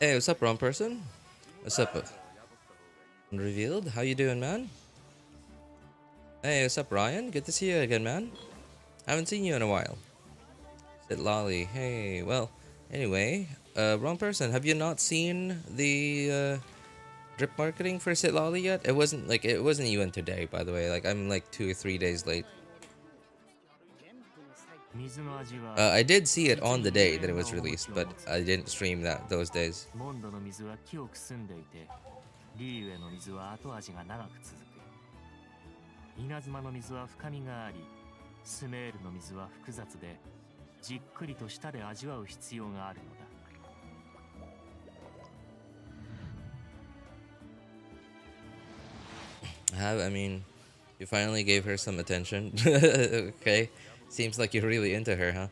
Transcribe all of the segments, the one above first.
Hey, what's up, wrong person? What's up? Revealed? How you doing, man? Hey, what's up, Ryan? Good to see you again, man. Haven't seen you in a while. Sit Lolly. Hey, well, anyway, wrong person. Have you not seen the drip marketing for Sit Lolly yet? It wasn't even today, by the way. Like, I'm like 2 or 3 days late. I did see it on the day that it was released, but I didn't stream those days. I mean, you finally gave her some attention. Okay. Seems like you're really into her, huh?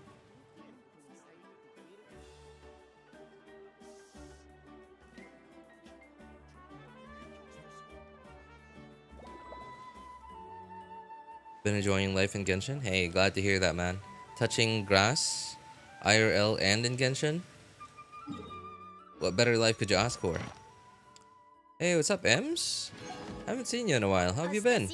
Been enjoying life in Genshin? Hey, glad to hear that, man. Touching grass, IRL and in Genshin? What better life could you ask for? Hey, what's up, Ems? Haven't seen you in a while. How have you been?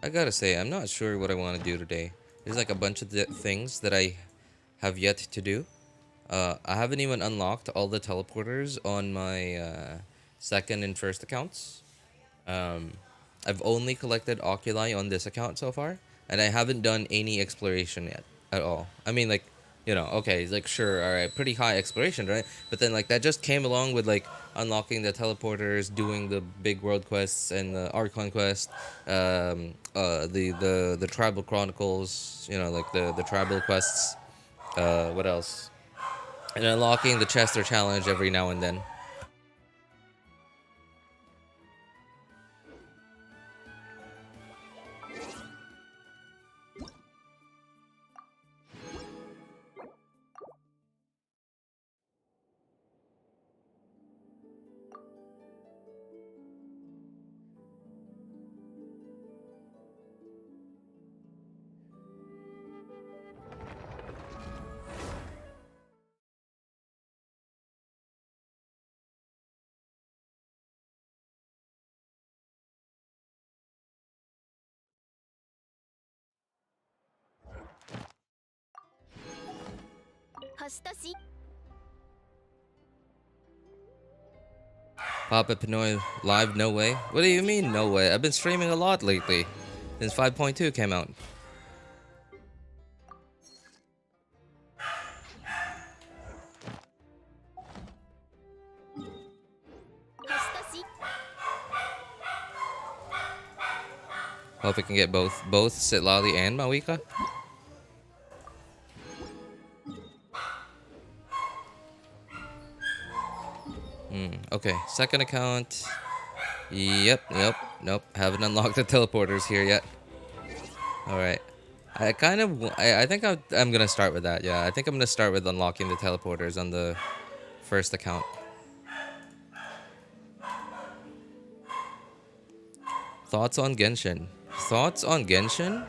I gotta say, I'm not sure what I want to do today. There's like a bunch of things that I have yet to do. I haven't even unlocked all the teleporters on my second and first accounts. I've only collected oculi on this account so far, and I haven't done any exploration yet at all. I mean, like, you know, okay, like, sure, all right, pretty high exploration, right? But then, like, that just came along with, like, unlocking the teleporters, doing the big world quests and the Archon quest, the tribal chronicles, you know, like the tribal quests. What else? And unlocking the Chester challenge every now and then. Papa Pinoy live? No way. What do you mean, no way? I've been streaming a lot lately. Since 5.2 came out. Hope we can get both Sitlali and Mawika. Okay, second account. Yep. Nope. Haven't unlocked the teleporters here yet. Alright. I think I'm gonna start with that. Yeah, I think I'm gonna start with unlocking the teleporters on the first account. Thoughts on Genshin? Thoughts on Genshin?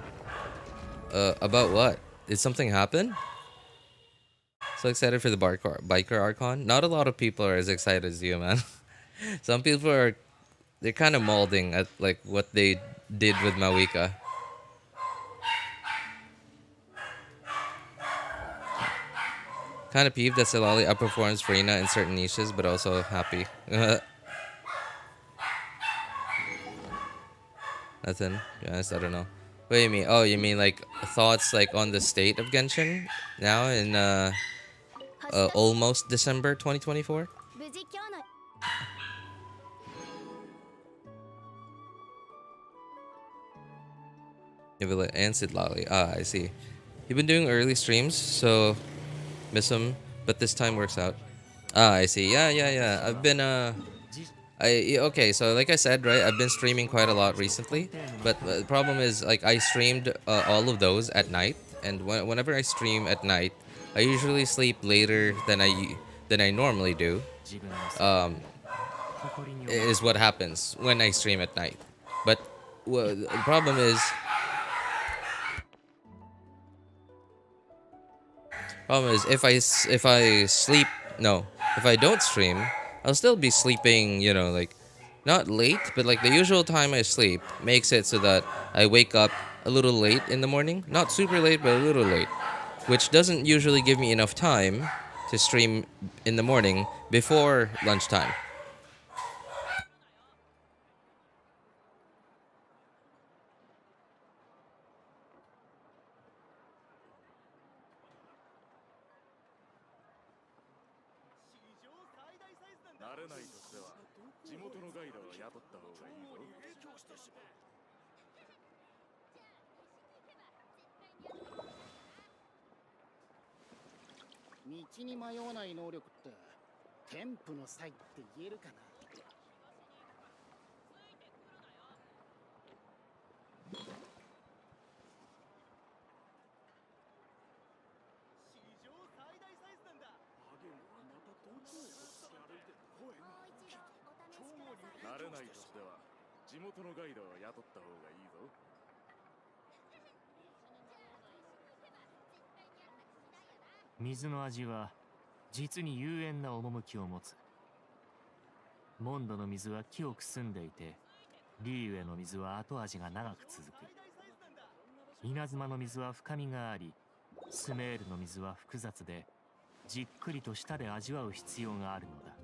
About what? Did something happen? So excited for the biker Archon. Not a lot of people are as excited as you, man. Some people they're kind of molding at like what they did with Mawika. Kind of peeved that Silali outperforms Farina in certain niches, but also happy. Nothing. To be honest, I don't know. What do you mean? Oh, you mean like thoughts like on the state of Genshin now in almost December 2024? Neuvillette, and Sid Lally. Ah, I see. You've been doing early streams, so miss him, but this time works out. Ah, I see. Yeah, yeah, yeah. I've been okay, so like I said, right, I've been streaming quite a lot recently, but the problem is like I streamed all of those at night, and whenever I stream at night, I usually sleep later than I normally do. Um, is what happens when I stream at night. But the problem is if I sleep no if I don't stream, I'll still be sleeping. Like not late, but like the usual time I sleep makes it so that I wake up a little late in the morning. Not super late, but a little late, which doesn't usually give me enough time to stream in the morning before lunchtime.水の味は実に幽怨な趣を持つ。モンドの水は清く澄んでいて、リーウェの水は後味が長く続く。稲妻の水は深みがあり、スメールの水は複雑で、じっくりと舌で味わう必要があるのだ。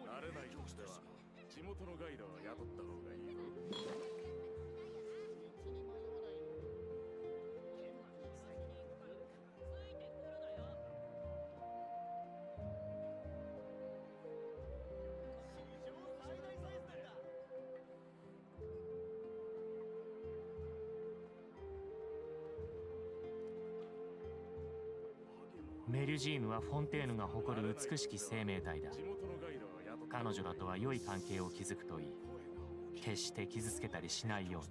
慣れないとしては地元のガイドを雇った方がいいぞ。メリュジーヌはフォンテーヌが誇る美しき生命体だ。彼女らとは良い関係を築くといい。決して傷つけたりしないように。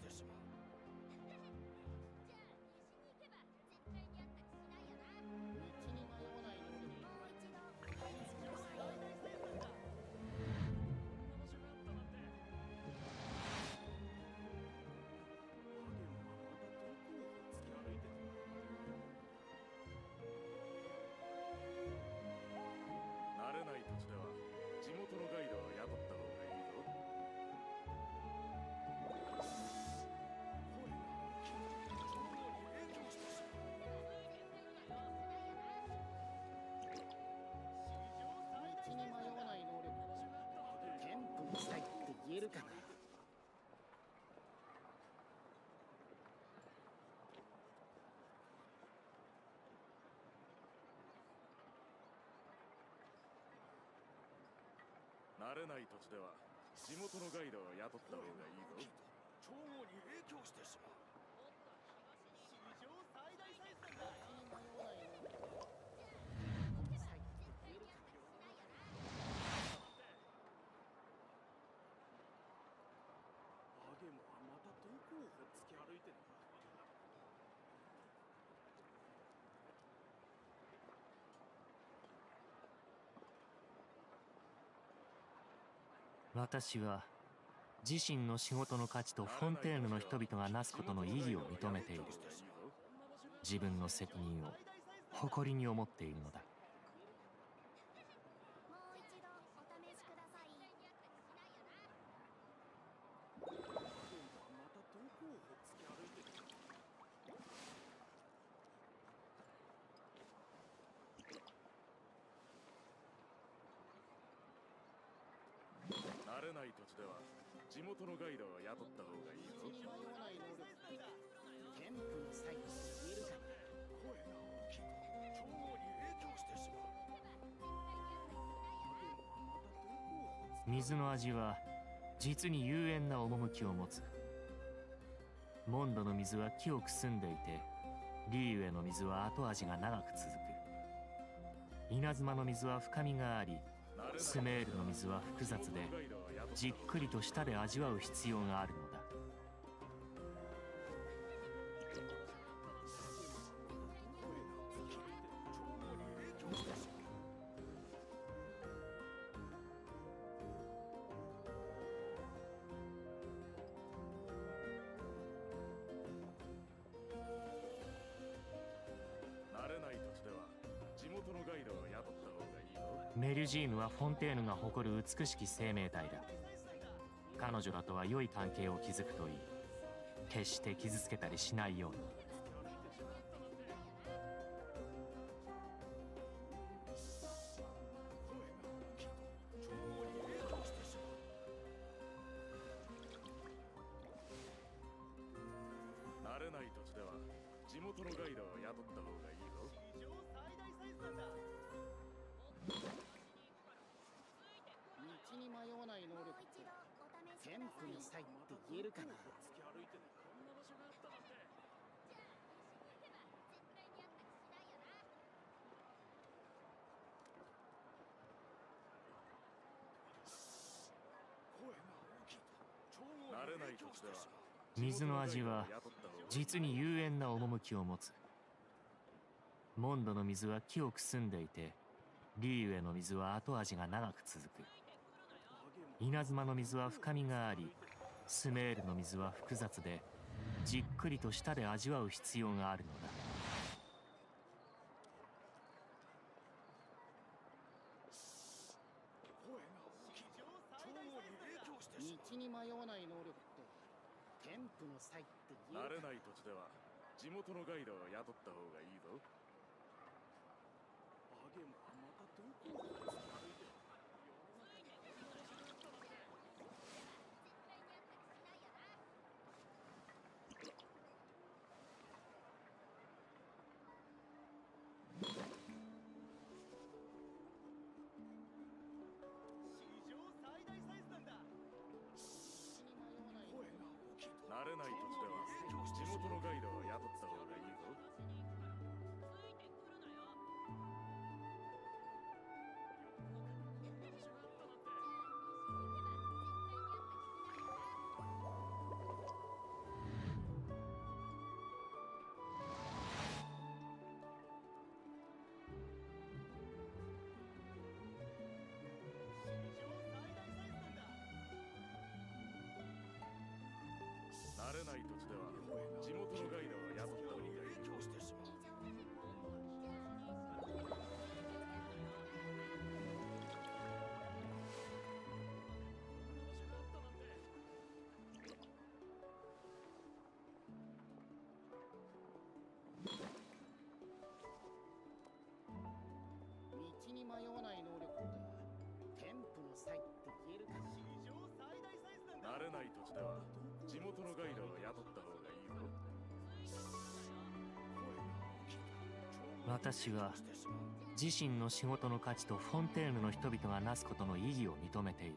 慣れない土地では地元のガイドを雇った方がいいぞ。調合に影響してしまう。史上最大サイズなんだ。アゲモはまたどこをほっつき歩いてるんだ。私は自身の仕事の価値とフォンテーヌの人々がなすことの意義を認めている。自分の責任を誇りに思っているのだ。慣れない土地では地元のガイドを雇った方がいいぞ。テンプのサイトで言えるかな。声が大きいと調合に影響してしまう。水の味は実に幽怨な趣を持つ。モンドの水は清く澄んでいて、リーウェの水は後味が長く続く。稲妻の水は深みがあり、スメールの水は複雑で、じっくりと舌で味わう必要があるのだ。メリュジーヌはフォンテーヌが誇る美しき生命体だ。彼女らとは良い関係を築くといい。決して傷つけたりしないように。慣れない土地では地元のガイドを雇った方がいいぞ。史上最大サイズなんだ。道に迷わない能力って天賦の際って言えるかな。突き歩いてこんな場所があったなんて。慣れない土地では水の味は実に幽怨な趣を持つ。モンドの水は清く澄んでいて、リーウェの水は後味が長く続く。稲妻の水は深みがあり、スメールの水は複雑で、じっくりと舌で味わう必要があるのだ。道に迷わない能力って天賦の際って言えるかな。慣れない土地では地元のガイドを雇った方がいいぞ。アゲもまたどこを突き歩いてる。慣れない土地では地元のガイドを雇った方がいいぞ。慣れない土地では地元のガイドを雇った方がいいぞ。道に迷わない能力って天賦の際って言えるかな。慣れない土地では地元のガイドを雇った方がいいぞ。私は自身の仕事の価値とフォンテーヌの人々がなすことの意義を認めている。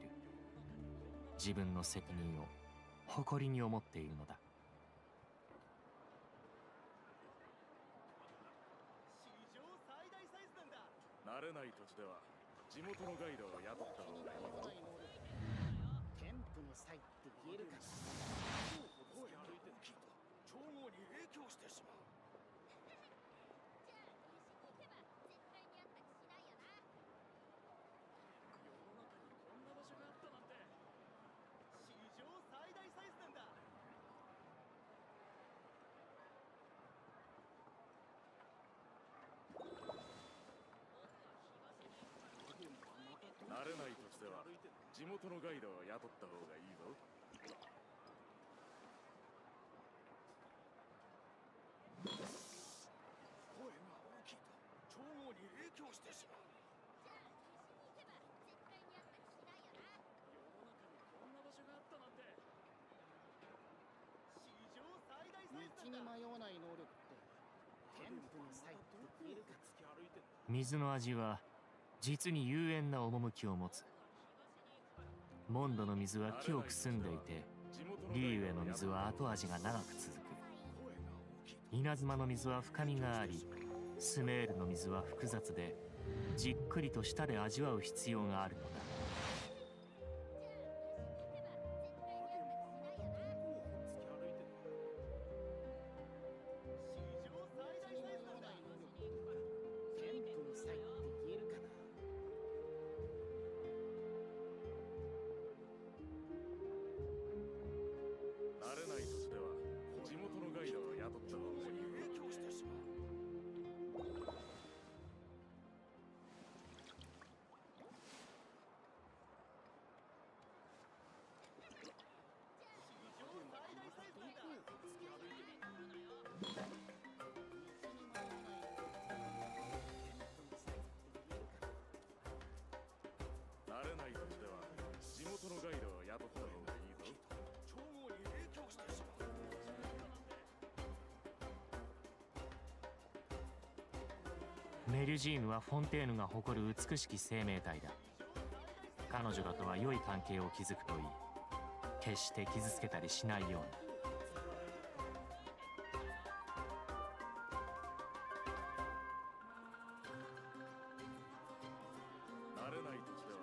自分の責任を誇りに思っているのだ。慣れない土地では地元のガイドを雇った方がいいぞ。天賦の際って言えるかな。突き歩いて調合に影響してしまう。世の中にこんな場所があったなんて。史上最大サイズなんだ。慣れない土地では地元のガイドを雇った方がいいぞ。声が大きいと調合に影響してしまう。世の中にこんな場所があったなんて。史上最大サイズ道に迷わない能力って天賦の際って言えるかな。水の味は実に幽怨な趣を持つ。モンドの水は清く澄んでいて、リーウェの水は後味が長く続く。稲妻の水は深みがあり、スメールの水は複雑で、じっくりと舌で味わう必要があるのだ。慣れない土地では地元のガイドを雇った方がいい。影響してしまう。慣れない土地では地元のガイドを雇った方がいいぞ。調合に影響してしまう。メリュジーヌはフォンテーヌが誇る美しき生命体だ。彼女らとは良い関係を築くといい。決して傷つけたりしないように。慣れない土地では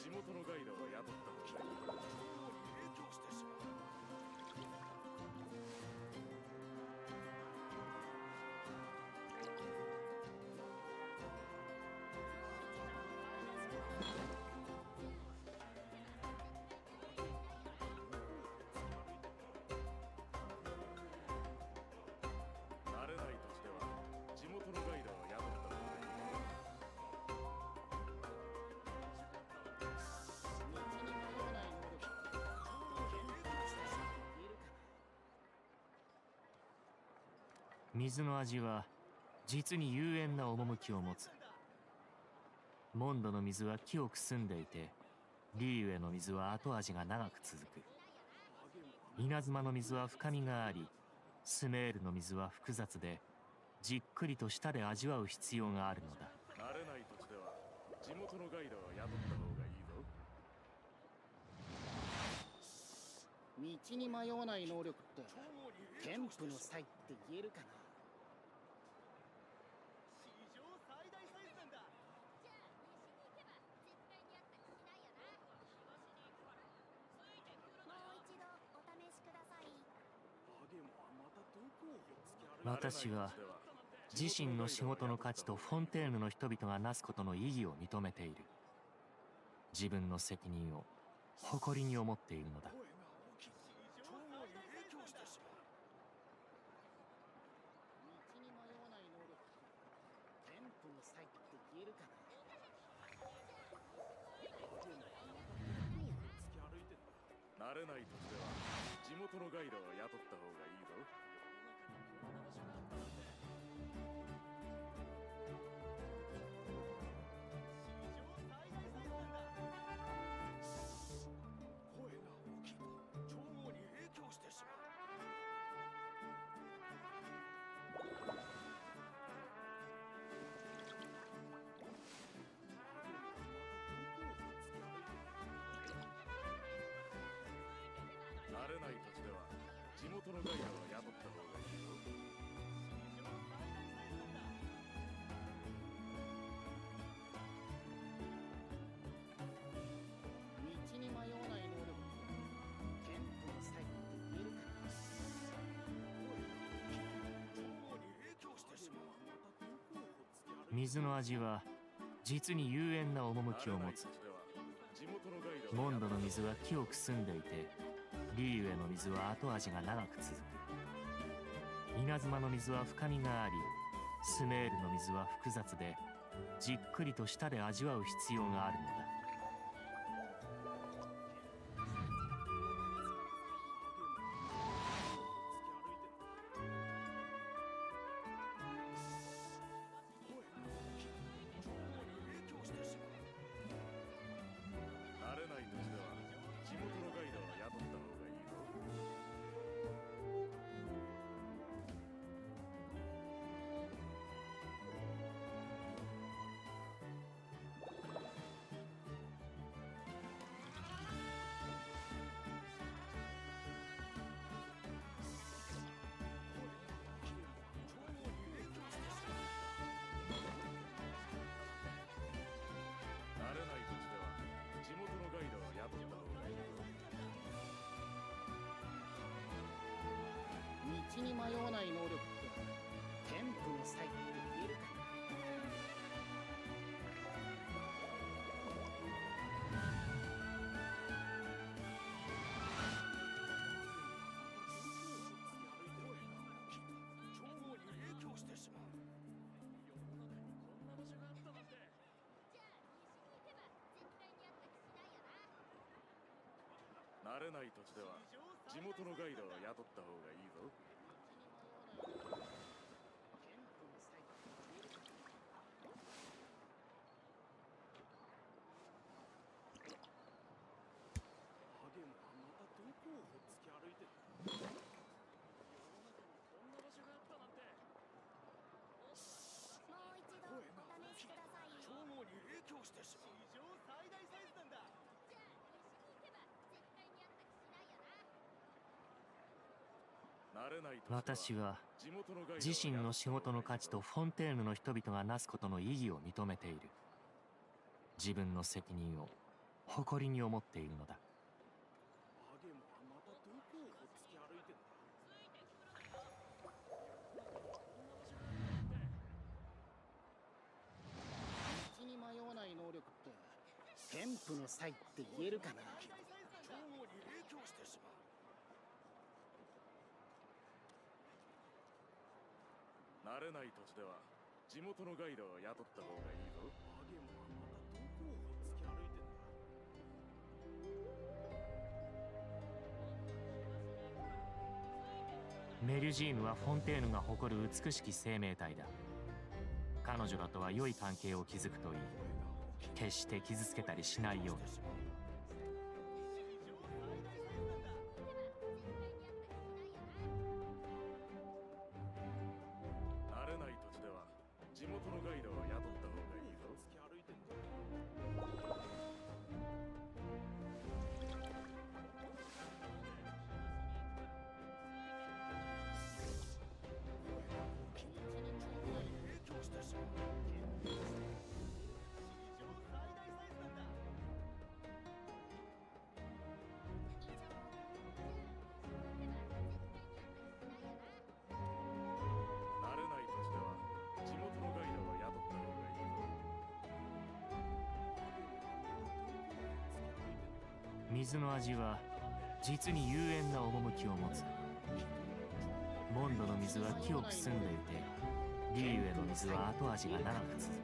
地元のガイドを雇った方がいい。調合に影響してしまう。慣れない土地では地元のガイドを雇った方がいい。水の味は実に幽怨な趣を持つ。モンドの水は清く澄んでいて、リーウェの水は後味が長く続く。稲妻の水は深みがあり、スメールの水は複雑で、じっくりと舌で味わう必要があるのだ。慣れない土地では地元のガイドを雇った方がいいぞ。道に迷わない能力って天賦の才って言えるかな。史上最大サイズなんだ。私は自身の仕事の価値とフォンテーヌの人々がなすことの意義を認めている。自分の責任を誇りに思っているのだ。声が大きい。調合に影響してしまう。道に迷わない能力って天賦の才って言えるかな。慣れない土地では地元のガイドを雇った方がいいぞ。声が大きいと調合に影響してしまう。慣れない土地では地元のガイドを雇った方がいいぞ。道に迷わない能力って天賦の才って言えるかな。調合に影響してしまう。水の味は実に幽怨な趣を持つ。モンドの水は清く澄んでいて、リーウェの水は後味が長く続く。稲妻の水は深みがあり、スメールの水は複雑で、じっくりと舌で味わう必要があるのだ。慣れない土地では地元のガイドを雇った方がいいぞ。道に迷わない能力って天賦の才って言えるかな。超豪に影響してしまう。世の中にこんな場所があったなんて。慣れない土地では地元のガイドを雇った方がいいぞ。天賦の才って言えるかな。ハゲモはまたどこをほっつき歩いてる。世の中にこんな場所があったなんて。もう一度お試しくださいよ。超豪に影響してしまう。史上最大サイズなんだ。じゃあ西に行けば絶対にあったりしないよな。慣れない土私は地元のガイドを自身の仕事の価値とフォンテーヌの人々がなすことの意義を認めている。自分の責任を誇りに思っているのだ。ハゲモはまたどこをほっつき歩いてる。道に迷わない能力って天賦の才って言えるかな。超豪に影響してしまう。慣れない土地では地元のガイドを雇った方がいいぞ。ハゲモはまたどこをほっつき歩いてんだ。メルジーヌはフォンテーヌが誇る美しき生命体だ。彼女らとは良い関係を築くといい。決して傷つけたりしないように。慣れない土地では地元のガイドを雇った方がいいぞ。つき歩いてんだ。影響してしまう。慣れない土地では地元のガイドを雇った方がいいぞ。水の味は実に幽怨な趣を持つ。モンドの水は木をくすんでいて、リーウェの水は後味が長く続く。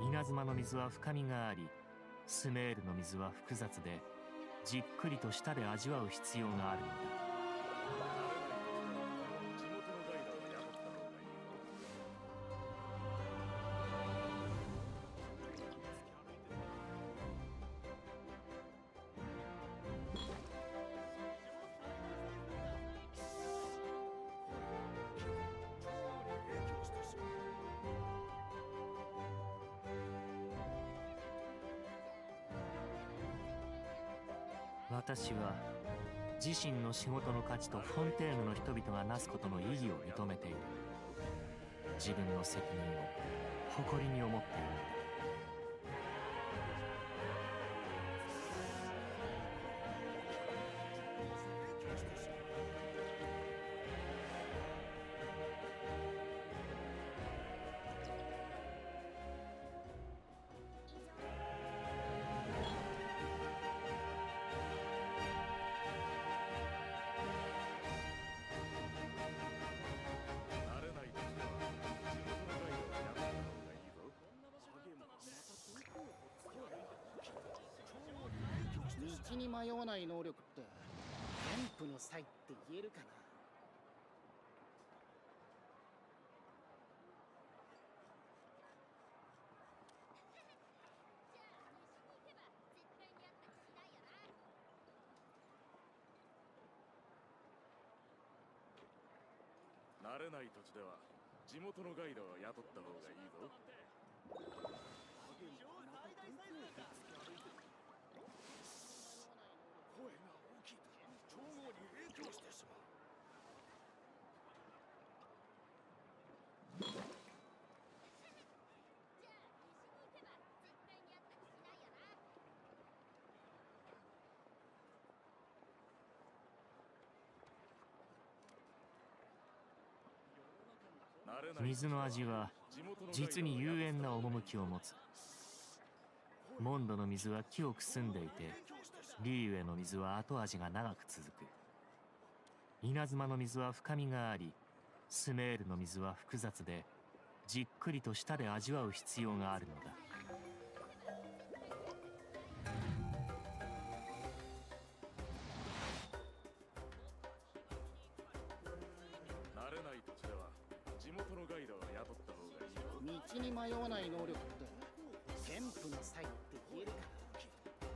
稲妻の水は深みがあり、スメールの水は複雑で、じっくりと舌で味わう必要があるのだ。地元のガイドを雇った方がいいぞ。私は自身の仕事の価値とフォンテーヌの人々がなすことの意義を認めている。自分の責任を誇りに思っているのだ。慣れない土地では地元のガイドを雇った方がいいぞ。ハゲモはまたどこをほっつき歩いてる。超豪に影響してしまう。道に迷わない能力って天賦の才って言えるかな。慣れない土地では地元のガイドを雇った方がいいぞ。ハゲモはまたどこをほっつき歩いてる。声が大きいと超豪に影響してしまう。水の味は実に幽怨な趣を持つ。モンドの水は清く澄んでいて、リーウェの水は後味が長く続く。稲妻の水は深みがあり、スメールの水は複雑で、じっくりと舌で味わう必要があるのだ。慣れない土地では地元のガイドを雇った方がいいよ。道に迷わない能力って天賦の才って言えるかな。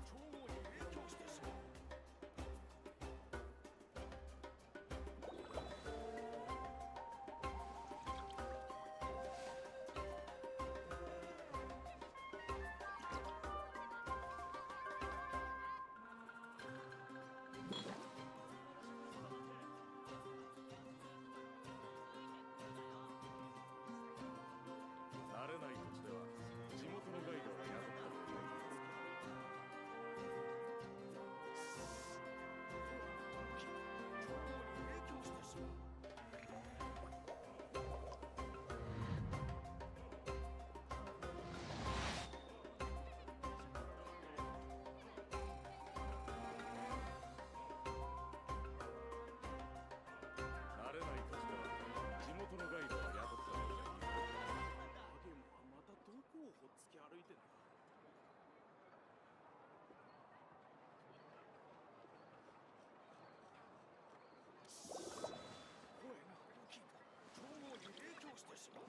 超に影響してしまう。慣れない土地では地元のガイドを雇った方がいいよ。超に影響してしまう。慣れない土地では地元のガイドを雇った方がいいよ。影もまたどこをほっつき歩いてんだ。声が大きいと超に影響してしまう。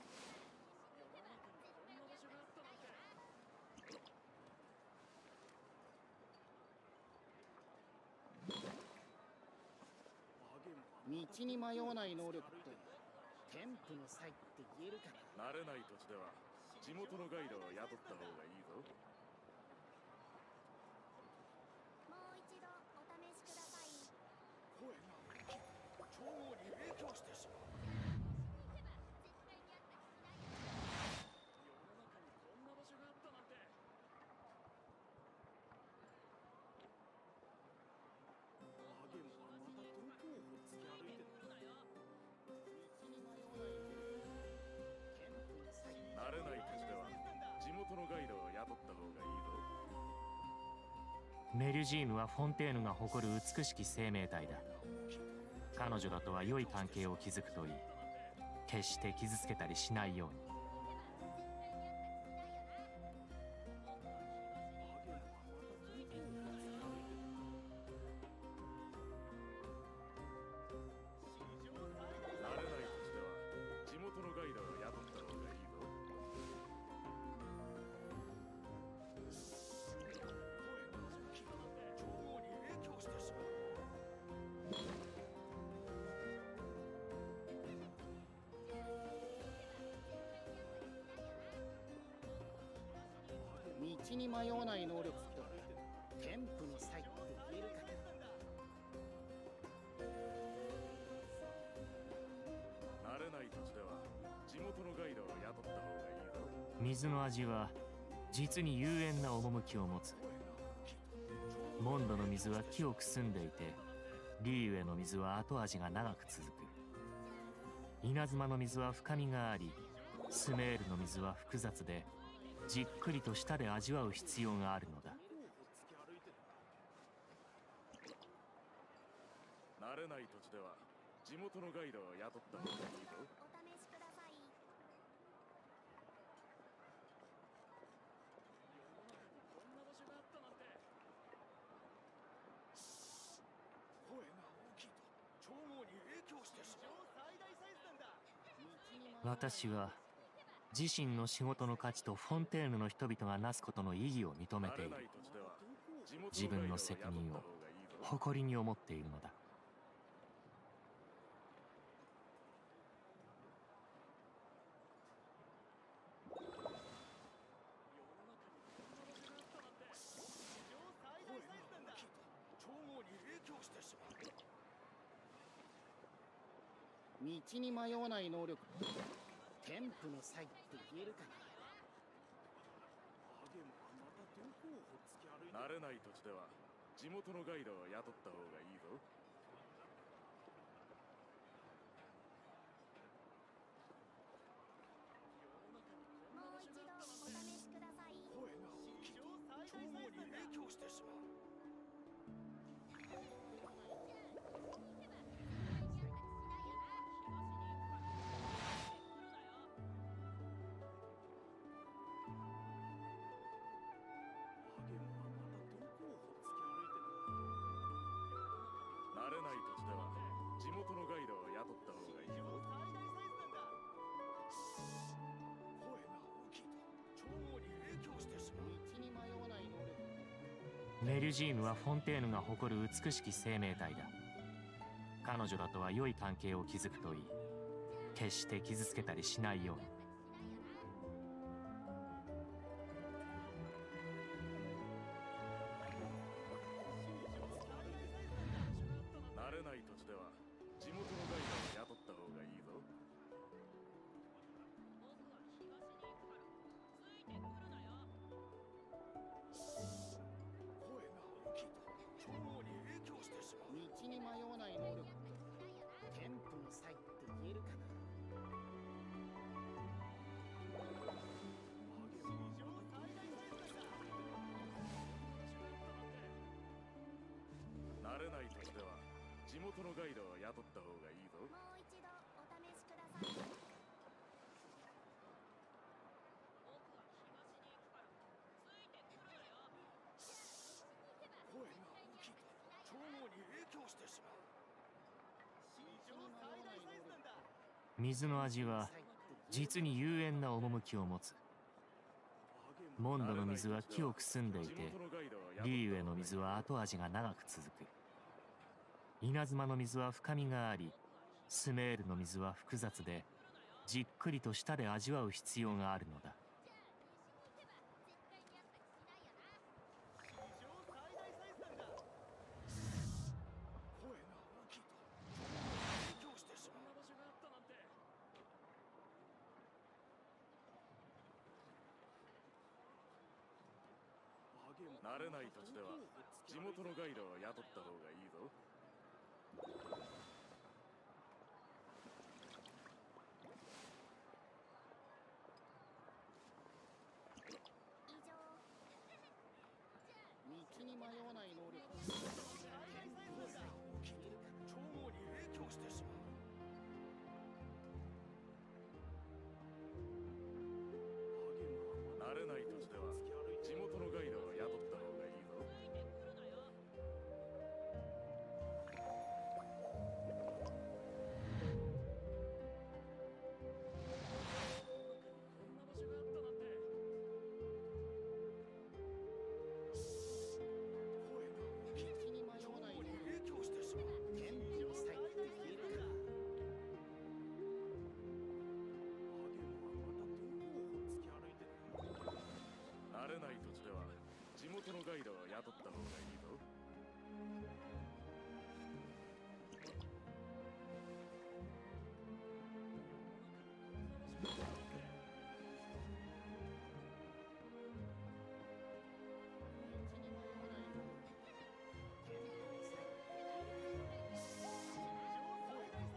道に迷わない能力って天賦の才って言えるかな。慣れない土地では地元のガイドを雇った方がいいぞ。もう一度お試しください。声が大きいと超に影響してしまう。絶対にあったりしないよ。世の中にこんな場所があったなんて。影もまたどこをほっつき歩いてんだ。道に迷わない能力天賦の才。慣れない土地では地元のガイドを雇った方がいいぞ。メルジームはフォンテーヌが誇る美しき生命体だ。彼女らとは良い関係を築くといい。決して傷つけたりしないように。慣れない土地では地元のガイドを雇った方がいいぞ。超に影響してしまう。道に迷わない能力って天賦の才って言えるかな。慣れない土地では地元のガイドを雇った方がいいぞ。水の味は実に幽怨な趣を持つ。モンドの水は清く澄んでいて、リーウェの水は後味が長く続く。稲妻の水は深みがあり、スメールの水は複雑で、じっくりと舌で味わう必要があるのだ。慣れない土地では地元のガイドを雇った方がいいぞ。お試しください。こんな場所があったなんて。声が大きいと超に影響してしまう。最大サイズなんだ。道に迷わない私は自身の仕事の価値とフォンテーヌの人々がなすことの意義を認めている。自分の責任を誇りに思っているのだ。最大サイズなんだ。超に影響してしまう。道に迷わない能力って天賦の才って言えるかな。慣れない土地では地元のガイドを雇った方がいいぞ。メリュジームはフォンテーヌが誇る美しき生命体だ。彼女らとは良い関係を築くといい。決して傷つけたりしないように。慣れない土地では地元のガイドを雇った方がいいぞ。声が大きいと超に影響してしまう。道に迷わない能力って天賦の才って言えるかな。慣れない土地では地元のガイドを雇った方がいいぞ。もう一度お試しください。声が大きいと超に影響してしまう。史上最大サイズなんだ。水の味は実に幽怨な趣を持つ。モンドの水は清く澄んでいて、リーウェの水は後味が長く続く。稲妻の水は深みがあり、スメールの水は複雑で、じっくりと舌で味わう必要があるのだ。史上最大サイズなんだ。声が大きいと影響してしまう。こんな場所があったなんて。慣れない土地では地元のガイドを雇った方がいいぞ。以上。道に迷わない能力って天賦の才って言えるかな。超に影響してしまう。慣れない土地では地元のガイドを雇った方がいいぞ。こんな場所があったなんて。声が大きい道に迷わない能とに力影響してしまう。天賦の才って言えるかな。慣れない土地では地元のガイドを雇った方がいいぞ。道に迷わない能力天賦の才って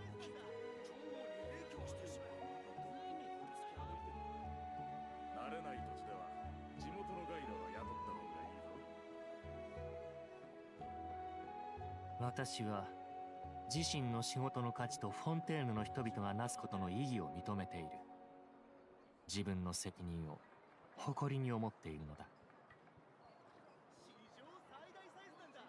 言えるかな。超に影響してしまう。慣れない土地では地元のガイドを雇った方がいいぞ。私は自身の仕事の価値とフォンテーヌの人々がなすことの意義を認めている。自分の責任を誇りに思っているのだ。史上最大サイズなんだ。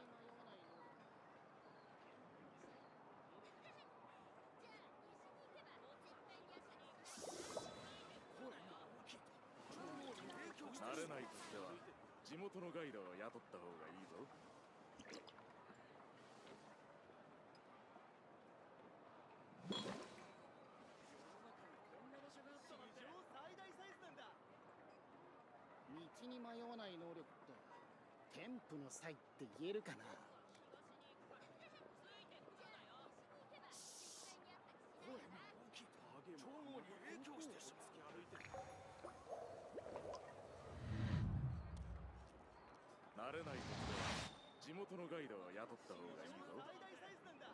声が大きいと超に影響してしまう。慣れない土地では地元のガイドを雇った方がいいぞ。こんな場所があったなんて。史上最大サイズなんだ。道に迷わない能力って天賦の才って言えるかな。声が大きいと超に影響してしまう。慣れない土地では地元のガイドを雇った方がいいぞ。最大サイズなんだ。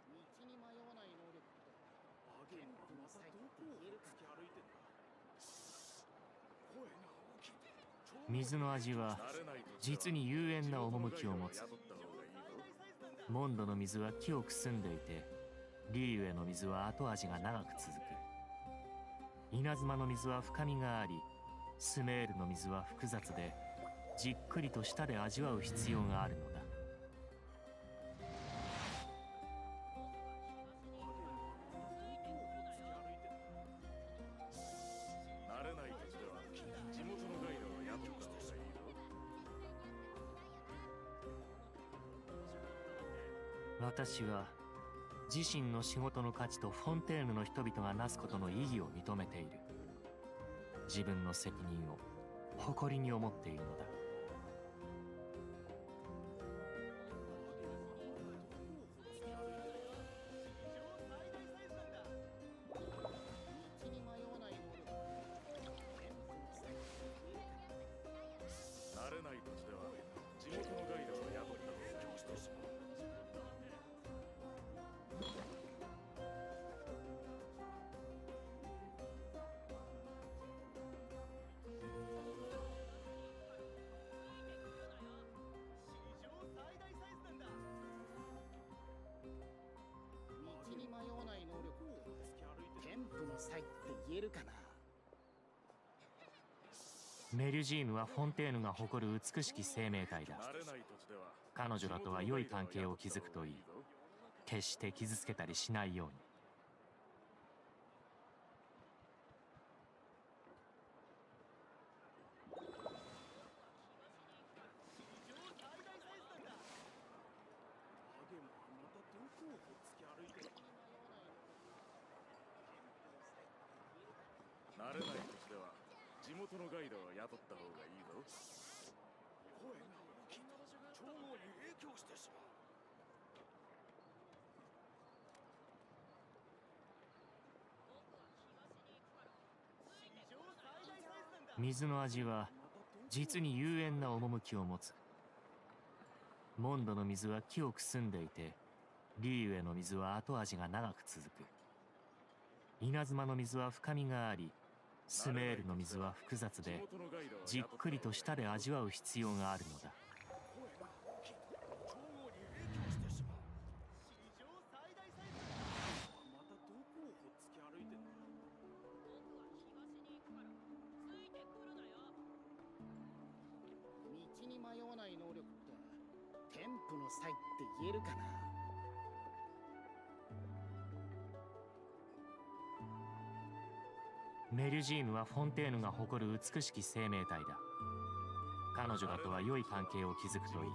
道に迷わない能力って天賦の才って言えるかな。声が大きいと超水の味は慣れない土地では実に幽怨な趣を持つ。地元のガイドを雇った方がいいぞ。モンドの水は清く澄んでいて、リーウェの水は後味が長く続く。稲妻の水は深みがあり、スメールの水は複雑で、じっくりと舌で味わう必要があるのだ。私は自身の仕事の価値とフォンテーヌの人々がなすことの意義を認めている。自分の責任を誇りに思っているのだ。道に迷わない能力天賦の才慣れない土地では地元のガイドを雇った方がいいぞ。道に迷わない能力って天賦の才って言えるかな。メリュジーヌはフォンテーヌが誇る美しき生命体だ。慣れない土地では彼女らとは良い関係を築くといい。決して傷つけたりしないように。ハゲもまたどこをほっつき歩いてる。慣れない土地では地元のガイドを雇った方がいいぞ。声が大きいと調合に影響してしまう。水の味は実に幽怨な趣を持つ。モンドの水は清く澄んでいて、リーウェの水は後味が長く続く。稲妻の水は深みがあり、スメールの水は複雑で、じっくりと舌で味わう必要があるのだ。声が大きいと調合に影響してしまう。またどこをほっつき歩いてんだ。道に迷わない能力って天賦の才って言えるかな。メリュジーヌはフォンテーヌが誇る美しき生命体だ。彼女らとは良い関係を築くといい。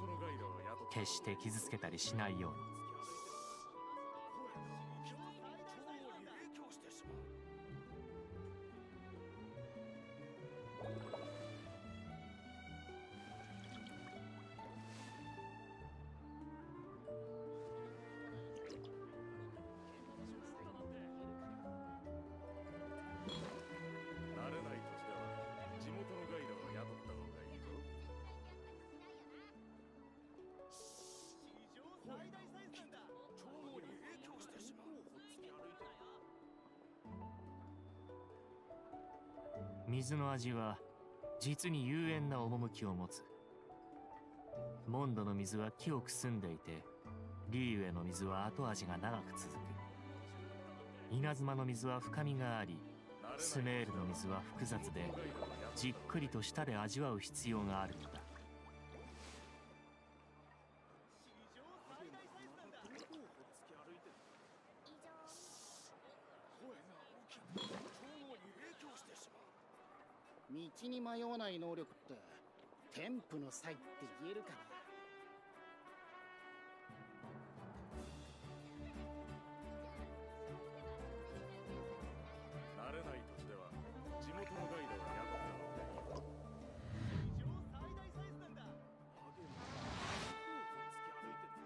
決して傷つけたりしないように。慣れない土地では地元のガイドを雇った方がいいぞ。調合に影響してしまう。ほっつき歩いてる。水の味は実に幽怨な趣を持つ。モンドの水は清く澄んでいて、リーウェの水は後味が長く続く。稲妻の水は深みがあり、スメールの水は複雑で、じっくりと舌で味わう必要があるのだ。道に迷わない能力って天賦の才って言えるかな。慣れない土地では地元のガイドを雇った方がいいぞ。ハゲもどこをほっつき歩いてる。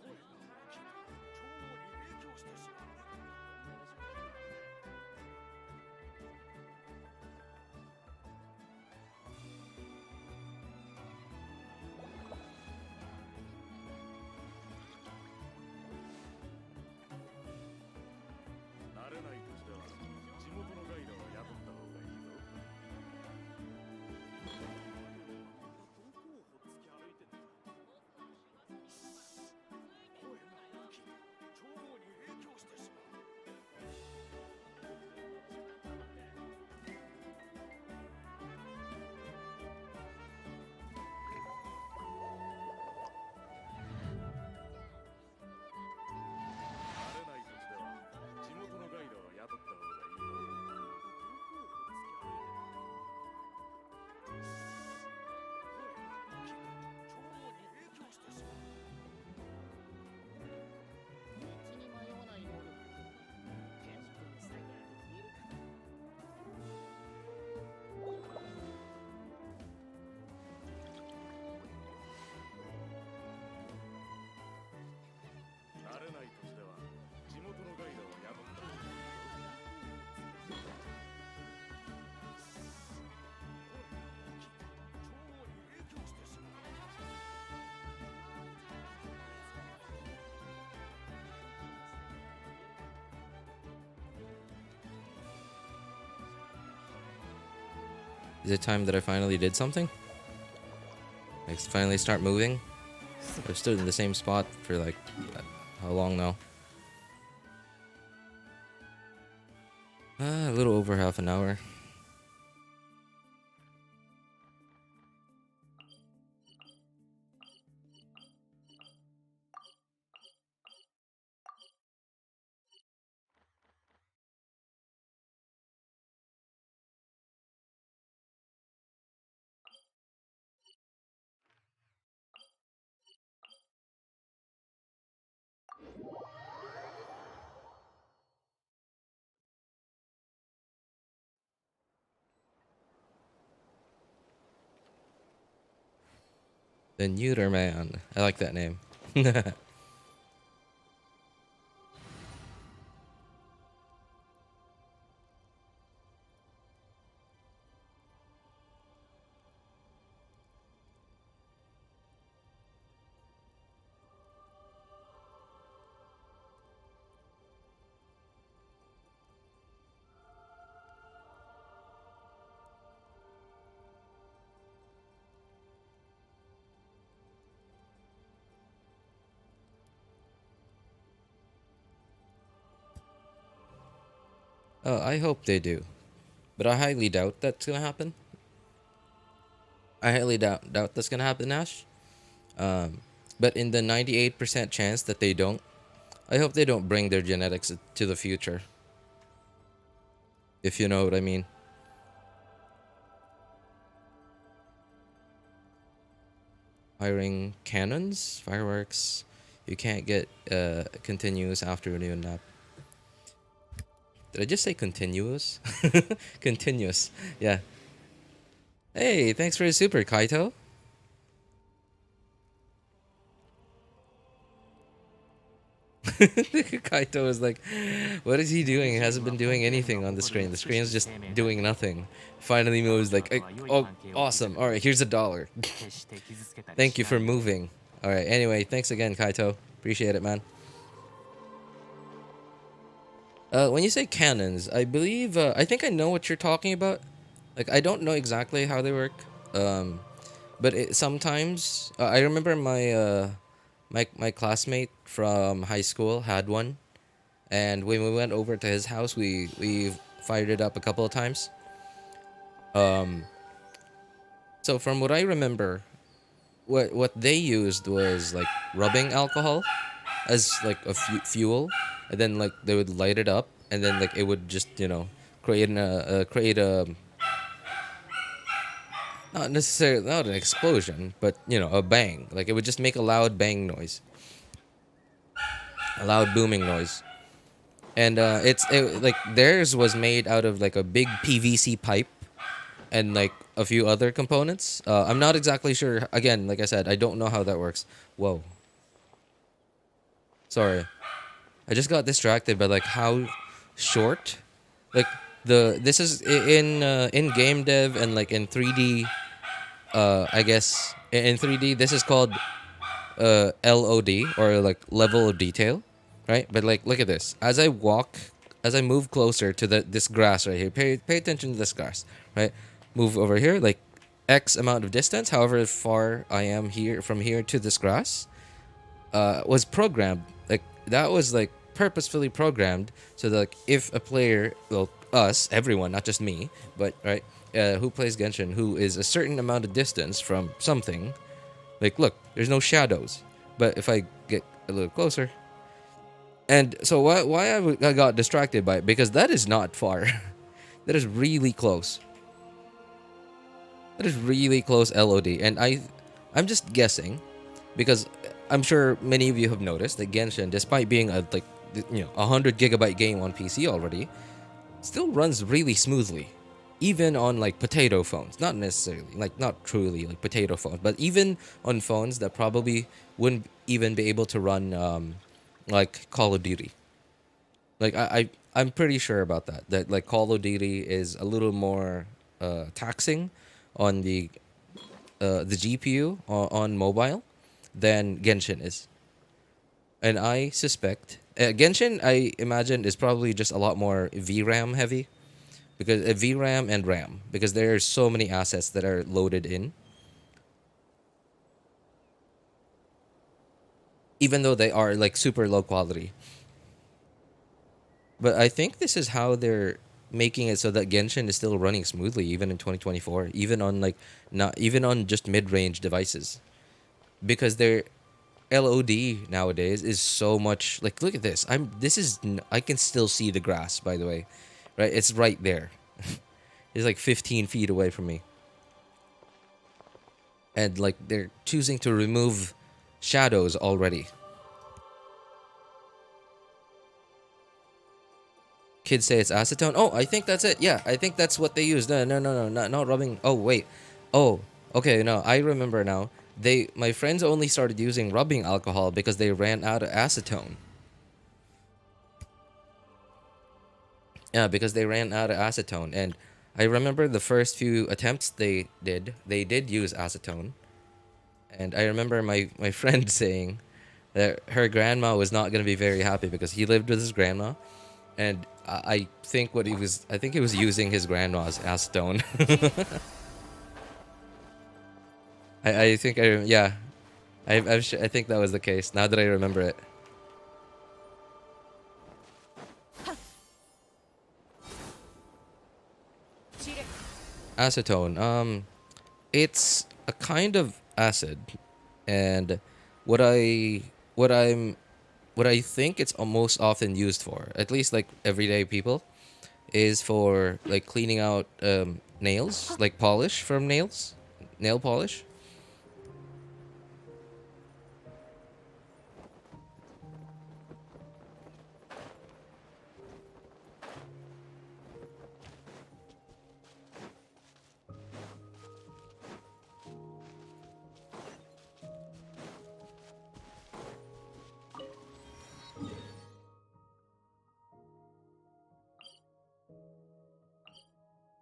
声が大きいと調合に影響してしまう。Is it time that I finally did something? Like finally start moving? I've stood in the same spot for like how long now? A little over half an hour. The Neuter Man. I like that name. Oh, I hope they do. But I highly doubt that's gonna happen. I highly doubt that's gonna happen, Ash. But in the 98% chance that they don't, I hope they don't bring their genetics to the future. If you know what I mean. Firing cannons, fireworks. You can't get continuous after a new nap. Did I just say continuous? Continuous. Yeah. Hey, thanks for the super, Kaito. Kaito is like, what is he doing? He hasn't been doing anything on the screen. The screen is just doing nothing. Finally moves like, oh, awesome. All right, here's $1. Thank you for moving. All right, anyway, thanks again, Kaito. Appreciate it, man. When you say cannons, I believe, I think I know what you're talking about. Like, I don't know exactly how they work. But sometimes, I remember my classmate from high school had one, and when we went over to his house, we fired it up a couple of times. So from what I remember, what they used was like rubbing alcohol as like a fuel, and then like they would light it up, and then like it would just create a not necessarily not an explosion, but a bang. Like it would just make a loud bang noise, a loud booming noise. And like theirs was made out of like a big PVC pipe and like a few other components. I'm not exactly sure. Again, like I said, I don't know how that works. Whoa. Sorry. I just got distracted by like how short, like this is in game dev and like in 3D. I guess in 3D this is called LOD, or like level of detail, right? But like look at this. As I move closer to this grass right here, pay attention to this grass, right? Move over here like X amount of distance, however far I am from here to this grass, was programmed. Like that was like purposefully programmed so that like, if a player, well, us, everyone, not just me, but right, who plays Genshin, who is a certain amount of distance from something, like look, there's no shadows. But if I get a little closer, and so why I got distracted by it, because that is not far. That is really close. That is really close LOD, and I'm just guessing, because I'm sure many of you have noticed that Genshin, despite being a 100 gigabyte game on PC already, still runs really smoothly, even on like potato phones. Not necessarily like not truly like potato phones, but even on phones that probably wouldn't even be able to run like Call of Duty. Like I'm pretty sure about that. That like Call of Duty is a little more taxing on the GPU on mobile than Genshin is. And I suspect Genshin, I imagine, is probably just a lot more VRAM heavy, because VRAM and RAM, because there are so many assets that are loaded in, even though they are like super low quality. But I think this is how they're making it so that Genshin is still running smoothly even in 2024, even on like not even on just mid-range devices, because their LOD nowadays is so much like, look at this. I can still see the grass, by the way, right? It's right there. It's like 15 feet away from me, and like they're choosing to remove shadows already. Kids say it's acetone. Oh, I think that's it. Yeah, I think that's what they use. No, not rubbing. Oh, wait. Oh, okay. No, I remember now. My friends only started using rubbing alcohol because they ran out of acetone. Yeah, because they ran out of acetone, and I remember the first few attempts they did use acetone, and I remember my friend saying that her grandma was not gonna be very happy because he lived with his grandma. And I think I think he was using his grandma's acetone. I think yeah, I think that was the case. Now that I remember it, acetone. It's a kind of acid, and what I what I'm what I think it's most often used for, at least like everyday people, is for like cleaning out nails, like polish from nails, nail polish.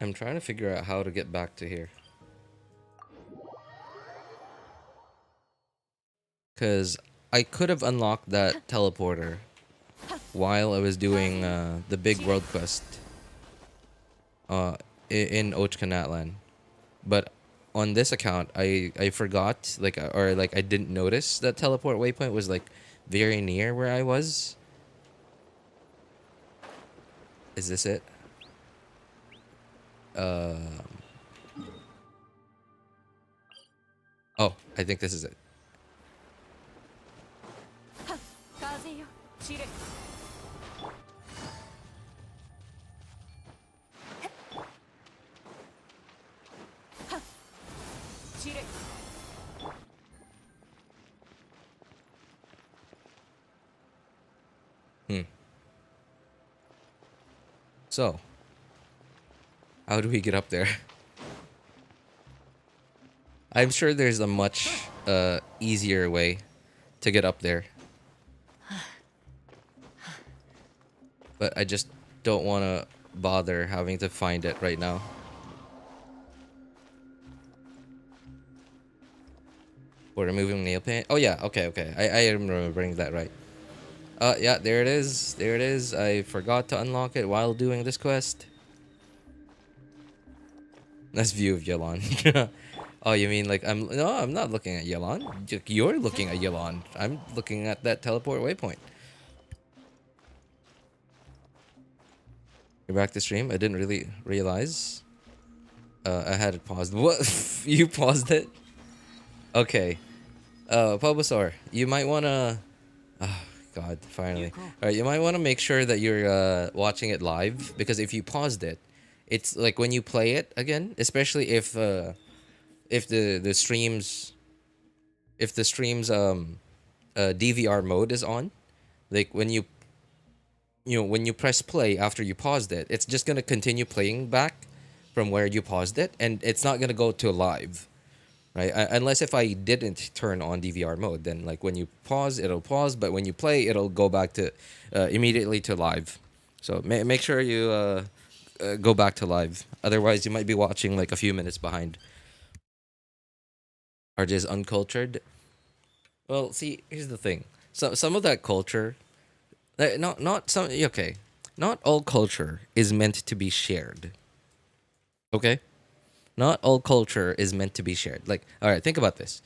I'm trying to figure out how to get back to here. Because I could have unlocked that teleporter while I was doing the big world quest in Ochkanatlan. But on this account, I forgot, like, or like I didn't notice that teleport waypoint was like very near where I was. Is this it? Oh, I think this is it. So, how do we get up there? I'm sure there's a much easier way to get up there. But I just don't want to bother having to find it right now. For removing nail paint? Oh yeah, okay. I am remembering that right. Yeah, there it is. There it is. I forgot to unlock it while doing this quest. Nice view of Yelan. Oh, you mean like no, I'm not looking at Yelan. You're looking at Yelan. I'm looking at that teleport waypoint. You're back to stream. I didn't really realize. I had it paused. What? You paused it? Okay. Bulbasaur, you might wanna. Oh God, finally. All right, you might want to make sure that you're watching it live, because if you paused it, it's like when you play it again, especially if the streams DVR mode is on, like when when you press play after you paused it, it's just gonna continue playing back from where you paused it, and it's not gonna go to live. Right, unless if I didn't turn on DVR mode, then like when you pause, it'll pause, but when you play, it'll go back to immediately to live. So make sure you go back to live. Otherwise, you might be watching like a few minutes behind. RJ's uncultured. Well, see, here's the thing. So some of that culture, not some. Okay, not all culture is meant to be shared. Okay? Not all culture is meant to be shared. Like, all right, think about this.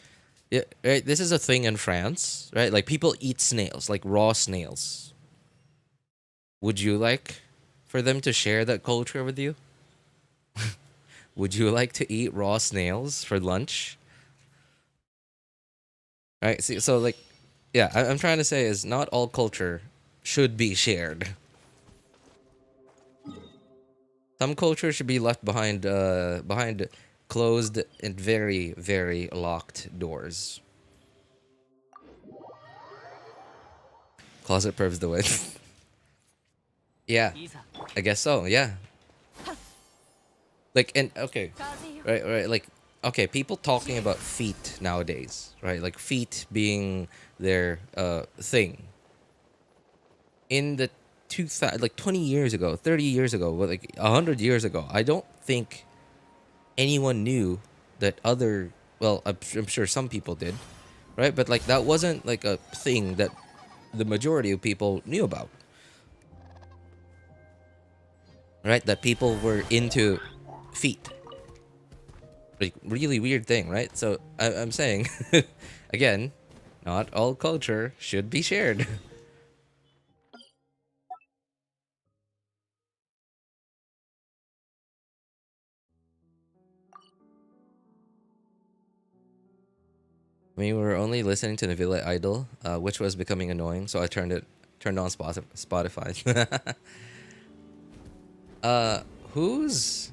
Yeah, right. This is a thing in France, right? Like people eat snails, like raw snails. Would you like for them to share that culture with you? Would you like to eat raw snails for lunch? Right. See, so like, yeah, I'm trying to say is not all culture should be shared. Some culture should be left behind closed and very, very locked doors. Closet pervs the way. Yeah, いざ I guess so. Yeah. Like, and okay, right. Like, okay, people talking about feet nowadays, right? Like feet being their thing. In the 2000, like 20 years ago, 30 years ago, like 100 years ago, I don't think anyone knew that other. Well, I'm sure some people did, right? But like that wasn't like a thing that the majority of people knew about, right? That people were into feet. Like really weird thing, right? So I'm saying, again, not all culture should be shared. I mean, we were only listening to Neuvillette Idol, which was becoming annoying, so I turned on Spotify. uh, whose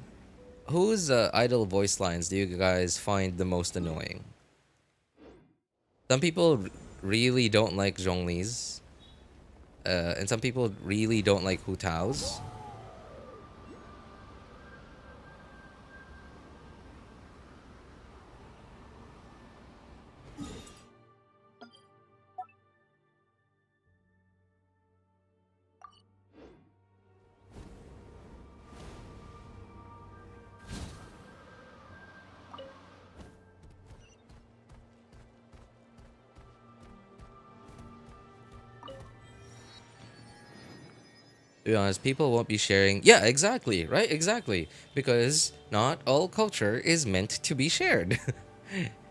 idol voice lines do you guys find the most annoying? Some people really don't like Zhongli's, and some people really don't like Hu Tao's. To be honest, people won't be sharing. Yeah, exactly, right? Exactly. Because not all culture is meant to be shared.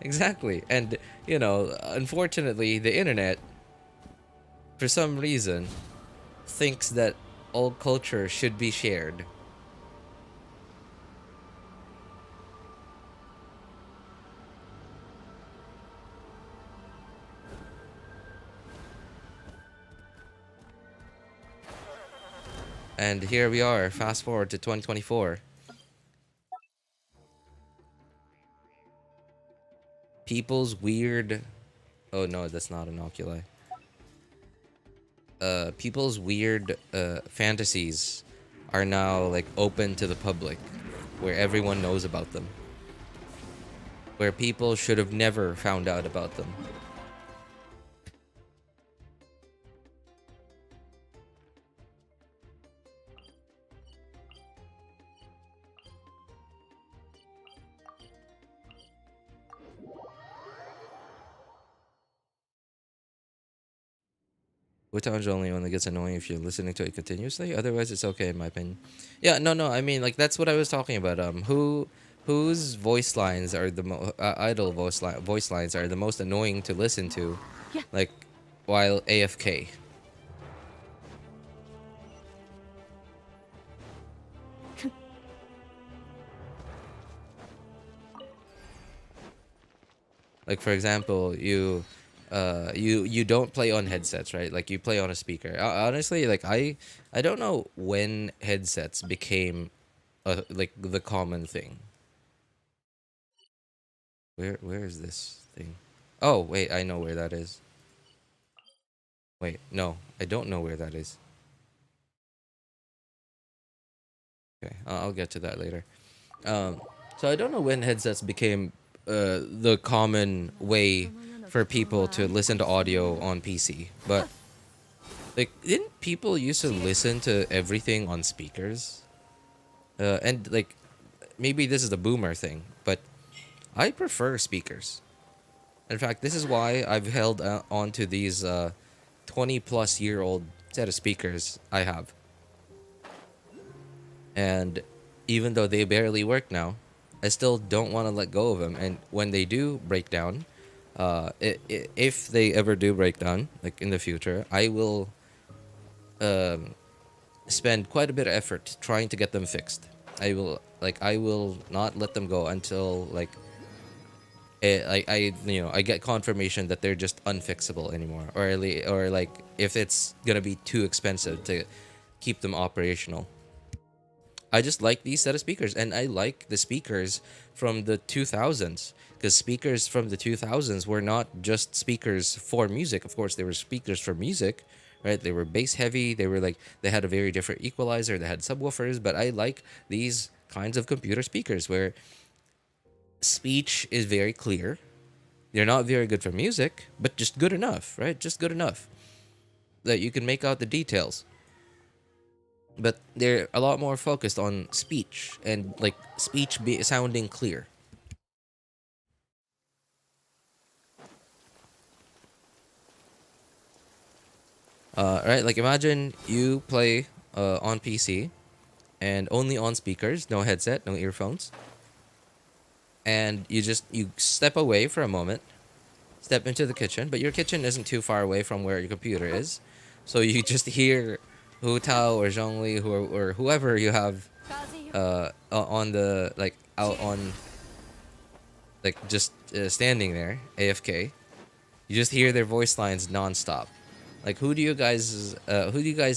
Exactly. And, unfortunately, the internet, for some reason, thinks that all culture should be shared. And here we are, fast forward to 2024. People's weird. Oh no, that's not an oculi. People's weird fantasies are now like open to the public, where everyone knows about them. Where people should have never found out about them. Which one's only one that gets annoying if you're listening to it continuously. Otherwise, it's okay in my opinion. Yeah, no. I mean, like that's what I was talking about. Whose voice lines are the idle voice lines are the most annoying to listen to, like while AFK. Like for example, you don't play on headsets, right? Like you play on a speaker. Honestly, like I don't know when headsets became like the common thing. Where is this thing? Oh, wait, I know where that is. Wait, no, I don't know where that is. Okay, I'll get to that later. So I don't know when headsets became the common way for people to listen to audio on PC, but like didn't people used to listen to everything on speakers? And like maybe this is the boomer thing, but I prefer speakers. In fact, this is why I've held on to these 20-plus-year-old set of speakers I have. And even though they barely work now, I still don't want to let go of them. And when they do break down, if they ever do break down, like in the future, I will spend quite a bit of effort trying to get them fixed. I will not let them go until like I get confirmation that they're just unfixable anymore, or like if it's gonna be too expensive to keep them operational. I just like these set of speakers, and I like the speakers from the 2000s, because speakers from the 2000s were not just speakers for music. Of course, they were speakers for music, right? They were bass heavy. They had a very different equalizer. They had subwoofers, but I like these kinds of computer speakers where speech is very clear. They're not very good for music, but just good enough, right? Just good enough that you can make out the details. But they're a lot more focused on speech and like sounding clear. Right, like imagine you play on PC and only on speakers, no headset, no earphones, and you step away for a moment, step into the kitchen, but your kitchen isn't too far away from where your computer is, so you just hear Hu Tao or Zhongli or whoever you have on the like out on like just standing there AFK. You just hear their voice lines nonstop. Like who do you guys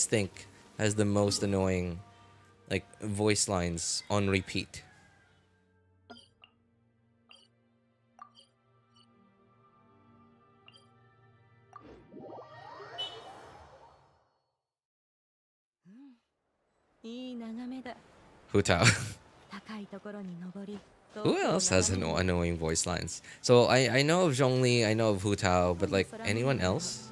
think has the most annoying like voice lines on repeat? Hu Tao. Who else has annoying voice lines? So I know of Zhongli, I know of Hu Tao, but like anyone else?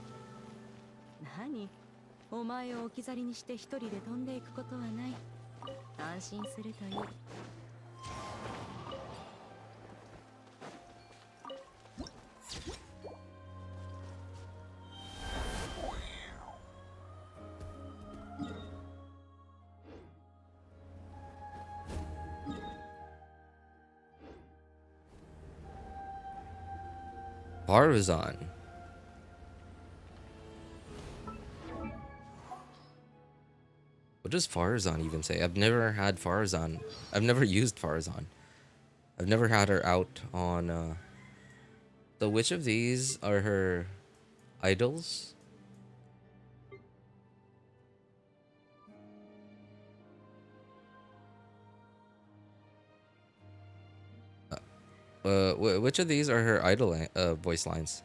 お前を置き去りにして一人で飛んでいくことはない。安心するといい。Farazan. What does Farazan even say? I've never had Farazan. I've never used Farazan. I've never had her out on so which of these are her idols? Which of these are her idol voice lines?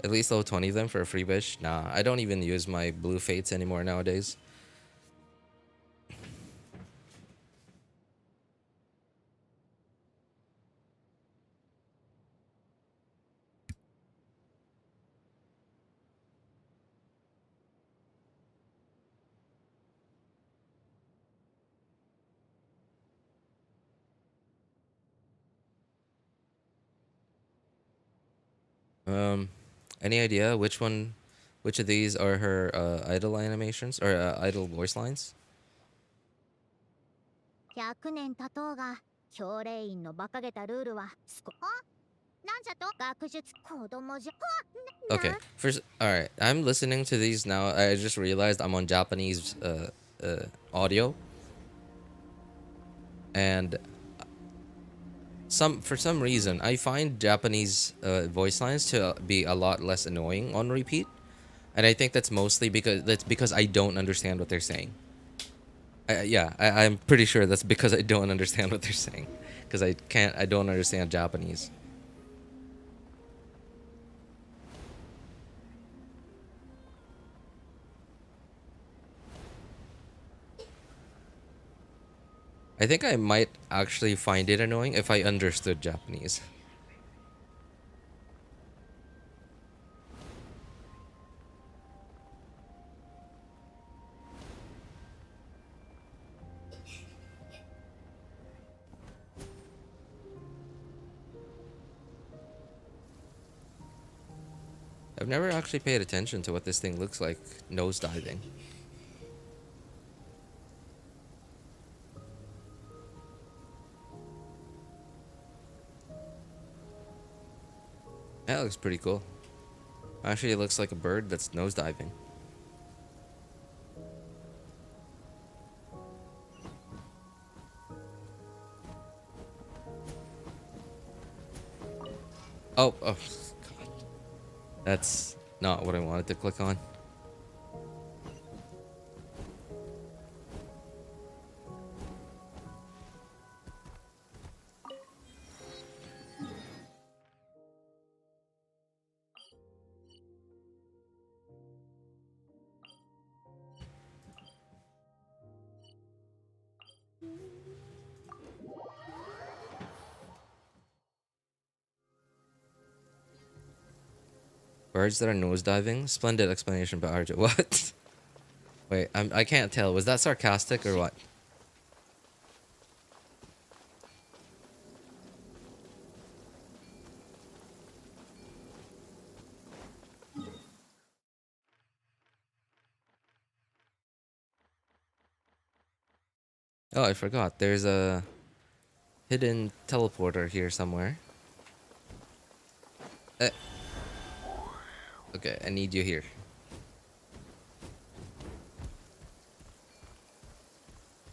At least level 20 of them for a free wish? Nah, I don't even use my blue fates anymore nowadays. Any idea which of these are her idol animations or idol voice lines? 100年経とうが教令員の馬鹿げたルールはなんじゃと学術子供じゃ Okay, first, all right. I'm listening to these now. I just realized I'm on Japanese audio, and for some reason I find Japanese voice lines to be a lot less annoying on repeat, and I think that's mostly because I don't understand what they're saying. I'm pretty sure that's because I don't understand what they're saying, because I don't understand Japanese. I think I might actually find it annoying if I understood Japanese. I've never actually paid attention to what this thing looks like nosediving. That looks pretty cool. Actually, it looks like a bird that's nosediving. Oh, God. That's not what I wanted to click on. Birds that are nosediving? Splendid explanation by Arjun. What? Wait, I can't tell. Was that sarcastic or what? Oh, I forgot. There's a hidden teleporter here somewhere. Okay, I need you here.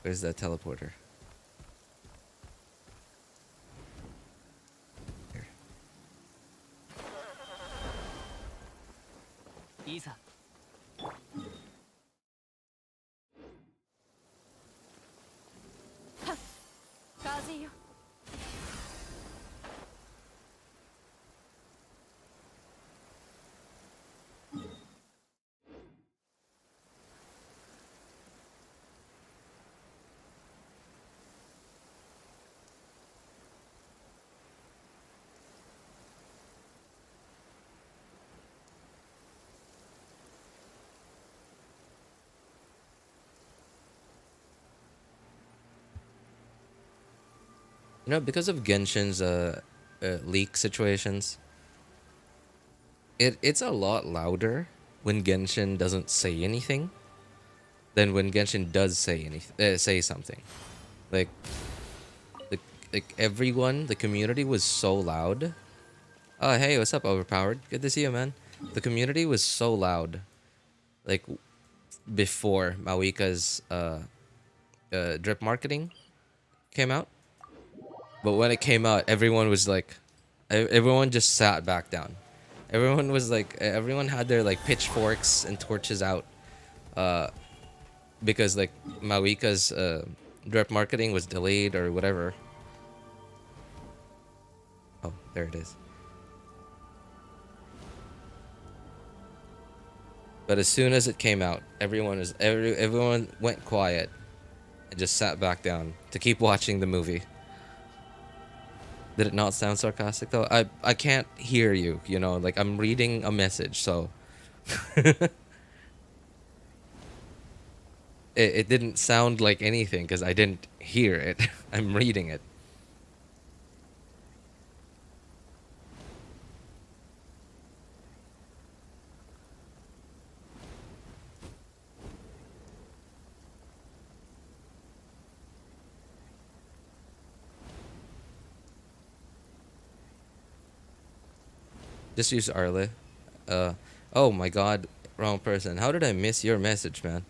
Where's that teleporter? Here. いざ 風よ。You know, because of Genshin's leak situations, it's a lot louder when Genshin doesn't say anything than when Genshin does say anything, say something. Like, like everyone, the community was so loud. Oh, hey, what's up, Overpowered? Good to see you, man. The community was so loud, like before Mawika's drip marketing came out. But when it came out, everyone was like, everyone just sat back down. Everyone was like, everyone had their like pitchforks and torches out, because like Mawika's drip marketing was delayed or whatever. Oh, there it is. But as soon as it came out, everyone went quiet and just sat back down to keep watching the movie. Did it not sound sarcastic though? I can't hear you, you know, like I'm reading a message, so it didn't sound like anything because I didn't hear it. I'm reading it. Just use Arle. Oh my god, wrong person. How did I miss your message, man?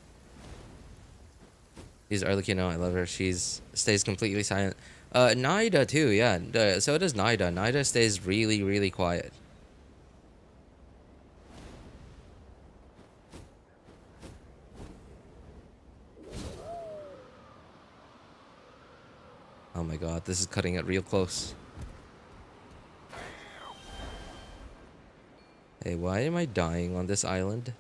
Use Arlecchino, I love her. She's stays completely silent. Naida too, yeah. So does Naida. Naida stays really, really quiet. Oh my god, this is cutting it real close. Hey, why am I dying on this island?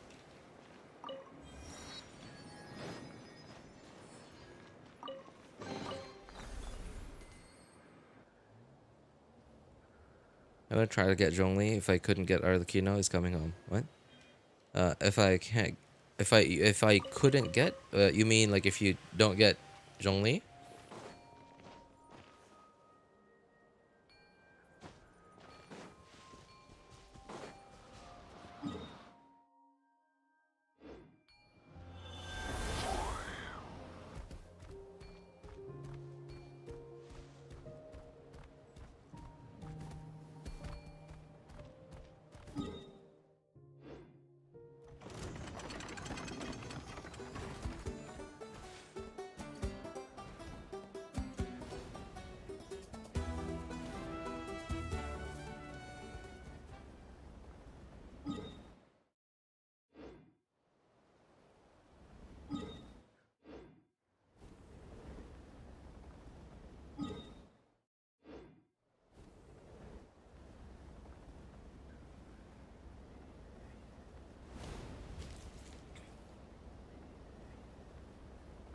I'm gonna try to get Zhongli. If I couldn't get Arlecchino, he's coming home. What? If I can't, if I couldn't get, you mean like if you don't get Zhongli?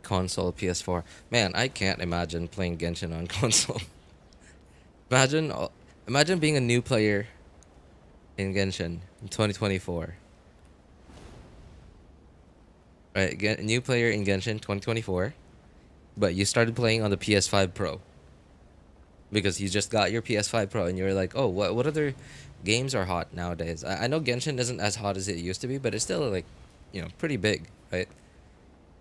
console, PS4. Man, I can't imagine playing Genshin on console. Imagine, imagine being a new player in Genshin in 2024. Right, new player in Genshin 2024, but you started playing on the PS5 Pro because you just got your PS5 Pro and you're like, oh, what other games are hot nowadays? I know Genshin isn't as hot as it used to be, but it's still like, you know, pretty big, right?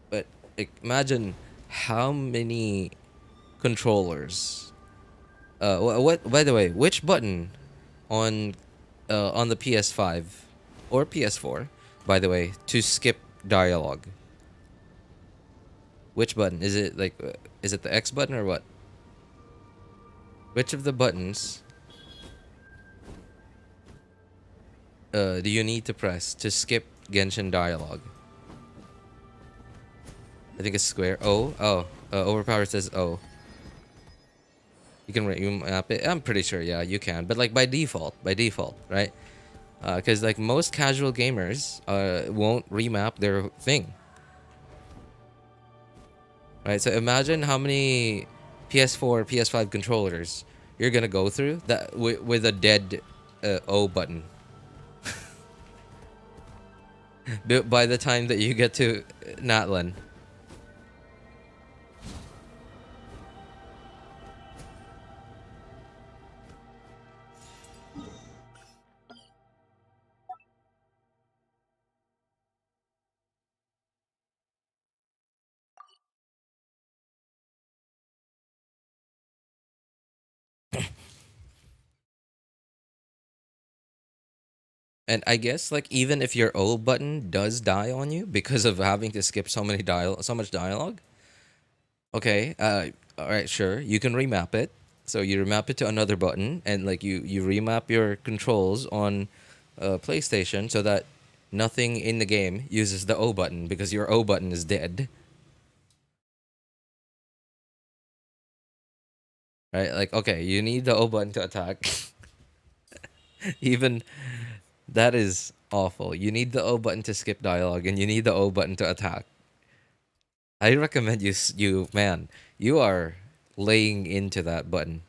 But like, imagine how many controllers. What? By the way, which button on the PS5 or PS4, by the way, to skip dialogue? Which button? Is it like is it the X button or what? Which of the buttons do you need to press to skip Genshin dialogue? I think it's square. O. Oh, overpower says O. You can remap it. I'm pretty sure, yeah, you can. But like by default, right? Because like most casual gamers won't remap their thing. Right, so imagine how many PS4, PS5 controllers you're gonna go through that with a dead O button. By the time that you get to Natlan. And I guess like even if your O button does die on you because of having to skip so much dialogue, okay, all right, sure, you can remap it. So you remap it to another button, and like you remap your controls on PlayStation so that nothing in the game uses the O button because your O button is dead. Right? Like, okay, you need the O button to attack. Even that is awful. You need the O button to skip dialogue, and you need the O button to attack. I recommend man, you are laying into that button.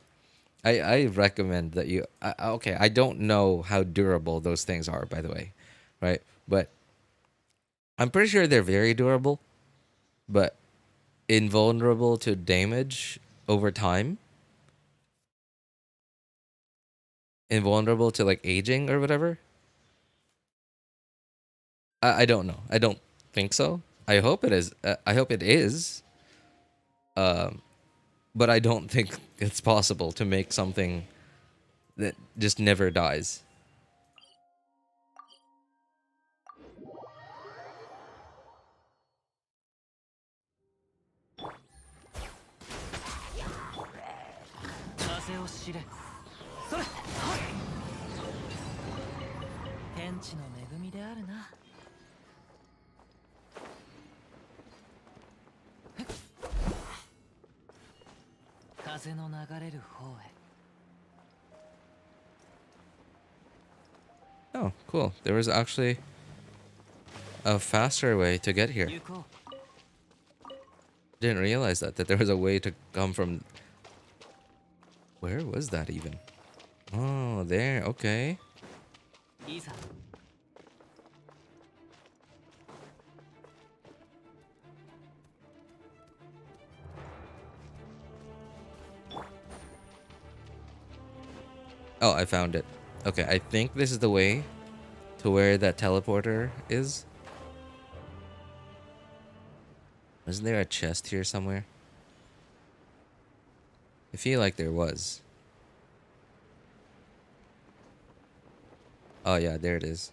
I recommend that you. Okay, I don't know how durable those things are, by the way, right? But I'm pretty sure they're very durable, but invulnerable to damage over time. Invulnerable to like aging or whatever. I don't know. I don't think so. I hope it is. I hope it is. But I don't think it's possible to make something that just never dies. Oh, cool. There was actually a faster way to get here. Didn't realize that there was a way to come from... Where was that even? Oh, there. Okay. Oh, I found it. Okay, I think this is the way to where that teleporter is. Isn't there a chest here somewhere? I feel like there was. Oh yeah, there it is.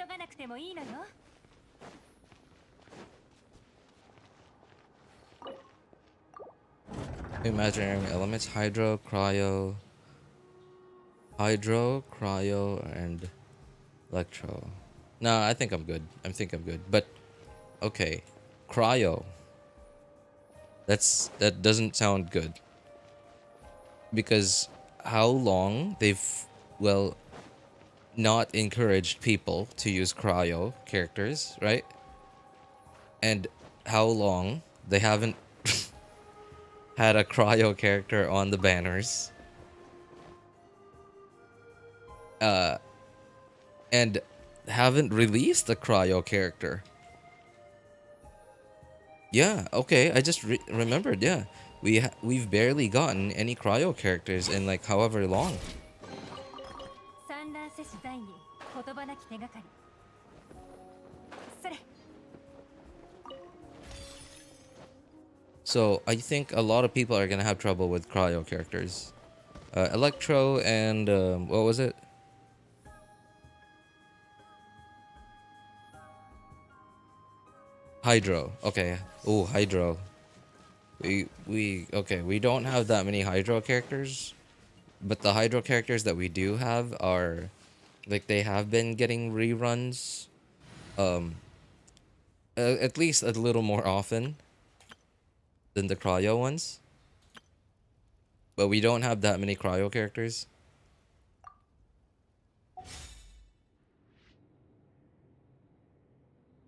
がなくてもいいのよ。 Imaginary elements: hydro, cryo, and electro. No, I think I'm good. But okay, cryo. That doesn't sound good. Because how long they've, well, not encouraged people to use cryo characters, right? And how long they haven't had a cryo character on the banners. And haven't released a cryo character. Yeah, okay, I just remembered, yeah. We've barely gotten any cryo characters in like however long. 産卵摂取剤に言葉なき手がかり。それ。 So I think a lot of people are gonna have trouble with cryo characters. Electro and what was it? Hydro. Okay. Oh, Hydro. We don't have that many Hydro characters, but the Hydro characters that we do have are like they have been getting reruns at least a little more often than the cryo ones. But we don't have that many cryo characters.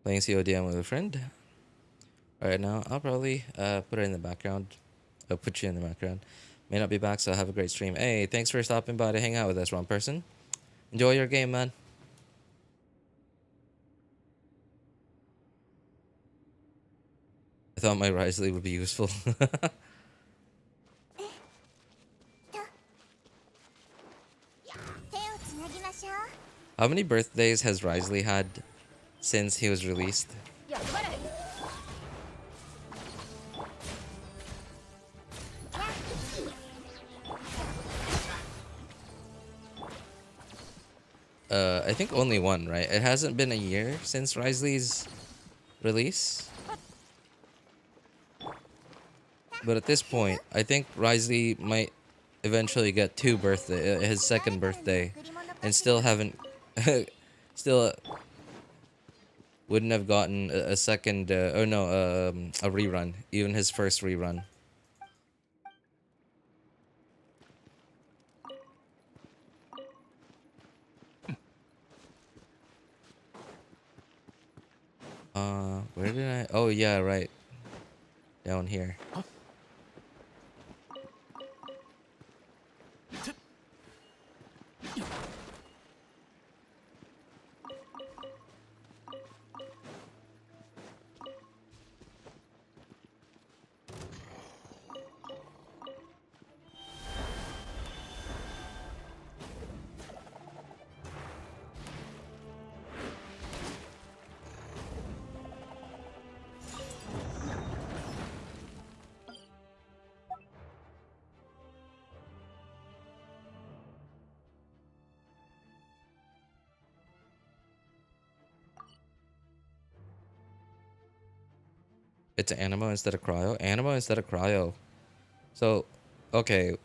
Playing CODM with a friend. Alright, now I'll probably put it in the background. I'll put you in the background. May not be back, so have a great stream. Hey, thanks for stopping by to hang out with us, wrong person. Enjoy your game, man. I thought my Risley would be useful. How many birthdays has Risley had since he was released? I think only one, right? It hasn't been a year since Risley's release. But at this point, I think Risley might eventually get his second birthday, and still haven't, still wouldn't have gotten a second, a rerun, even his first rerun. Where did I? Oh yeah, right. Down here. It's Animo instead of Cryo. Animo instead of Cryo. So, okay.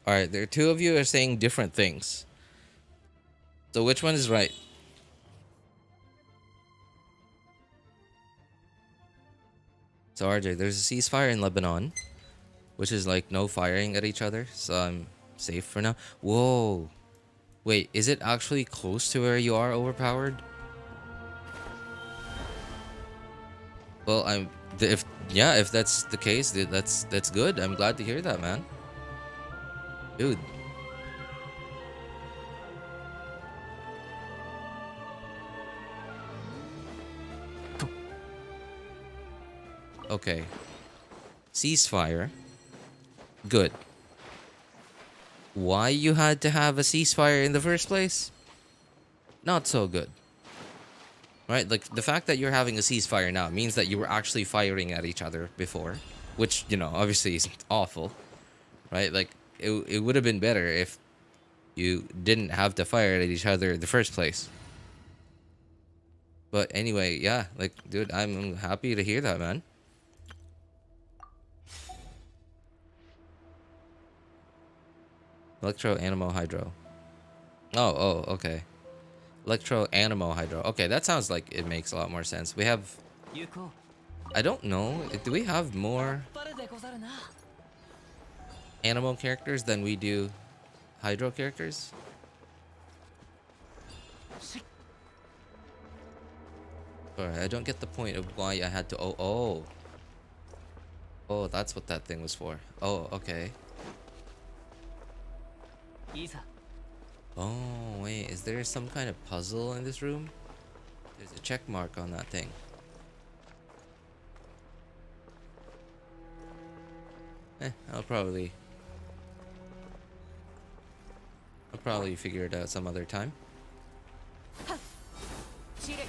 Alright, there are two of you are saying different things. So which one is right? So RJ, there's a ceasefire in Lebanon, which is like no firing at each other, so I'm safe for now. Whoa. Wait, is it actually close to where you are overpowered? Well, if that's the case, that's good. I'm glad to hear that, man. Dude. Okay. Ceasefire. Good. Why you had to have a ceasefire in the first place? Not so good. Right? Like, the fact that you're having a ceasefire now means that you were actually firing at each other before. Which, you know, obviously is awful. Right? Like, it would have been better if you didn't have to fire at each other in the first place. But anyway, yeah, like, dude, I'm happy to hear that, man. Electro, Animo, Hydro. Oh, okay. Electro, Animo, Hydro. Okay, that sounds like it makes a lot more sense. We have... 行こ I don't know. Do we have more う。バレでござるな。Animo characters than we do Hydro characters? Alright, I don't get the point of why I had to... Oh, that's what that thing was for. Oh, okay. いざ。 Oh, wait. Is there some kind of puzzle in this room? There's a check mark on that thing. I'll probably figure it out some other time. チレ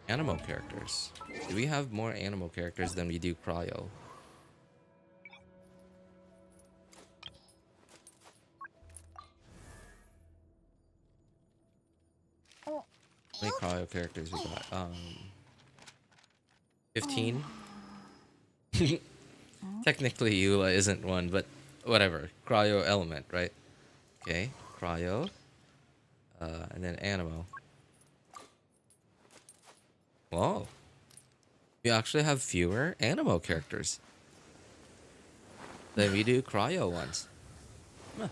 Animo characters. Do we have more Animo characters than we do Cryo? How many Cryo characters we got? 15? Technically Eula isn't one, but whatever. Cryo element, right? Okay, Cryo. And then Animo. Whoa. We actually have fewer Animo characters than we do Cryo ones. Huh.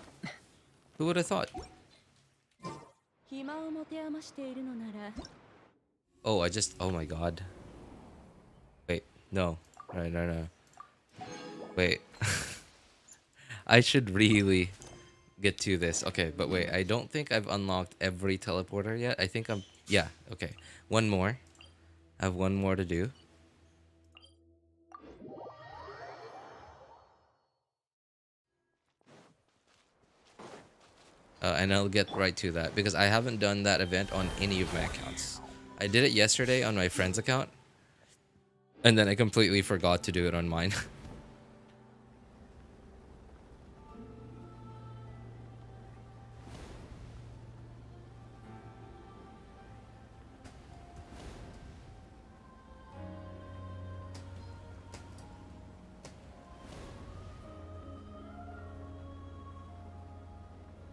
Who would have thought? 暇を持て余しているのなら Oh, oh my god. Wait, no. No. Wait. I should really get to this. Okay, but wait, I don't think I've unlocked every teleporter yet. I think yeah, okay. One more. I have one more to do. And I'll get right to that because I haven't done that event on any of my accounts. I did it yesterday on my friend's account, and then I completely forgot to do it on mine.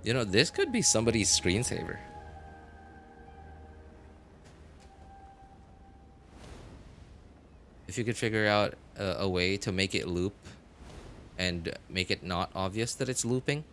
You know, this could be somebody's screensaver. If you could figure out a way to make it loop and make it not obvious that it's looping.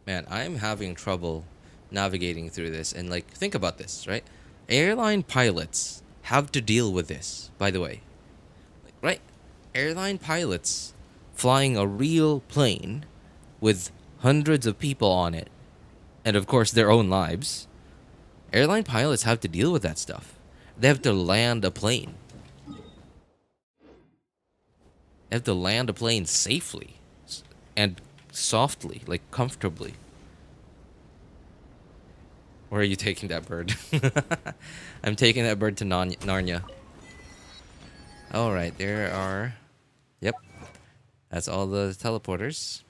Man, I'm having trouble navigating through this. And like, think about this, right? Airline pilots have to deal with this, by the way. Like, right? Airline pilots flying a real plane with hundreds of people on it. And of course, their own lives. Airline pilots have to deal with that stuff. They have to land a plane. They have to land a plane safely and softly, like comfortably. Where are you taking that bird? I'm taking that bird to Narnia. Alright, there are... Yep. That's all the teleporters.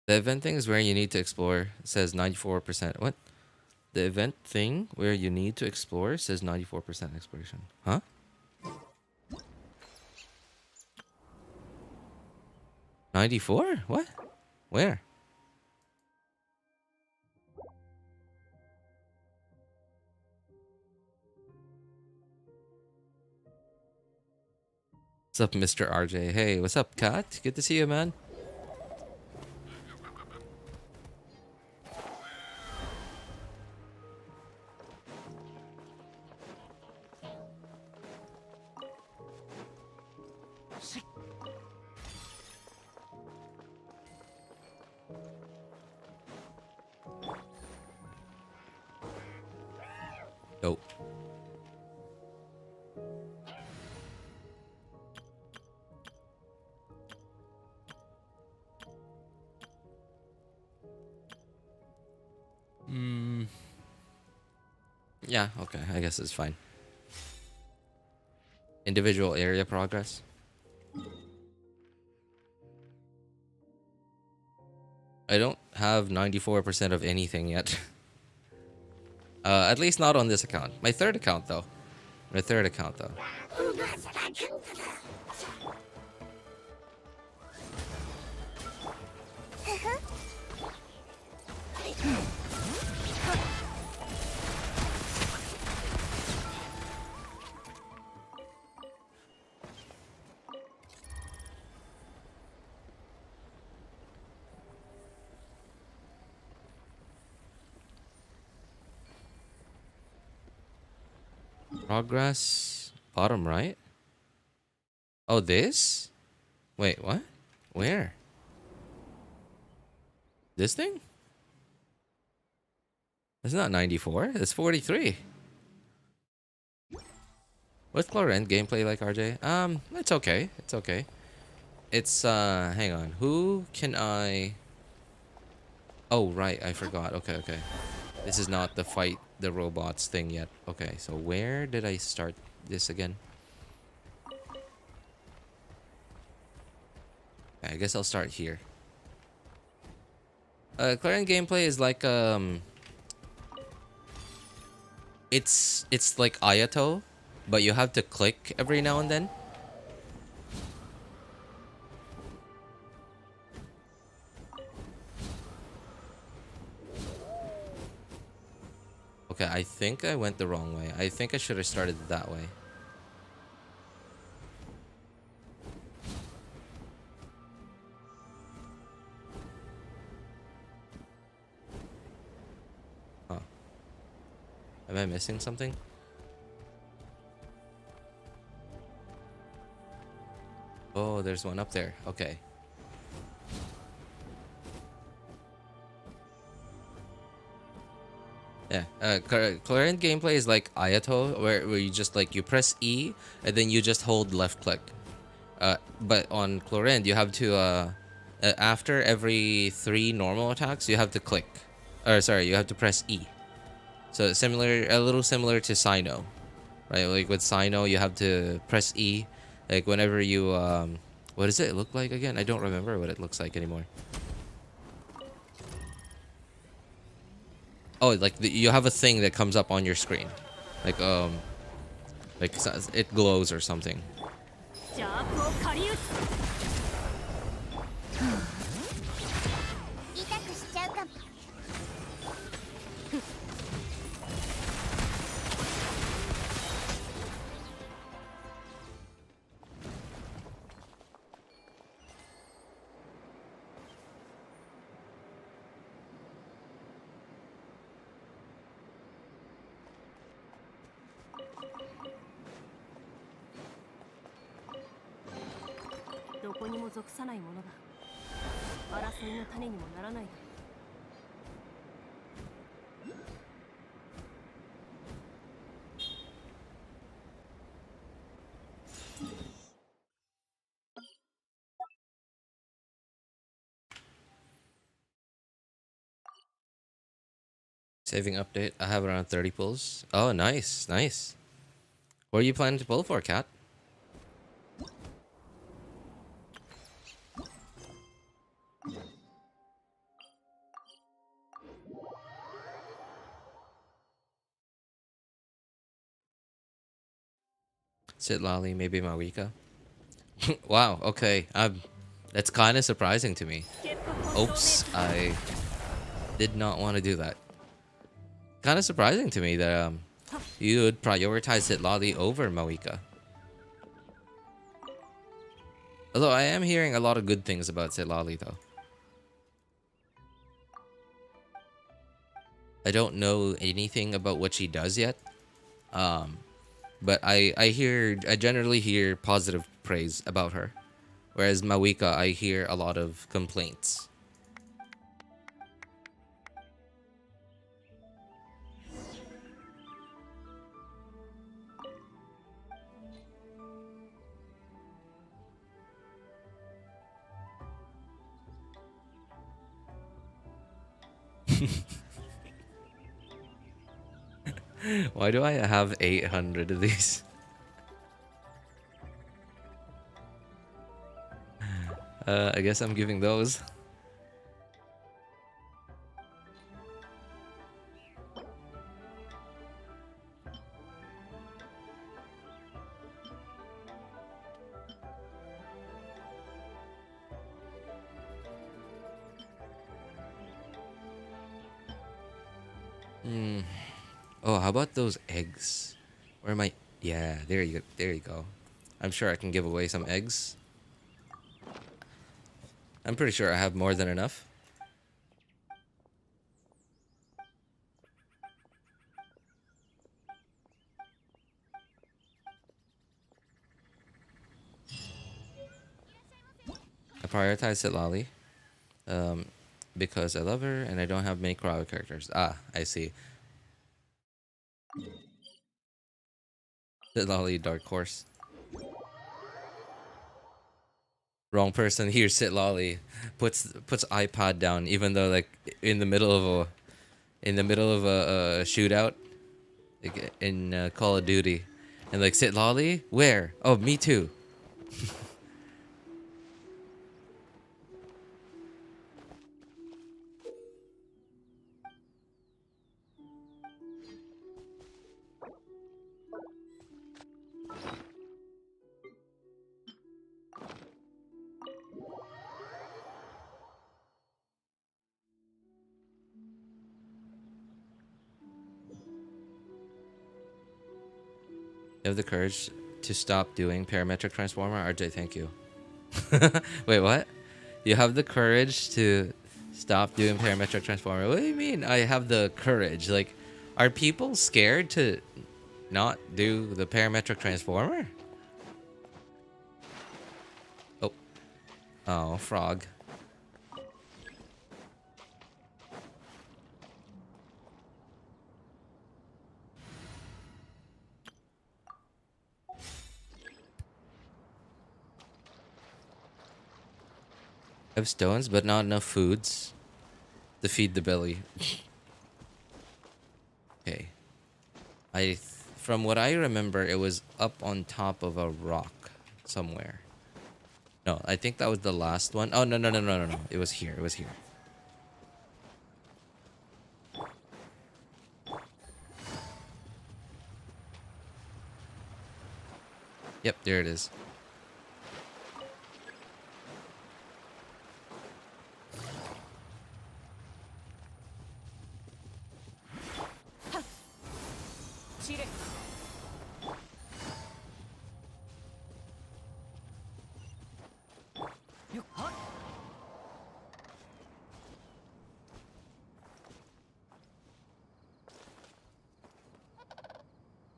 The event thing is where you need to explore. It says 94%. What? The event thing where you need to explore says 94% exploration. Huh? $94? What? Where? What's up, Mr. RJ? Hey, what's up, Kat? Good to see you, man. Nope. Yeah, okay. I guess it's fine. Individual area progress. I don't have 94% of anything yet. At least not on this account. My third account, though. Progress. Bottom right? Oh, this? Wait, what? Where? This thing? It's not 94. It's 43. What's Chlorend gameplay like, RJ? It's okay. It's okay. It's, hang on. Who can I... Oh, right. I forgot. Okay. This is not the fight the robots thing yet. Okay, so where did I start this again? I guess I'll start here. Chlorend gameplay is like, It's like Ayato, but you have to click every now and then. Okay, I think I went the wrong way. I think I should have started that way. Huh. Am I missing something? Oh, there's one up there. Okay. Yeah, Chlorend gameplay is like Ayato, where you just like you press E and then you just hold left click. But on Chlorend you have to after every 3 normal attacks you have to click, or sorry, you have to press E. So similar, a little similar to Sino, right? Like with Sino you have to press E, like whenever you what does it look like again? I don't remember what it looks like anymore. Oh, like you have a thing that comes up on your screen, like it glows or something. どこにも属さないものだ。争いの種にもならないだろう。Saving update. I have around 30 pulls. Oh, nice, nice. What are you planning to pull for, Cat? Sit Lolly, maybe Mawika. Wow, okay. That's kind of surprising to me. Oops, I did not want to do that. Kind of surprising to me that you would prioritize Sit Lolly over Mawika. Although I am hearing a lot of good things about Sit Lolly though. I don't know anything about what she does yet. But I generally hear positive praise about her. Whereas Mawika, I hear a lot of complaints. Why do I have 800 of these? I guess I'm giving those. Oh, how about those eggs? Where am I? Yeah, there you go. There you go. I'm sure I can give away some eggs. I'm pretty sure I have more than enough. I prioritize Sitlali, because I love her and I don't have many crowd characters. Ah, I see. Sitlali, Dark Horse. Wrong person here. Sitlali puts iPod down, even though like in the middle of a shootout, like in Call of Duty, and like Sitlali, where? Oh, me too. You have the courage to stop doing parametric transformer? RJ, thank you. Wait, what? You have the courage to stop doing parametric transformer? What do you mean I have the courage? Like, are people scared to not do the parametric transformer? Oh. Oh, frog. I have stones, but not enough foods to feed the belly. Okay. From what I remember, it was up on top of a rock somewhere. No, I think that was the last one. Oh, no. It was here. It was here. Yep, there it is.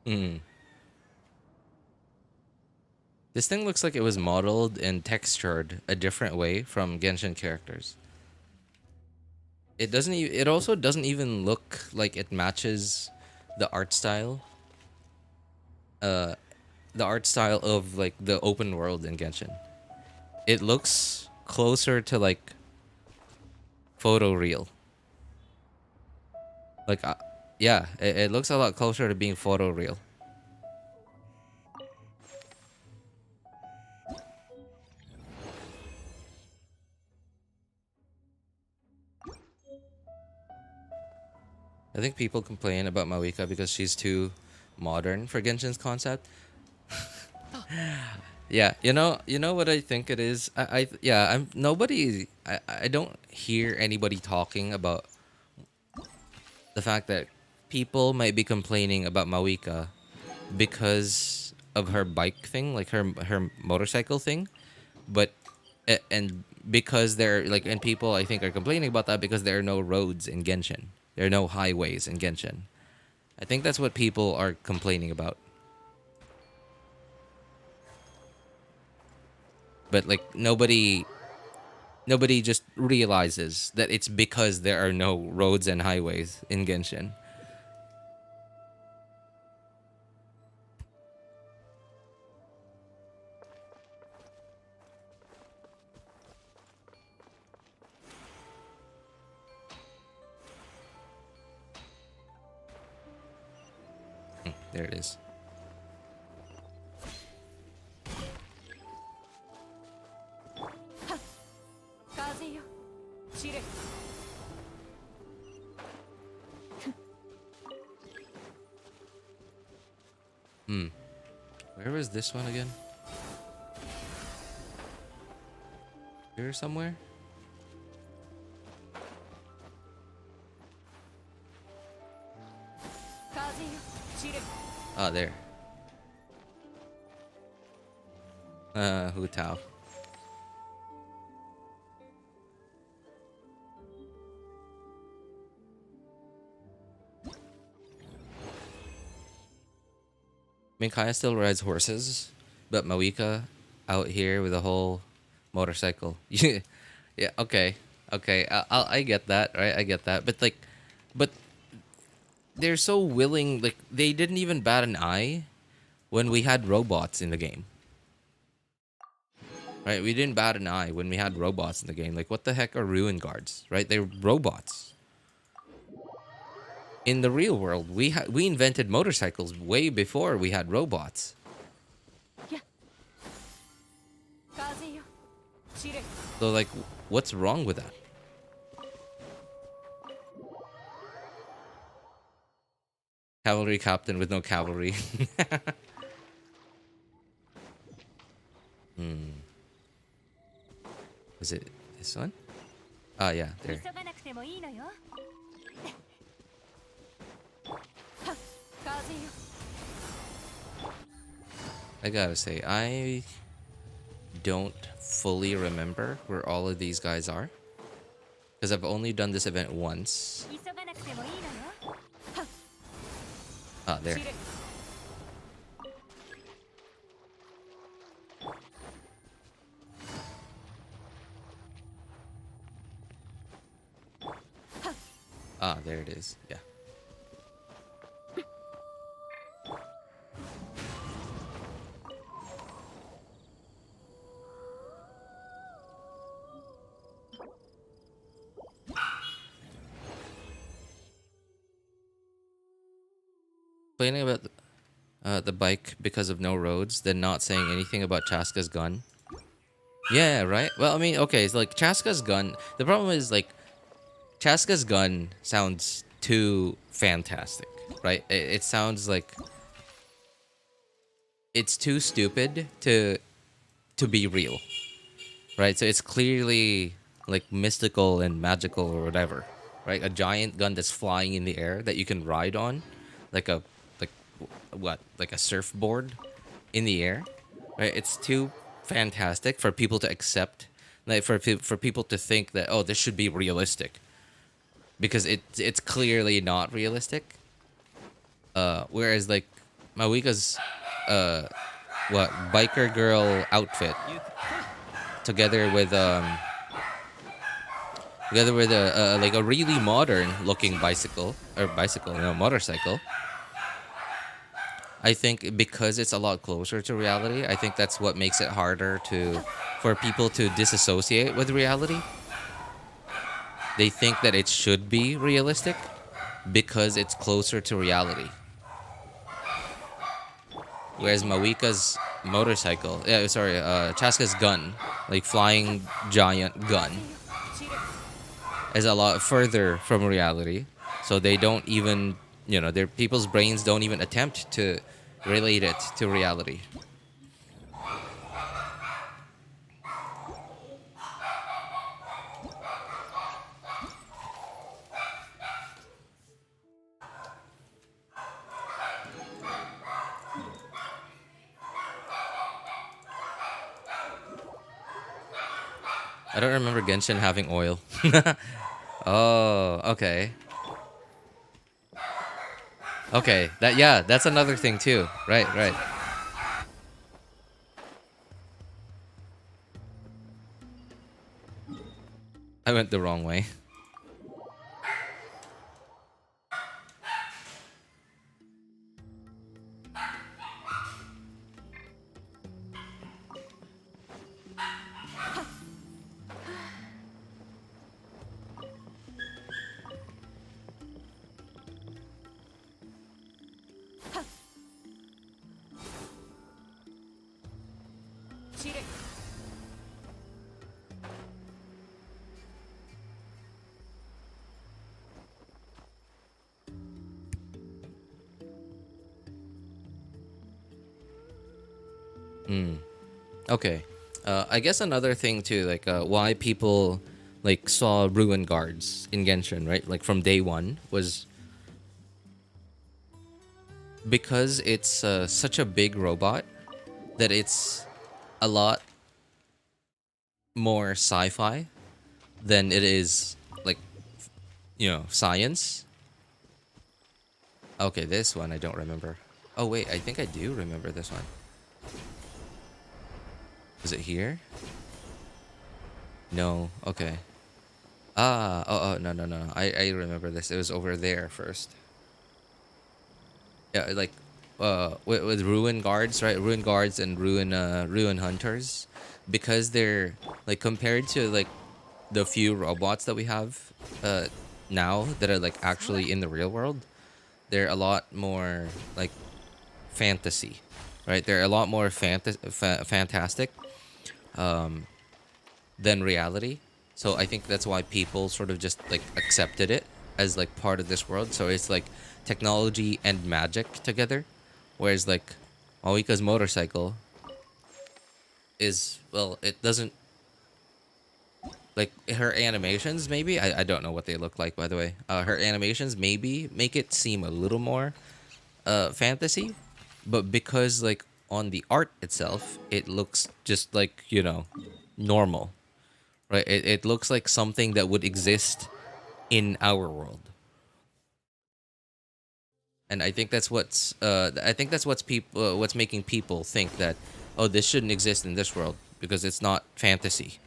Hmm. This thing looks like it was modeled and textured a different way from Genshin characters. It doesn't. It also doesn't even look like it matches the art style. The art style of like the open world in Genshin. It looks closer to like photoreal. Like, yeah, it looks a lot closer to being photoreal. I think people complain about Mawika because she's too modern for Genshin's concept. Yeah, you know what I think it is. I don't hear anybody talking about the fact that people might be complaining about Mawika because of her bike thing, like her motorcycle thing, but and because there like and people I think are complaining about that because there are no roads in Genshin. There are no highways in Genshin. I think that's what people are complaining about. But like nobody just realizes that it's because there are no roads and highways in Genshin. There it is. Where was this one again? Here somewhere? Oh, there. Hu Tao. I mean, Kaya still rides horses, but Mawika out here with a whole motorcycle. Yeah, okay, okay. I get that, right? I get that, but they're so willing. Like they didn't even bat an eye when we had robots in the game. Right? We didn't bat an eye when we had robots in the game. Like what the heck are ruin guards? Right? They're robots. In the real world, we invented motorcycles way before we had robots. So like, what's wrong with that? Cavalry captain with no cavalry. Was it this one? Ah, yeah, there. I gotta say, I don't fully remember where all of these guys are. Because I've only done this event once. Ah, there. Ah, there it is. Yeah. Complaining about the bike because of no roads, then not saying anything about Chasca's gun. Yeah, right? Well, I mean, okay, it's like Chasca's gun. The problem is, like, Chasca's gun sounds too fantastic, right? It sounds like it's too stupid to be real, right? So it's clearly like mystical and magical or whatever, right? A giant gun that's flying in the air that you can ride on, like a like a surfboard in the air, right? It's too fantastic for people to accept, like for people to think that, oh, this should be realistic, because it's clearly not realistic. Whereas like Mawika's what biker girl outfit together with a like a really modern looking motorcycle. I think because it's a lot closer to reality, I think that's what makes it harder for people to disassociate with reality. They think that it should be realistic because it's closer to reality. Whereas Mawika's motorcycle, Chasca's gun, like flying giant gun, is a lot further from reality. So they don't even, their people's brains don't even attempt to relate it to reality. I don't remember Genshin having oil. Oh, okay. Okay, that's another thing too. Right. I went the wrong way. Okay. I guess another thing too, like why people like saw ruin guards in Genshin, right? Like from day one was because it's such a big robot that it's a lot more sci-fi than it is like science. Okay, this one I don't remember. Oh wait, I think I do remember this one. Is it here? No. Okay. No. I remember this. It was over there first. Yeah, like with ruin guards, right? Ruin guards and ruin hunters, because they're like compared to like the few robots that we have now that are like actually in the real world, they're a lot more like fantasy, right? They're a lot more fantastic than reality. So I think that's why people sort of just like accepted it as like part of this world. So it's like technology and magic together. Whereas like Mawika's motorcycle is, well, it doesn't, like her animations maybe, I don't know what they look like, by the way. Her animations maybe make it seem a little more fantasy, but because like on the art itself it looks just like normal, right? It looks like something that would exist in our world. And I think that's what's making people think that, oh, this shouldn't exist in this world because it's not fantasy.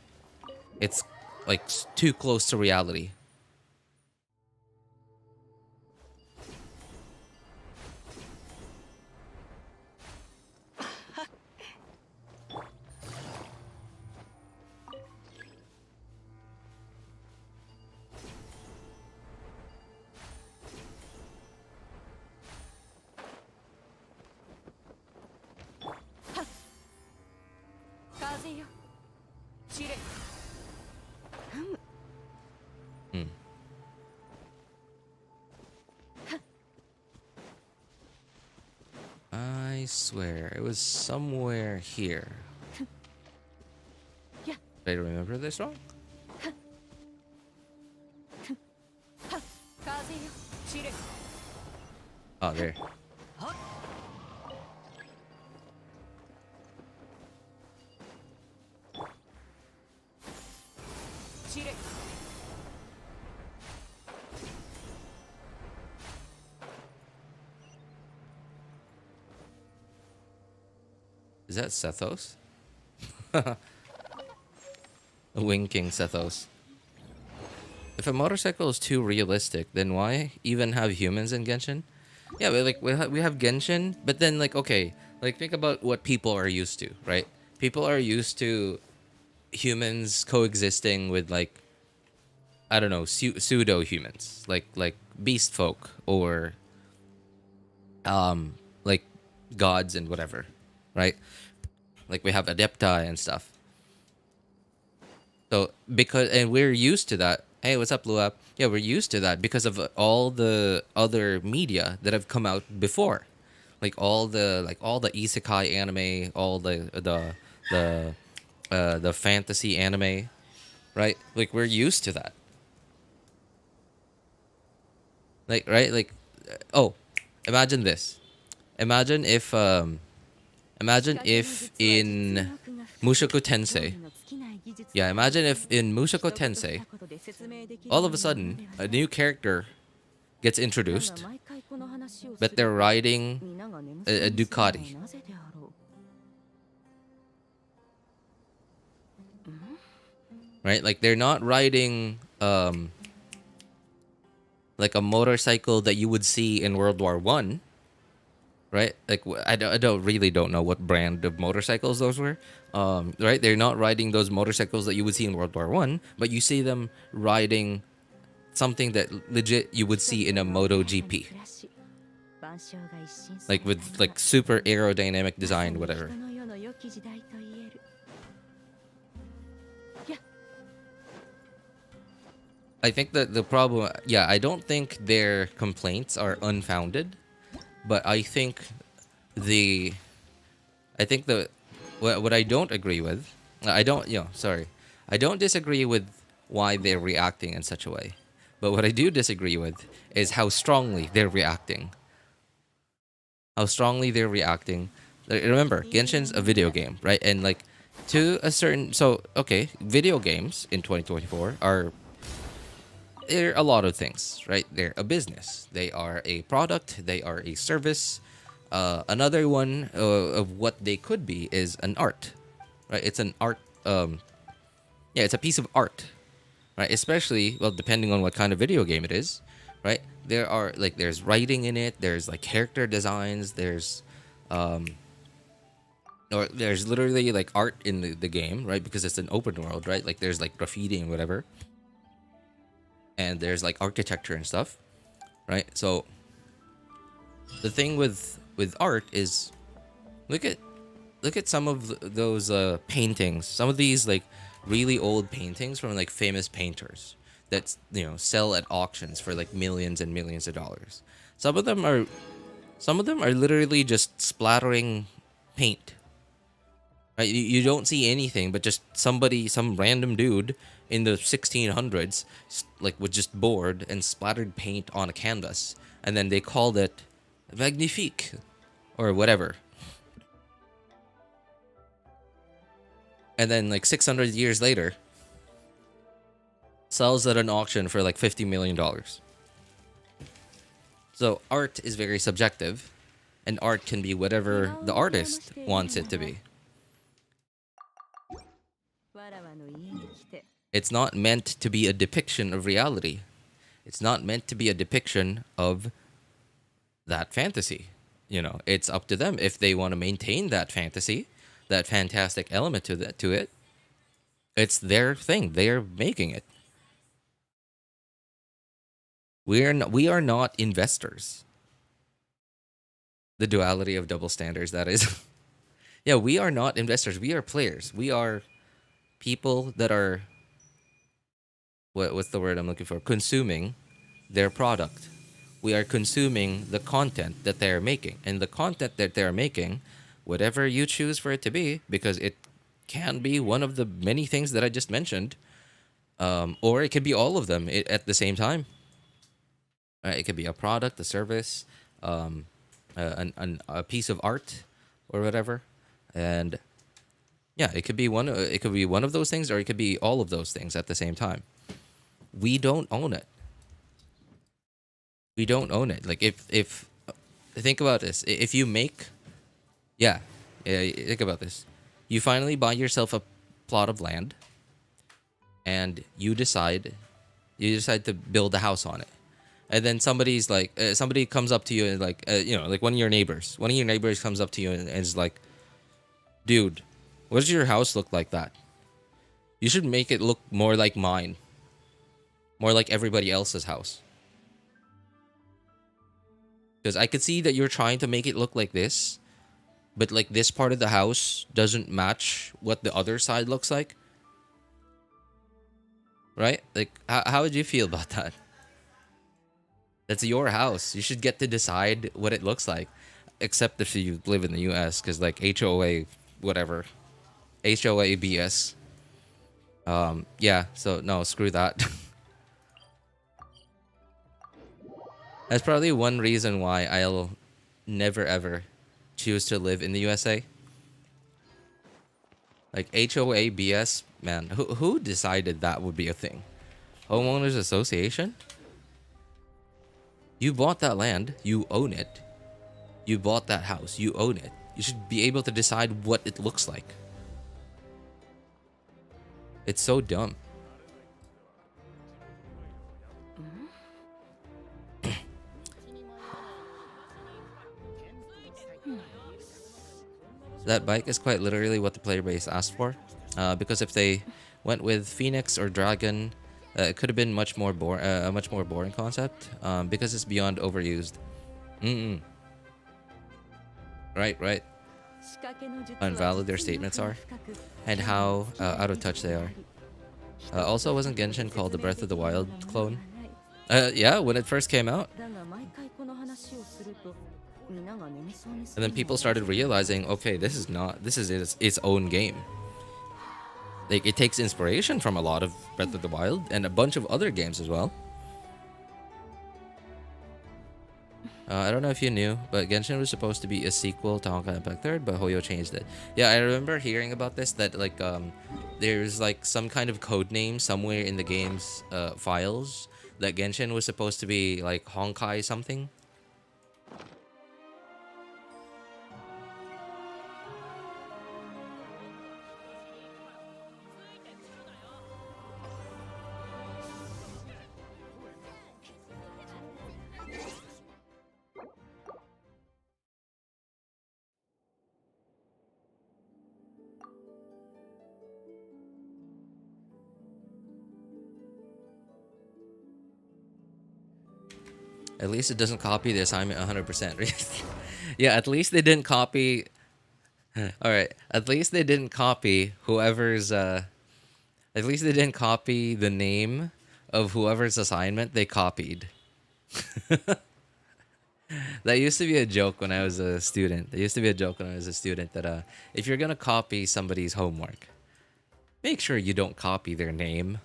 It's like too close to reality. I swear it was somewhere here. Did I remember this wrong? Oh, there. Is that Sethos? Winking Sethos. If a motorcycle is too realistic, then why even have humans in Genshin? Yeah, but like we have Genshin, but then like okay, like think about what people are used to, right? People are used to humans coexisting with like I don't know pseudo humans, like beast folk or like gods and whatever, right? Like we have Adepti and stuff. So because and we're used to that. Hey, what's up, Luap? Yeah, we're used to that because of all the other media that have come out before, like all the isekai anime, all the fantasy anime, right? Like we're used to that. Like right, like oh, imagine this. Imagine if um, imagine if in Mushoku Tensei, yeah, imagine if in Mushoku Tensei, all of a sudden a new character gets introduced, but they're riding a Ducati, right? Like they're not riding like a motorcycle that you would see in World War I, right? Like I don't really don't know what brand of motorcycles those were. Right? They're not riding those motorcycles that you would see in World War I, but you see them riding something that legit you would see in a MotoGP, like with like super aerodynamic design, whatever. I think that the problem, yeah, I don't think their complaints are unfounded, but the, I think the, what I don't agree with, I don't disagree with why they're reacting in such a way, but what I do disagree with is how strongly they're reacting. How strongly they're reacting. Remember, Genshin's a video game, right? And like, to a certain, so okay, video games in 2024 are they're a lot of things, right? They're a business. They are a product. They are a service. Another one of what they could be is an art, right? It's an art. Yeah, it's a piece of art, right? Especially, well, depending on what kind of video game it is, right? There are like there's writing in it. There's like character designs. Or there's literally like art in the game, right? Because it's an open world, right? Like there's like graffiti and whatever. And there's like architecture and stuff, right? So the thing with art is look at some of those paintings, some of these like really old paintings from like famous painters that sell at auctions for like millions and millions of dollars. Some of them are literally just splattering paint, right? You don't see anything but just some random dude in the 1600s like was just bored and splattered paint on a canvas, and then they called it magnifique or whatever. And then like 600 years later sells at an auction for like $50 million. So art is very subjective, and art can be whatever the artist wants it to be. It's not meant to be a depiction of reality. It's not meant to be a depiction of that fantasy. It's up to them if they want to maintain that fantasy, that fantastic element to it. It's their thing. They're making it. We are not investors. The duality of double standards, that is. Yeah, we are not investors. We are players. We are people that are what's the word I'm looking for? Consuming their product. We are consuming the content that they're making. And the content that they're making, whatever you choose for it to be, because it can be one of the many things that I just mentioned, or it could be all of them at the same time. It could be a product, a service, a piece of art, or whatever. And yeah, it could be one of those things, or it could be all of those things at the same time. We don't own it. Like if think about this, if you make, yeah, Think about this. You finally buy yourself a plot of land, and you decide to build a house on it. And then somebody's like, somebody comes up to you and like, like one of your neighbors comes up to you and is like, dude, what does your house look like that? You should make it look more like mine. More like everybody else's house. Because I could see that you're trying to make it look like this, but like this part of the house doesn't match what the other side looks like. Right? Like, how would you feel about that? That's your house. You should get to decide what it looks like. Except if you live in the US, because like HOA, whatever. HOA BS. Yeah, so no, screw that. That's probably one reason why I'll never ever choose to live in the USA. Like HOA BS, man, who decided that would be a thing? Homeowners Association? You bought that land, you own it. You bought that house, you own it. You should be able to decide what it looks like. It's so dumb. That bike is quite literally what the player base asked for. Because if they went with Phoenix or Dragon, it could have been much more a much more boring concept. Because it's beyond overused. Right. How invalid their statements are, and how out of touch they are. Also, wasn't Genshin called the Breath of the Wild clone? Yeah, when it first came out. And then people started realizing, okay, this is its own game. Like, it takes inspiration from a lot of Breath of the Wild and a bunch of other games as well. I don't know if you knew, but Genshin was supposed to be a sequel to Honkai Impact 3rd, but Hoyo changed it. Yeah, I remember hearing about this, that like there's like some kind of code name somewhere in the game's files that Genshin was supposed to be like Honkai something. At least it doesn't copy the assignment 100%. Yeah, at least they didn't copy. Alright, at least they didn't copy whoever's. At least they didn't copy the name of whoever's assignment they copied. That used to be a joke when I was a student. That if you're gonna copy somebody's homework, make sure you don't copy their name.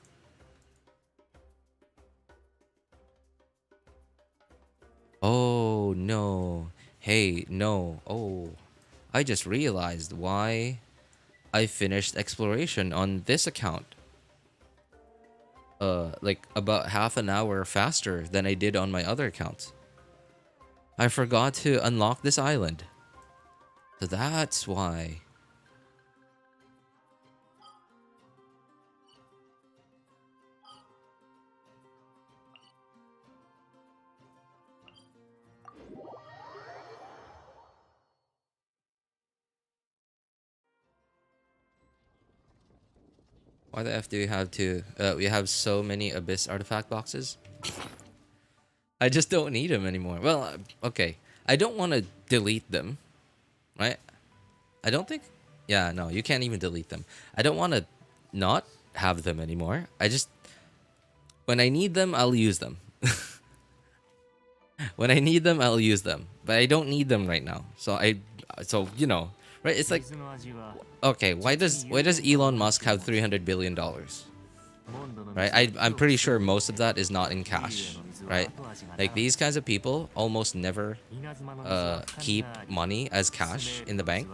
Oh, no. Hey, no. Oh, I just realized why I finished exploration on this account. Like about half an hour faster than I did on my other accounts. I forgot to unlock this island. So that's why. Why the F do we have to... we have so many Abyss artifact boxes? I just don't need them anymore. Well, okay. I don't want to delete them. Right? I don't think... Yeah, no, you can't even delete them. I don't want to not have them anymore. I just... When I need them, I'll use them. When I need them, I'll use them. But I don't need them right now. So, you know... Right? It's like... Okay, why does Elon Musk have $300 billion? Right? I'm pretty sure most of that is not in cash. Right? Like, these kinds of people almost never keep money as cash in the bank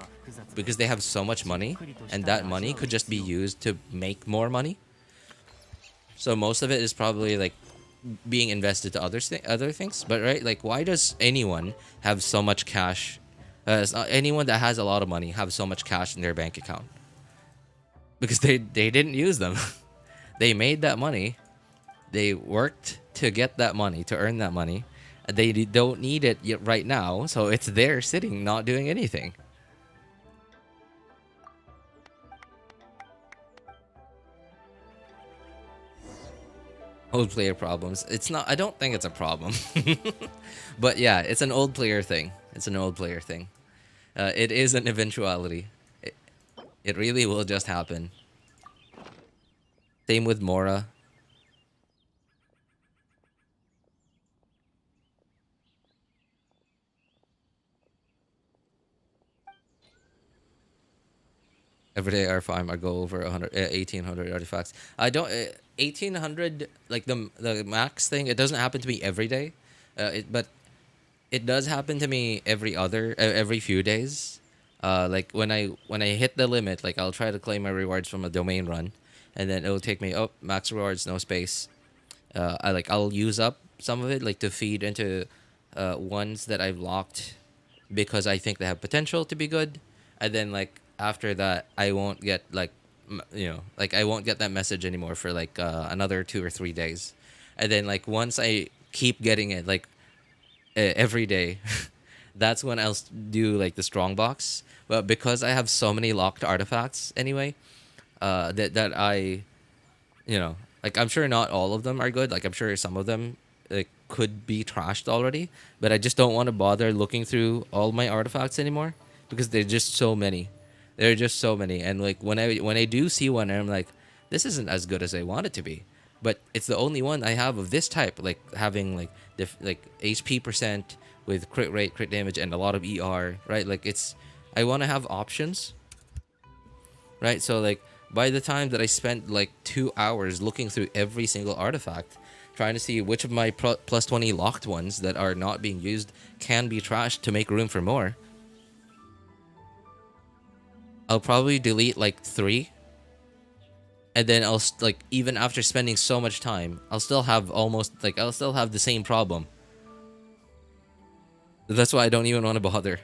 because they have so much money, and that money could just be used to make more money. So most of it is probably like being invested to other things. But right, like, why does anyone have so much cash It's not anyone that has a lot of money have so much cash in their bank account because they didn't use them. They made that money. They worked to get that money, to earn that money. They don't need it yet right now, so it's there sitting, not doing anything. Old player problems. It's not. I don't think it's a problem. But yeah, it's an old player thing. It's an old player thing. It is an eventuality. It really will just happen. Same with Mora. Every day I farm, I go over 1,800 artifacts. I don't 1,800 like the max thing. It doesn't happen to me every day, but it does happen to me every few days. Like when I hit the limit, like I'll try to claim my rewards from a domain run, and then it'll take me max rewards, no space. I'll use up some of it like to feed into ones that I've locked because I think they have potential to be good, and then like after that I won't get like like I won't get that message anymore for like another 2 or 3 days, and then like once I keep getting it like every day, that's when I'll do like the strong box. But because I have so many locked artifacts anyway, that I, like I'm sure not all of them are good. Like I'm sure some of them like could be trashed already, but I just don't want to bother looking through all my artifacts anymore because there's just so many. There are just so many, and like when I do see one, I'm like, this isn't as good as I want it to be, but it's the only one I have of this type, like having like like HP percent with crit rate, crit damage, and a lot of ER, right? Like I want to have options, right? So like by the time that I spent like 2 hours looking through every single artifact, trying to see which of my plus 20 locked ones that are not being used can be trashed to make room for more, I'll probably delete like 3. And then I'll like even after spending so much time, I'll still have the same problem. That's why I don't even want to bother.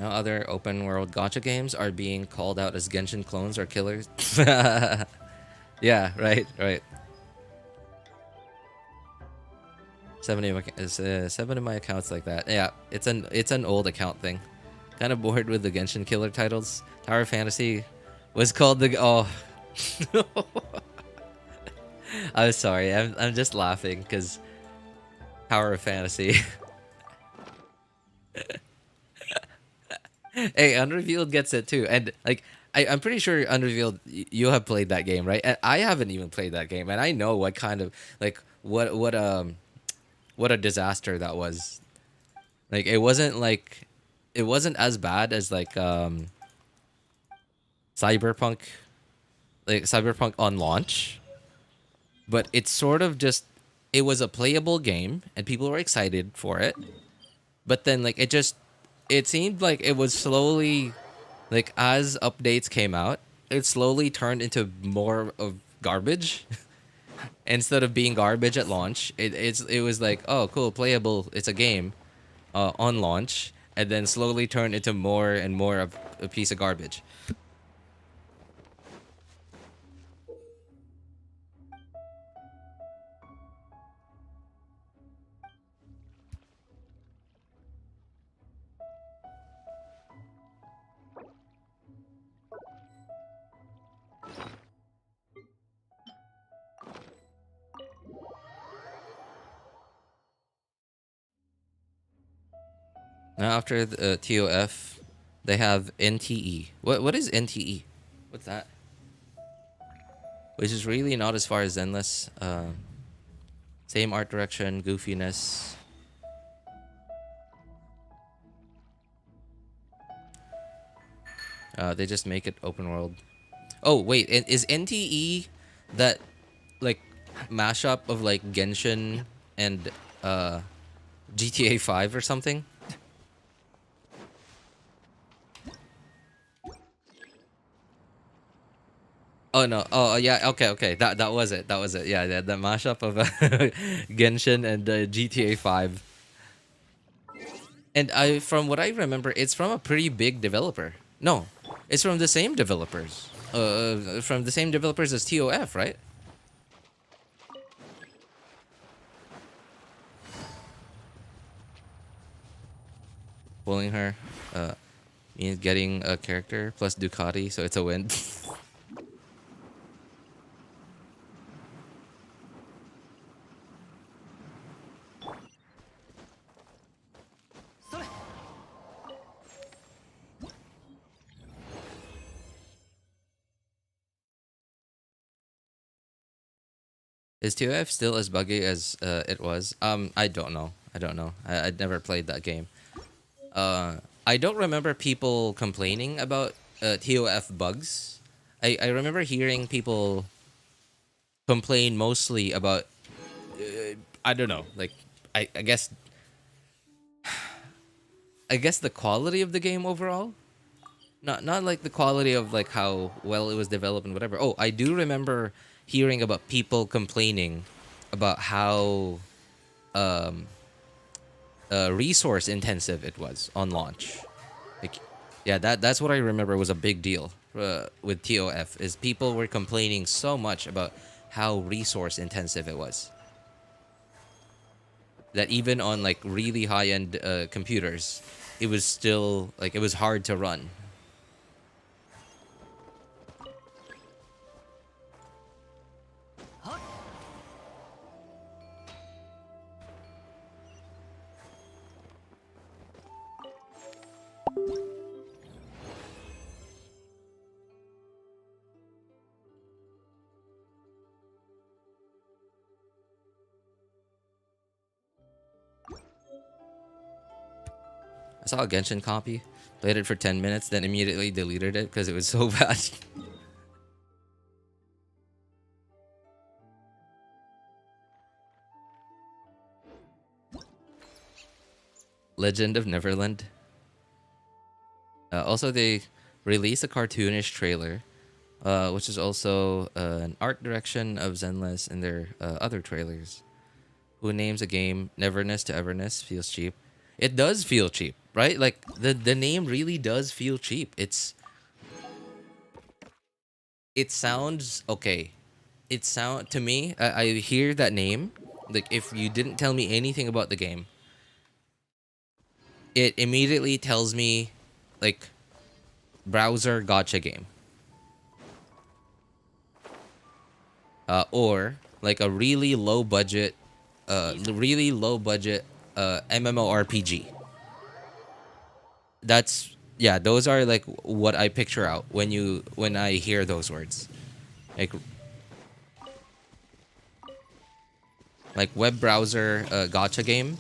Now other open world gacha games are being called out as Genshin clones or killers. Yeah, right. 7 of my accounts like that. Yeah, it's an old account thing. Kind of bored with the Genshin killer titles. Tower of Fantasy was called the I'm sorry. I'm just laughing because Tower of Fantasy. Hey, Unrevealed gets it too, and like I'm pretty sure Unrevealed you have played that game, right? And I haven't even played that game, and I know what kind of like what a disaster that was. Like it wasn't as bad as like Cyberpunk, like Cyberpunk on launch, but it's sort of just it was a playable game and people were excited for it, but then like it seemed like it was slowly, like as updates came out, it slowly turned into more of garbage. Instead of being garbage at launch, it was like, oh cool, playable, it's a game on launch, and then slowly turned into more and more of a piece of garbage. Now after the TOF, they have NTE. What is NTE? What's that? Which is really not as far as Zenless. Same art direction, goofiness. They just make it open world. Oh wait, is NTE that like mashup of like Genshin and GTA 5 or something? Oh no. Oh yeah. Okay. That was it. That was it. Yeah. The mashup of Genshin and GTA 5. And from what I remember, it's from a pretty big developer. No, it's from the same developers. From the same developers as TOF, right? Pulling her means getting a character plus Ducati, so it's a win. Is TOF still as buggy as it was? I don't know. I don't know. I'd never played that game. I don't remember people complaining about TOF bugs. I remember hearing people complain mostly about I don't know, like I guess the quality of the game overall. Not like the quality of like how well it was developed and whatever. Oh, I do remember hearing about people complaining about how um resource intensive it was on launch. Like, yeah, that's what I remember was a big deal with TOF is people were complaining so much about how resource intensive it was. That even on like really high end computers, it was still like it was hard to run. I saw a Genshin copy, played it for 10 minutes, then immediately deleted it because it was so bad. Legend of Neverland. Also, they released a cartoonish trailer, which is also an art direction of Zenless in their other trailers. Who names a game Neverness to Everness feels cheap. It does feel cheap, right? Like the name really does feel cheap. It sounds okay. It sound to me. I hear that name. Like if you didn't tell me anything about the game, it immediately tells me like browser gotcha game. Or like a really low budget MMORPG. That's yeah, those are like what I picture out when I hear those words. Like web browser gotcha game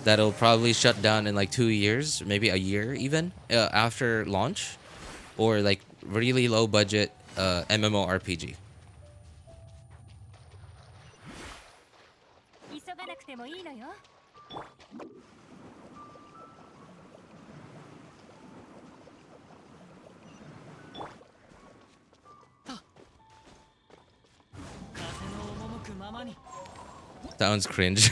that'll probably shut down in like 2 years, maybe a year even after launch, or like really low budget MMORPG. 急がなくてもいいのよ。風の赴くままに Sounds cringe.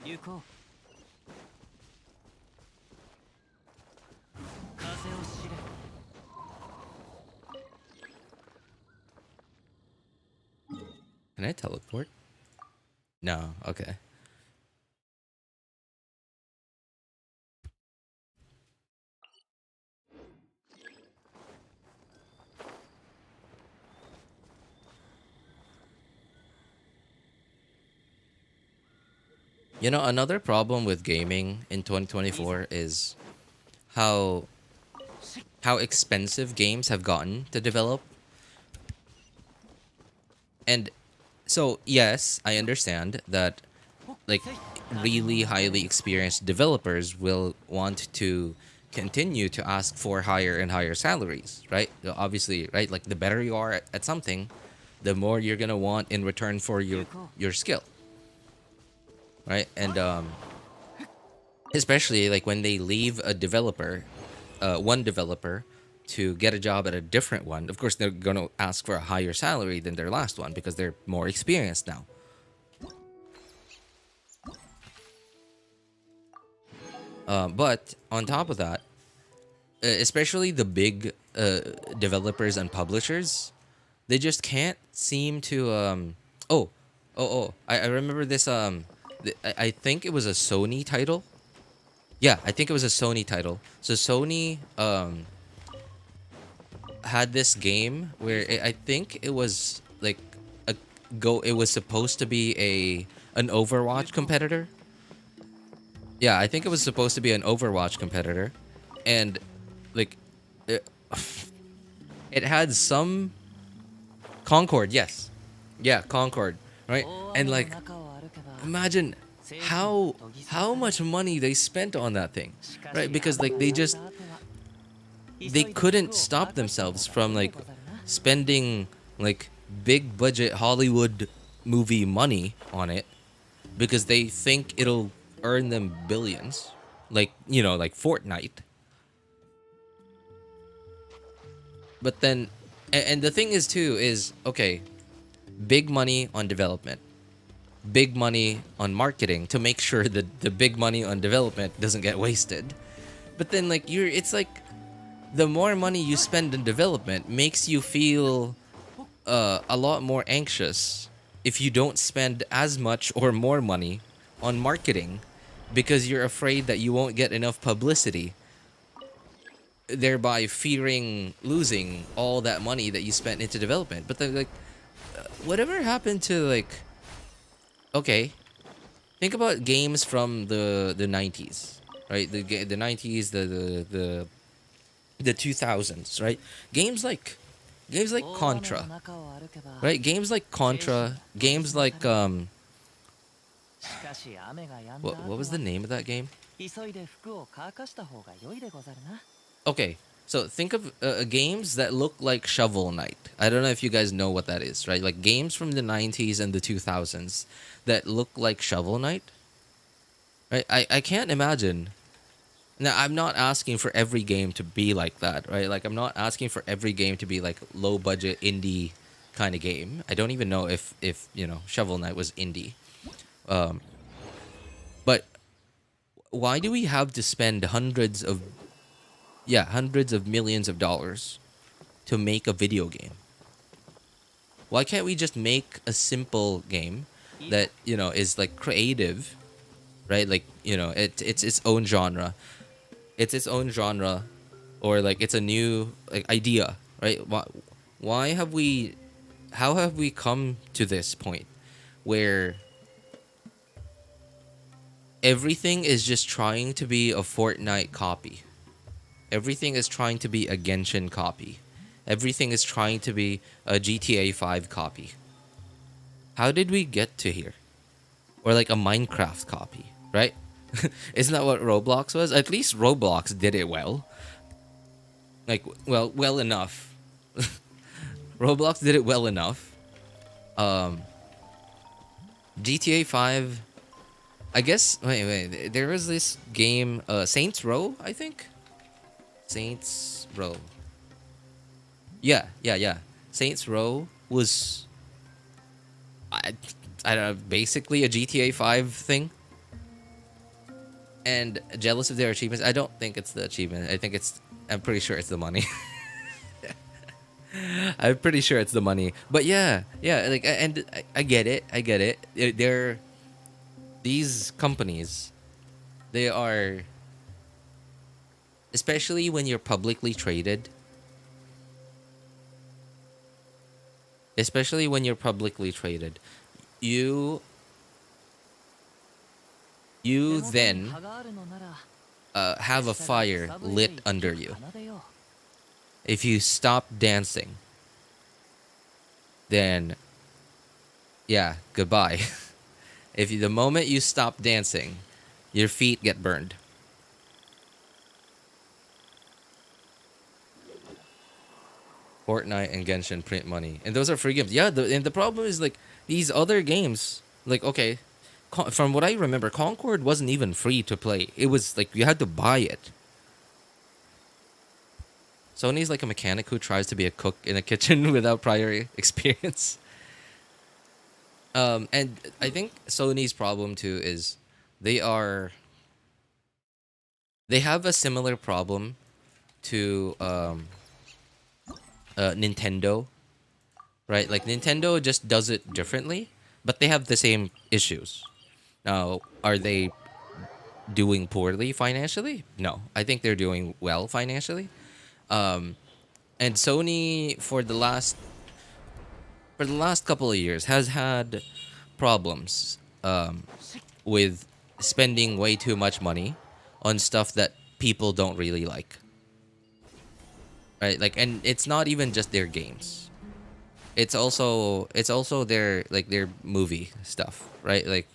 行こう風を知れ Can I teleport? No. Okay. You know, another problem with gaming in 2024 is how how expensive games have gotten to develop. And so, yes, I understand that like really highly experienced developers will want to continue to ask for higher and higher salaries, right? Obviously, right? Like the better you are at something, the more you're going to want in return for your skill, right? And especially like when they leave a developer, one developer to get a job at a different one, of course they're going to ask for a higher salary than their last one because they're more experienced now. But on top of that, especially the big developers and publishers, they just can't seem to I remember this I think it was a Sony title. Yeah, I think it was a Sony title. So Sony had this game where I think it was like a it was supposed to be an Overwatch competitor. Yeah, I think it was supposed to be an Overwatch competitor, and like it, it had some Concord, yes, yeah, Concord, right? And like, imagine how much money they spent on that thing, right? Because like they couldn't stop themselves from like spending like big budget Hollywood movie money on it because they think it'll earn them billions, like like Fortnite. But then, and the thing is too is okay, big money on development, big money on marketing to make sure that the big money on development doesn't get wasted. But then like it's like the more money you spend in development makes you feel a lot more anxious if you don't spend as much or more money on marketing because you're afraid that you won't get enough publicity, thereby fearing losing all that money that you spent into development. But then, like, whatever happened to like, okay, think about games from the 90s, right? The 90s, the 2000s, right? Games like Contra, right? Games like Contra, games like what was the name of that game? Okay, so think of games that look like Shovel Knight. I don't know if you guys know what that is, right? Like games from the 90s and the 2000s that look like Shovel Knight, right? I can't imagine. Now, I'm not asking for every game to be like that, right? Like, I'm not asking for every game to be like low budget indie kind of game. I don't even know if Shovel Knight was indie. But why do we have to spend hundreds of millions of dollars to make a video game? Why can't we just make a simple game that, is like creative, right? Like, it's its own genre. It's its own genre, or like it's a new like idea, right? How have we come to this point where everything is just trying to be a Fortnite copy? Everything is trying to be a Genshin copy. Everything is trying to be a GTA 5 copy. How did we get to here? Or like a Minecraft copy, right? Isn't that what Roblox was? At least Roblox did it well. Like, well enough. Roblox did it well enough. GTA 5, I guess, wait, there was this game, Saints Row, I think? Saints Row. Yeah. Saints Row was, I don't know, basically a GTA 5 thing. And jealous of their achievements. I don't think it's the achievement. I'm pretty sure it's the money. I'm pretty sure it's the money. But yeah, like, and I get it. They're these companies, they are, especially when you're publicly traded. you then have a fire lit under you. If you stop dancing, then yeah, goodbye. The moment you stop dancing, your feet get burned. Fortnite and Genshin print money, and those are free games. Yeah, and the problem is like these other games. Like okay, from what I remember, Concord wasn't even free to play. It was like you had to buy it. Sony's like a mechanic who tries to be a cook in a kitchen without prior experience. And I think Sony's problem too is they have a similar problem to Nintendo, right? Like Nintendo just does it differently, but they have the same issues. Now, are they doing poorly financially? No, I think they're doing well financially. And Sony for the last couple of years has had problems with spending way too much money on stuff that people don't really like. Right? Like, and it's not even just their games. It's also their movie stuff, right? Like,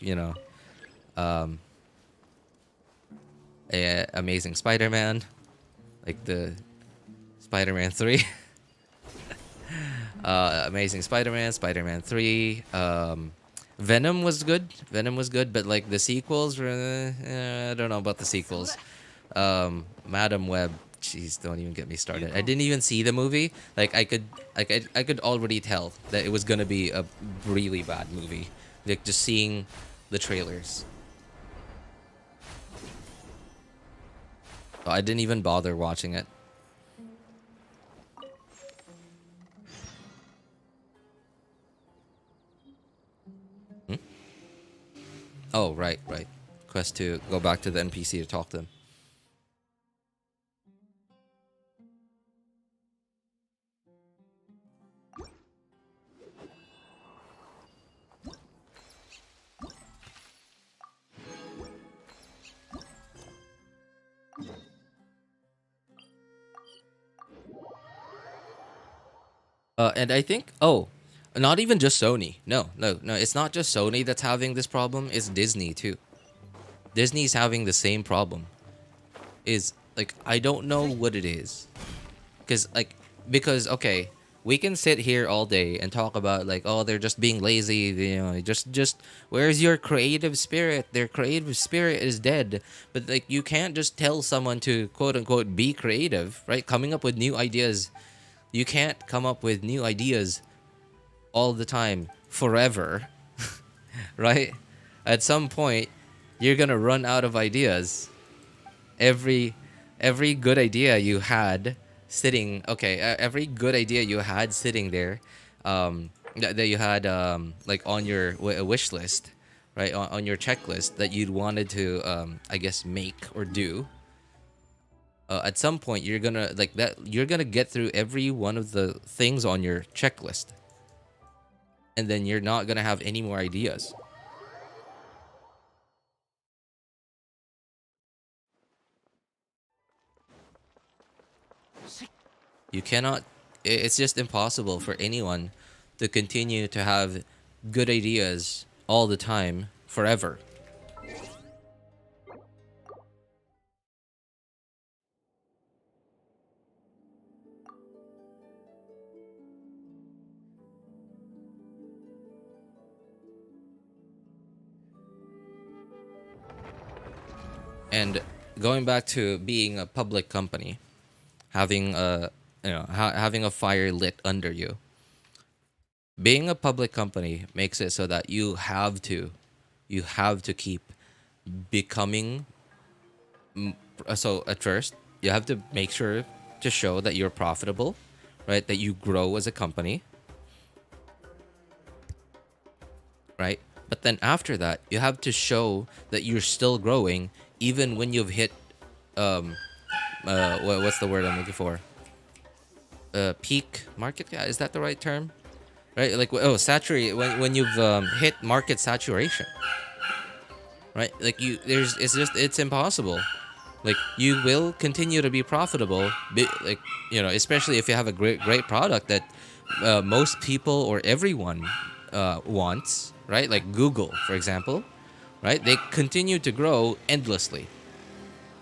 Amazing Spider-Man, like the Spider-Man 3. Amazing Spider-Man, Spider-Man 3. Venom was good, but like the sequels were, I don't know about the sequels. Madam Web, jeez, don't even get me started. I didn't even see the movie. Like I could already tell that it was gonna be a really bad movie. Like just seeing the trailers. So I didn't even bother watching it. Oh, right. Quest to go back to the NPC to talk to them. And I think, not even just Sony. No, it's not just Sony that's having this problem. It's Disney too. Disney's having the same problem. Is like I don't know what it is, because okay, we can sit here all day and talk about like, oh, they're just being lazy. Just where's your creative spirit? Their creative spirit is dead. But like you can't just tell someone to quote unquote be creative, right? Coming up with new ideas. You can't come up with new ideas all the time, forever, right? At some point, you're gonna run out of ideas. Every good idea you had sitting, every good idea you had sitting there, that you had like on your wish list, right? On your checklist that you'd wanted to, I guess, make or do. At some point you're gonna get through every one of the things on your checklist, and then you're not gonna have any more ideas. You cannot, it's just impossible for anyone to continue to have good ideas all the time forever. And going back to being a public company, having having a fire lit under you. Being a public company makes it so that you have to keep becoming. So at first, you have to make sure to show that you're profitable, right? That you grow as a company, right? But then after that, you have to show that you're still growing even when you've hit what's the word I'm looking for? Peak market. Yeah, is that the right term? Right, like saturate when you've hit market saturation. right? Like it's impossible. Like you will continue to be profitable, like especially if you have a great product that most people or everyone wants, right? Like Google, for example, right? They continue to grow endlessly.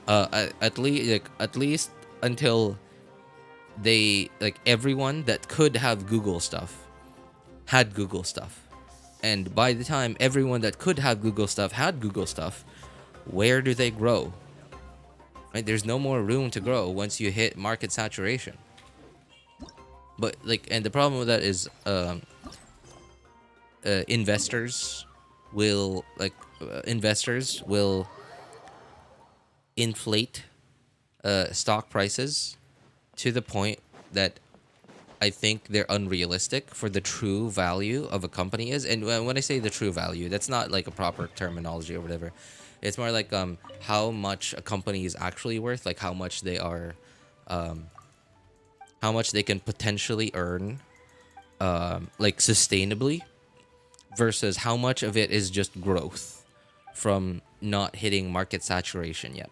At least until they like everyone that could have Google stuff had Google stuff. And by the time everyone that could have Google stuff had Google stuff, where do they grow? Right? There's no more room to grow once you hit market saturation. But and the problem with that is investors will inflate stock prices to the point that I think they're unrealistic for the true value of a company is. And when I say the true value, that's not like a proper terminology or whatever. It's more like how much a company is actually worth, like how much they are, how much they can potentially earn, like sustainably, versus how much of it is just growth from not hitting market saturation yet.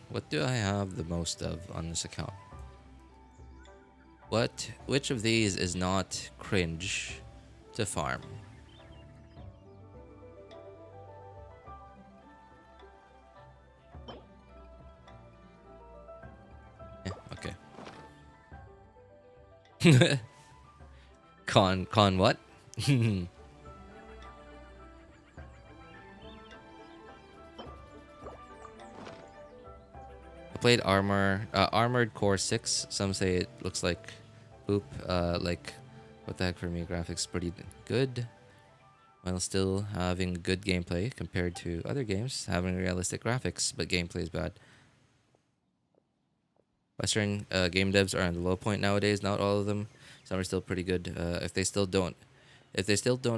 What do I have the most of on this account? Which of these is not cringe to farm? Yeah, okay. Con what? I played Armored Core 6. Some say it looks like poop. Like, what the heck for me? Graphics pretty good, while still having good gameplay compared to other games having realistic graphics, but gameplay is bad. Western game devs are on the low point nowadays. Not all of them. Some are still pretty good. If they still don't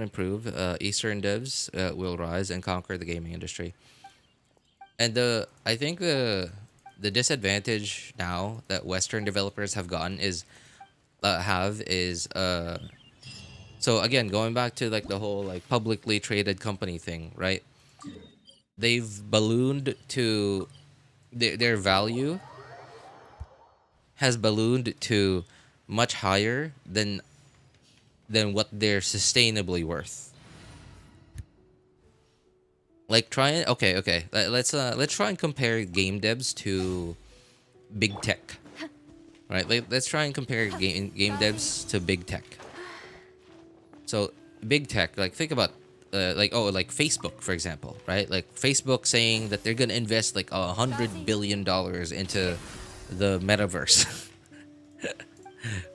improve, Eastern devs will rise and conquer the gaming industry. And I think the disadvantage now that Western developers have gotten is so again, going back to like the whole like publicly traded company thing, right? They've ballooned to their value has ballooned to much higher than what they're sustainably worth. Like okay. Let's try and compare game devs to big tech. Right? Let's try and compare game devs to big tech. So, big tech, like think about like Facebook, for example, right? Like Facebook saying that they're going to invest like $100 billion into the metaverse.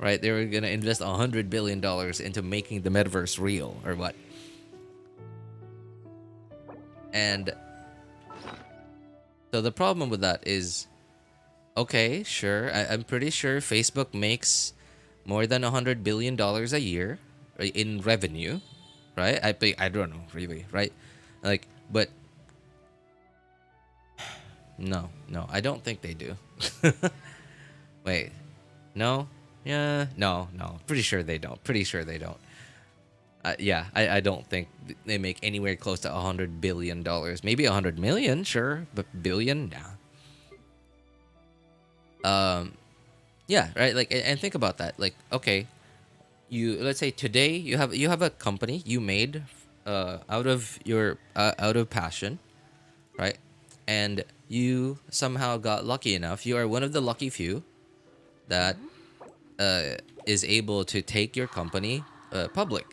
Right? They were going to invest $100 billion into making the metaverse real or what? And so the problem with that is, okay, sure, I'm pretty sure Facebook makes more than $100 billion a year in revenue, right? I don't know, really, right? Like, but no, I don't think they do. Wait, no? Yeah, no, pretty sure they don't. Yeah, I don't think they make anywhere close to $100 billion. Maybe 100 million, sure, but billion, nah. Yeah, right. Like, and think about that. Like, okay, let's say today you have a company you made out of passion, right? And you somehow got lucky enough. You are one of the lucky few that is able to take your company public.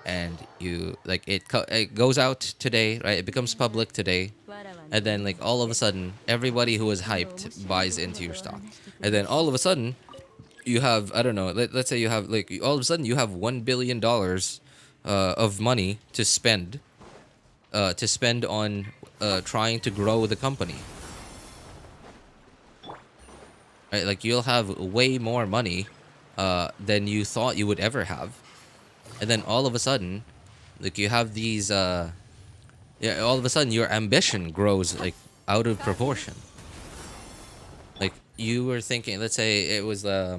And you like it goes out today, right? It becomes public today, and then like all of a sudden everybody who was hyped buys into your stock, and then all of a sudden you have, I don't know, let's say you have like all of a sudden you have $1 billion of money to spend on trying to grow the company, right? Like you'll have way more money than you thought you would ever have. and then all of a sudden, like you have these yeah, all of a sudden your ambition grows like out of proportion. Like you were thinking, let's say it was I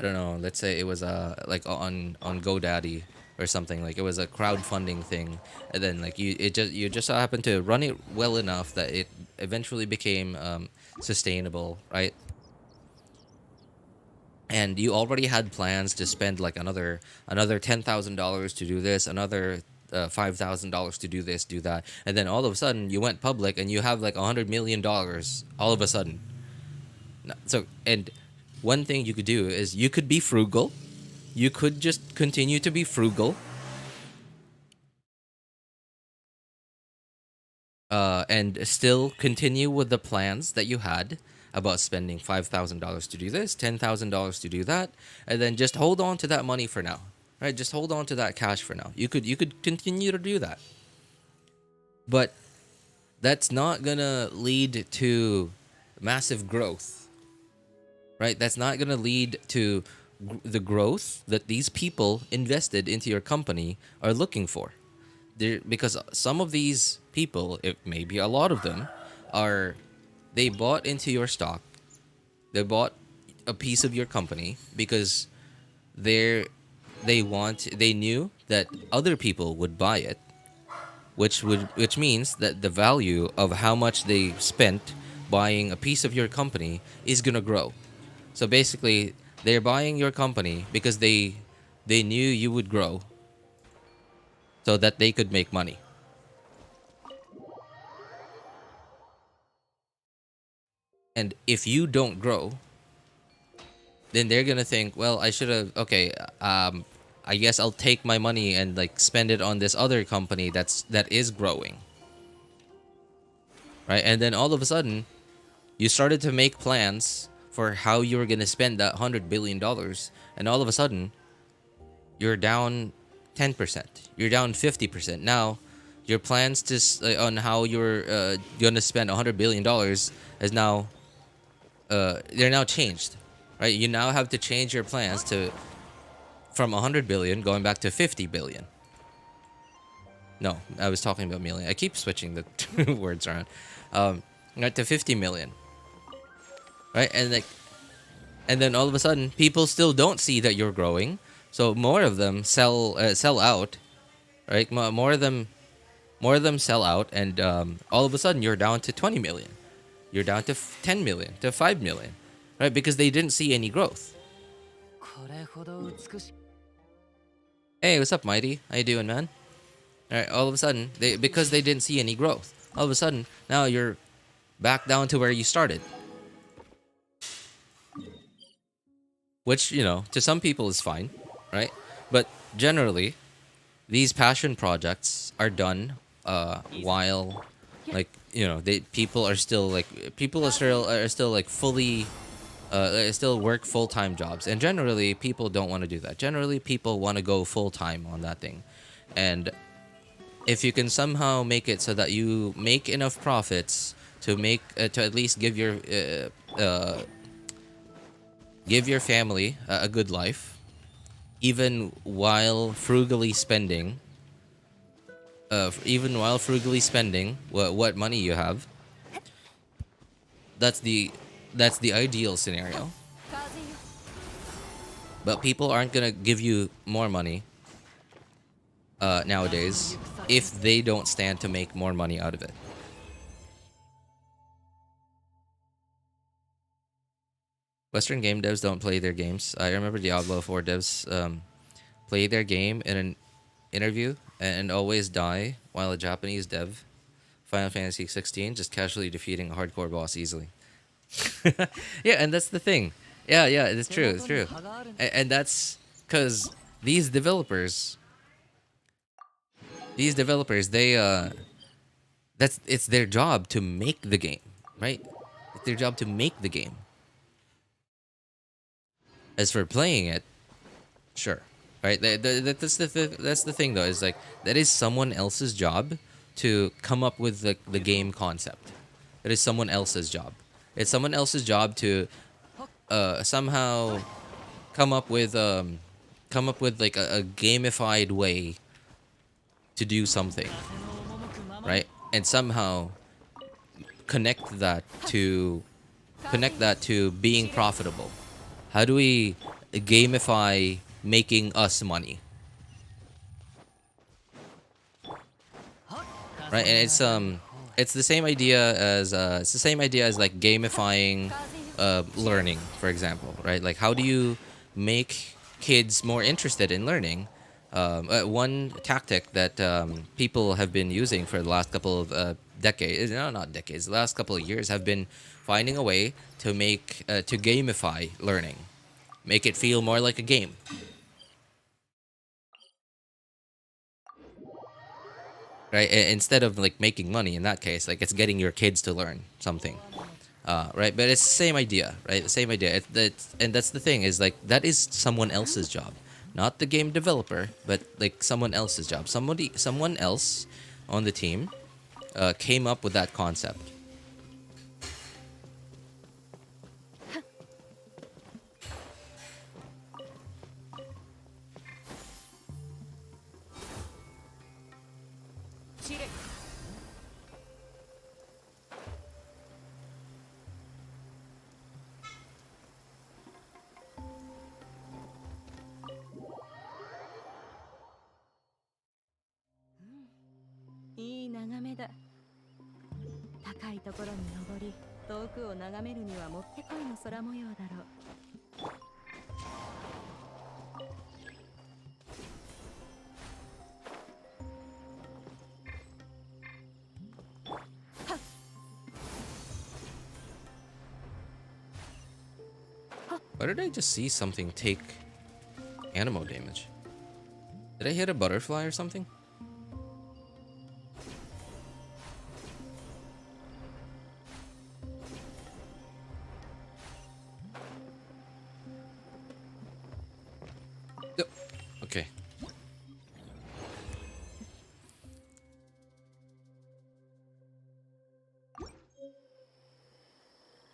don't know, let's say it was like on GoDaddy or something, like it was a crowdfunding thing, and then like you just happened to run it well enough that it eventually became sustainable, right? And you already had plans to spend like another $10,000 to do this, another $5,000 to do this, do that, and then all of a sudden you went public and you have like $100 million all of a sudden. So, and one thing you could do is you could be frugal. You could just continue to be frugal. And still continue with the plans that you had about spending $5,000 to do this, $10,000 to do that, and then just hold on to that money for now, right? Just hold on to that cash for now. You could continue to do that, but that's not gonna lead to massive growth, right? That's not gonna lead to the growth that these people invested into your company are looking for. Because some of these people, if maybe a lot of them, they bought into your stock. They bought a piece of your company because they knew that other people would buy it, which means that the value of how much they spent buying a piece of your company is gonna grow. So basically, they're buying your company because they knew you would grow, so that they could make money. And if you don't grow, then they're gonna think, well, I should have. Okay, I guess I'll take my money and like spend it on this other company that is growing, right? And then all of a sudden, you started to make plans for how you were gonna spend that $100 billion, and all of a sudden, you're down 10%. You're down 50%. Now, your plans on how you're gonna spend $100 billion is now they're now changed, right? You now have to change your plans from 100 billion going back to 50 billion. No, I was talking about million. I keep switching the words around. Right, to 50 million, right? And then all of a sudden, people still don't see that you're growing, so more of them sell out, right? More of them sell out, and all of a sudden you're down to 20 million. You're down to 10 million, to 5 million, right? Because they didn't see any growth. Hey, what's up, Mighty? How you doing, man? All right, all of a sudden, because they didn't see any growth, all of a sudden, now you're back down to where you started. Which, to some people is fine, right? But generally, these passion projects are done while, like, people are still like fully still work full-time jobs, and generally people don't want to do that. Generally people want to go full-time on that thing, and if you can somehow make it so that you make enough profits to at least give your family a good life, even while frugally spending what money you have, that's the ideal scenario. But people aren't gonna give you more money nowadays if they don't stand to make more money out of it. Western game devs don't play their games. I remember Diablo 4 devs play their game in an interview and always die, while a Japanese dev, Final Fantasy 16, just casually defeating a hardcore boss easily. Yeah, and that's the thing. Yeah, it's true. And that's because these developers, they it's their job to make the game, right? It's their job to make the game. As for playing it, sure, right? That's the thing though. Is like that is someone else's job to come up with the game concept. That is someone else's job. It's someone else's job to somehow come up with come up with like a gamified way to do something, right? And somehow connect that to being profitable. How do we gamify making us money? Right? And it's the same idea as like gamifying learning, for example, right? Like how do you make kids more interested in learning? One tactic that people have been using for the last couple of decades, no, not decades, the last couple of years have been finding a way to make to gamify learning, make it feel more like a game. Right, instead of like making money in that case, like it's getting your kids to learn something, right? But it's the same idea, right? The same idea. And that's the thing is like that is someone else's job, not the game developer, but like someone else's job. Someone else on the team came up with that concept. Why did I just see something take animo damage? Did I hit a butterfly or something? Yep. Okay.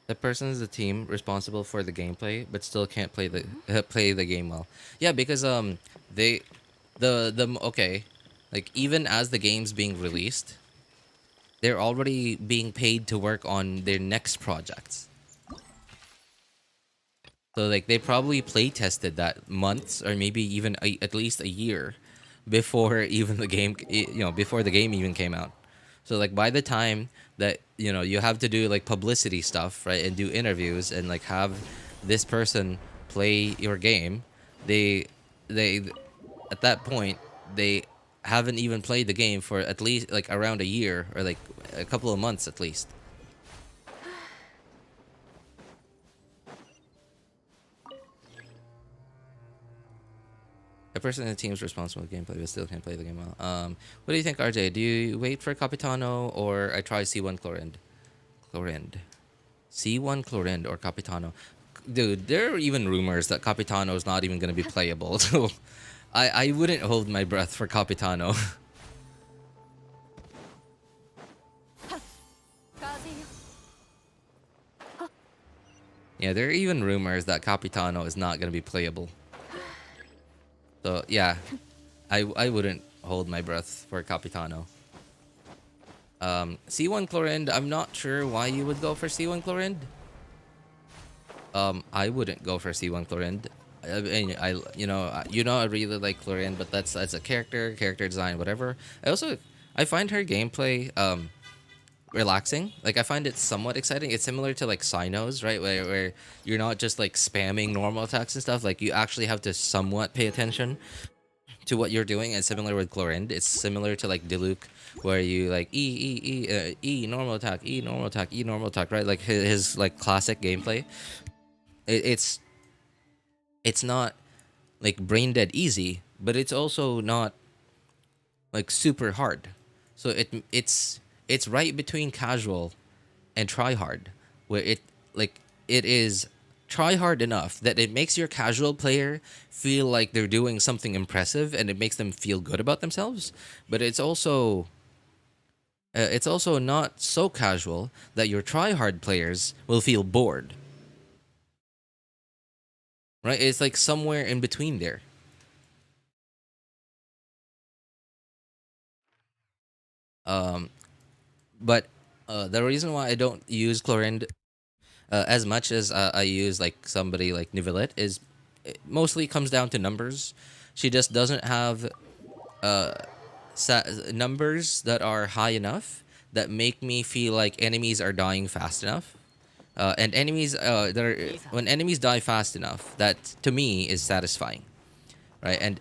The person is the team responsible for the gameplay, but still can't play the play the game well. Yeah, because okay, like even as the game's being released, they're already being paid to work on their next projects. So like they probably play tested that months or maybe even at least a year before even the game, before the game even came out. So like by the time that you have to do like publicity stuff, right, and do interviews and like have this person play your game, they at that point they haven't even played the game for at least like around a year or like a couple of months at least. A person in the team is responsible for gameplay but still can't play the game well. What do you think, RJ? Do you wait for Capitano or I try C1 Chlorind? C1 Chlorind or Capitano? Dude, there are even rumors that Capitano is not even going to be playable. So I wouldn't hold my breath for Capitano. Yeah, there are even rumors that Capitano is not going to be playable. So yeah, I wouldn't hold my breath for Capitano. C1 Chlorind, I'm not sure why you would go for C1 Chlorind. I wouldn't go for C1 Chlorind. I really like Chlorind, but that's a character design, whatever. I find her gameplay relaxing. Like I find it somewhat exciting. It's similar to like Cynos, right? Where you're not just like spamming normal attacks and stuff. Like you actually have to somewhat pay attention to what you're doing. And similar with Chlorind, it's similar to like Diluc, where you like E normal attack, E normal attack, E normal attack, right? Like his like classic gameplay. It's not like brain dead easy, but it's also not like super hard. So it's right between casual and try hard, where it is try hard enough that it makes your casual player feel like they're doing something impressive and it makes them feel good about themselves, but it's also not so casual that your try hard players will feel bored. Right? It's like somewhere in between there. Um, but the reason why I don't use Chlorinde as much as I use like somebody like Neuvillette is it mostly comes down to numbers. She just doesn't have numbers that are high enough that make me feel like enemies are dying fast enough. And enemies when enemies die fast enough, that to me is satisfying, right? And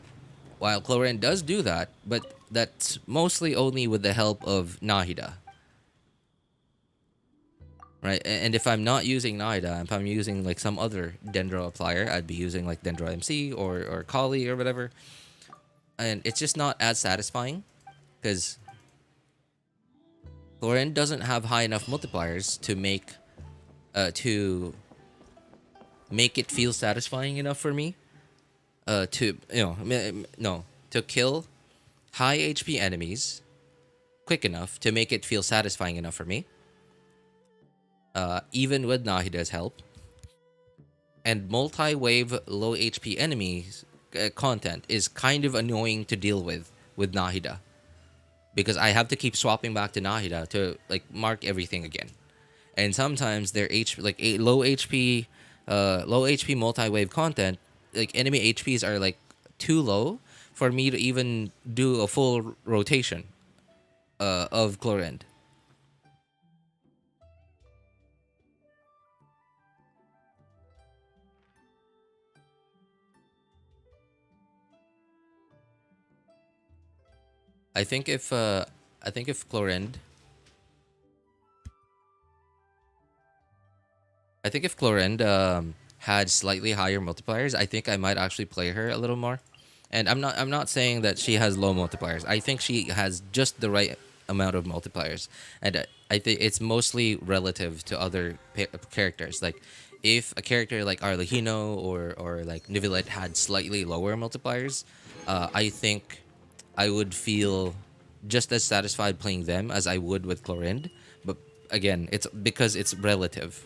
while Chlorine does do that, but that's mostly only with the help of Nahida, right? And if I'm not using Nahida, if I'm using like some other Dendro applier, I'd be using like Dendro MC or Kali or whatever, and it's just not as satisfying because Chlorine doesn't have high enough multipliers to make it feel satisfying enough for me. To no, to kill high HP enemies quick enough to make it feel satisfying enough for me. Even with Nahida's help. And multi-wave low HP enemies content is kind of annoying to deal with Nahida, because I have to keep swapping back to Nahida to like mark everything again. And sometimes their low HP multi-wave content, like enemy HPs are like too low for me to even do a full rotation of Chlorinde. I think if Chlorinde had slightly higher multipliers, I think I might actually play her a little more. And I'm not saying that she has low multipliers. I think she has just the right amount of multipliers, and I think it's mostly relative to other characters. Like, if a character like Arlecchino or like Neuvillette had slightly lower multipliers, I think I would feel just as satisfied playing them as I would with Chlorinde. But again, it's because it's relative.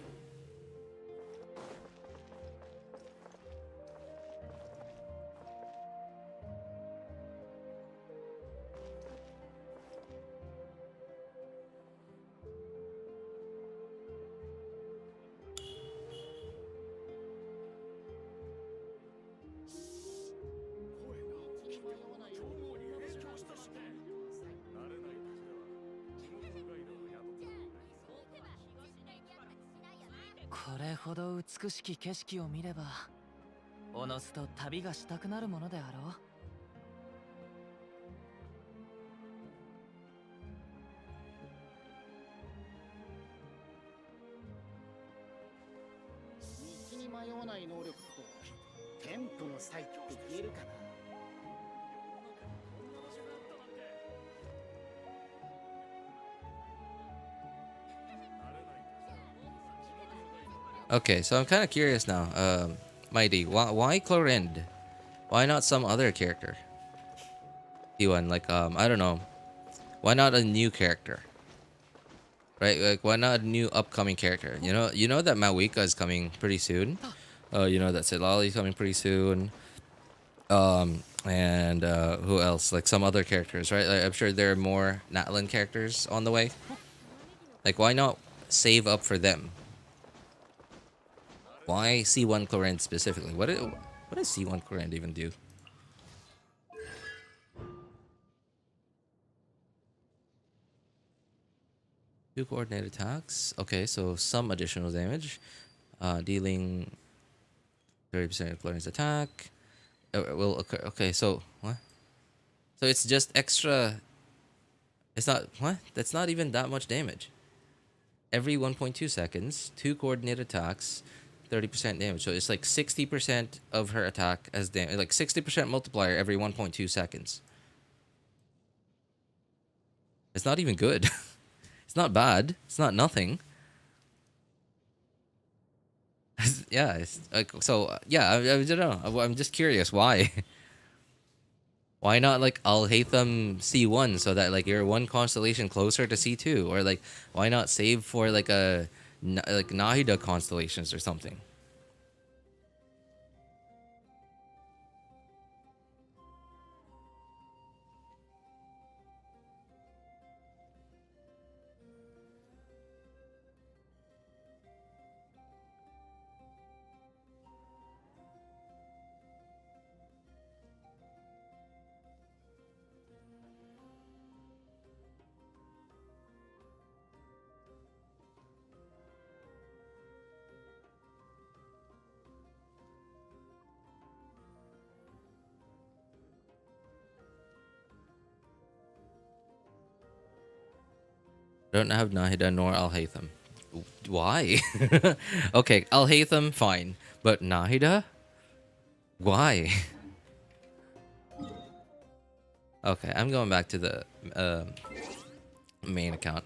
Okay, so I'm kind of curious now. Mighty, why Chlorinde? Why not some other character? P1, like I don't know. Why not a new character? Right? Like, why not a new upcoming character? You know that Mawika is coming pretty soon. You know that Silali is coming pretty soon. And who else? Like some other characters, right? Like, I'm sure there are more Natlan characters on the way. Like, why not save up for them? Why C1 Chlorinde specifically? What does C1 Chlorinde even do? Two coordinated attacks. Okay, so some additional damage. Dealing 30% of Chlorine's attack. Will occur. Okay, so what? So it's just extra. It's not what? That's not even that much damage. Every 1.2 seconds, two coordinated attacks, 30% damage. So it's like 60% of her attack as damage. Like 60% multiplier every 1.2 seconds. It's not even good. It's not bad. It's not nothing. Yeah. It's like, so yeah. I don't know. I'm just curious why. Why not like Alhaitham C1 so that like you're one constellation closer to C2, or like why not save for like like Nahida constellations or something? Don't have Nahida nor Alhaitham. Why? Okay, Alhaitham, fine. But Nahida? Why? Okay, I'm going back to the main account.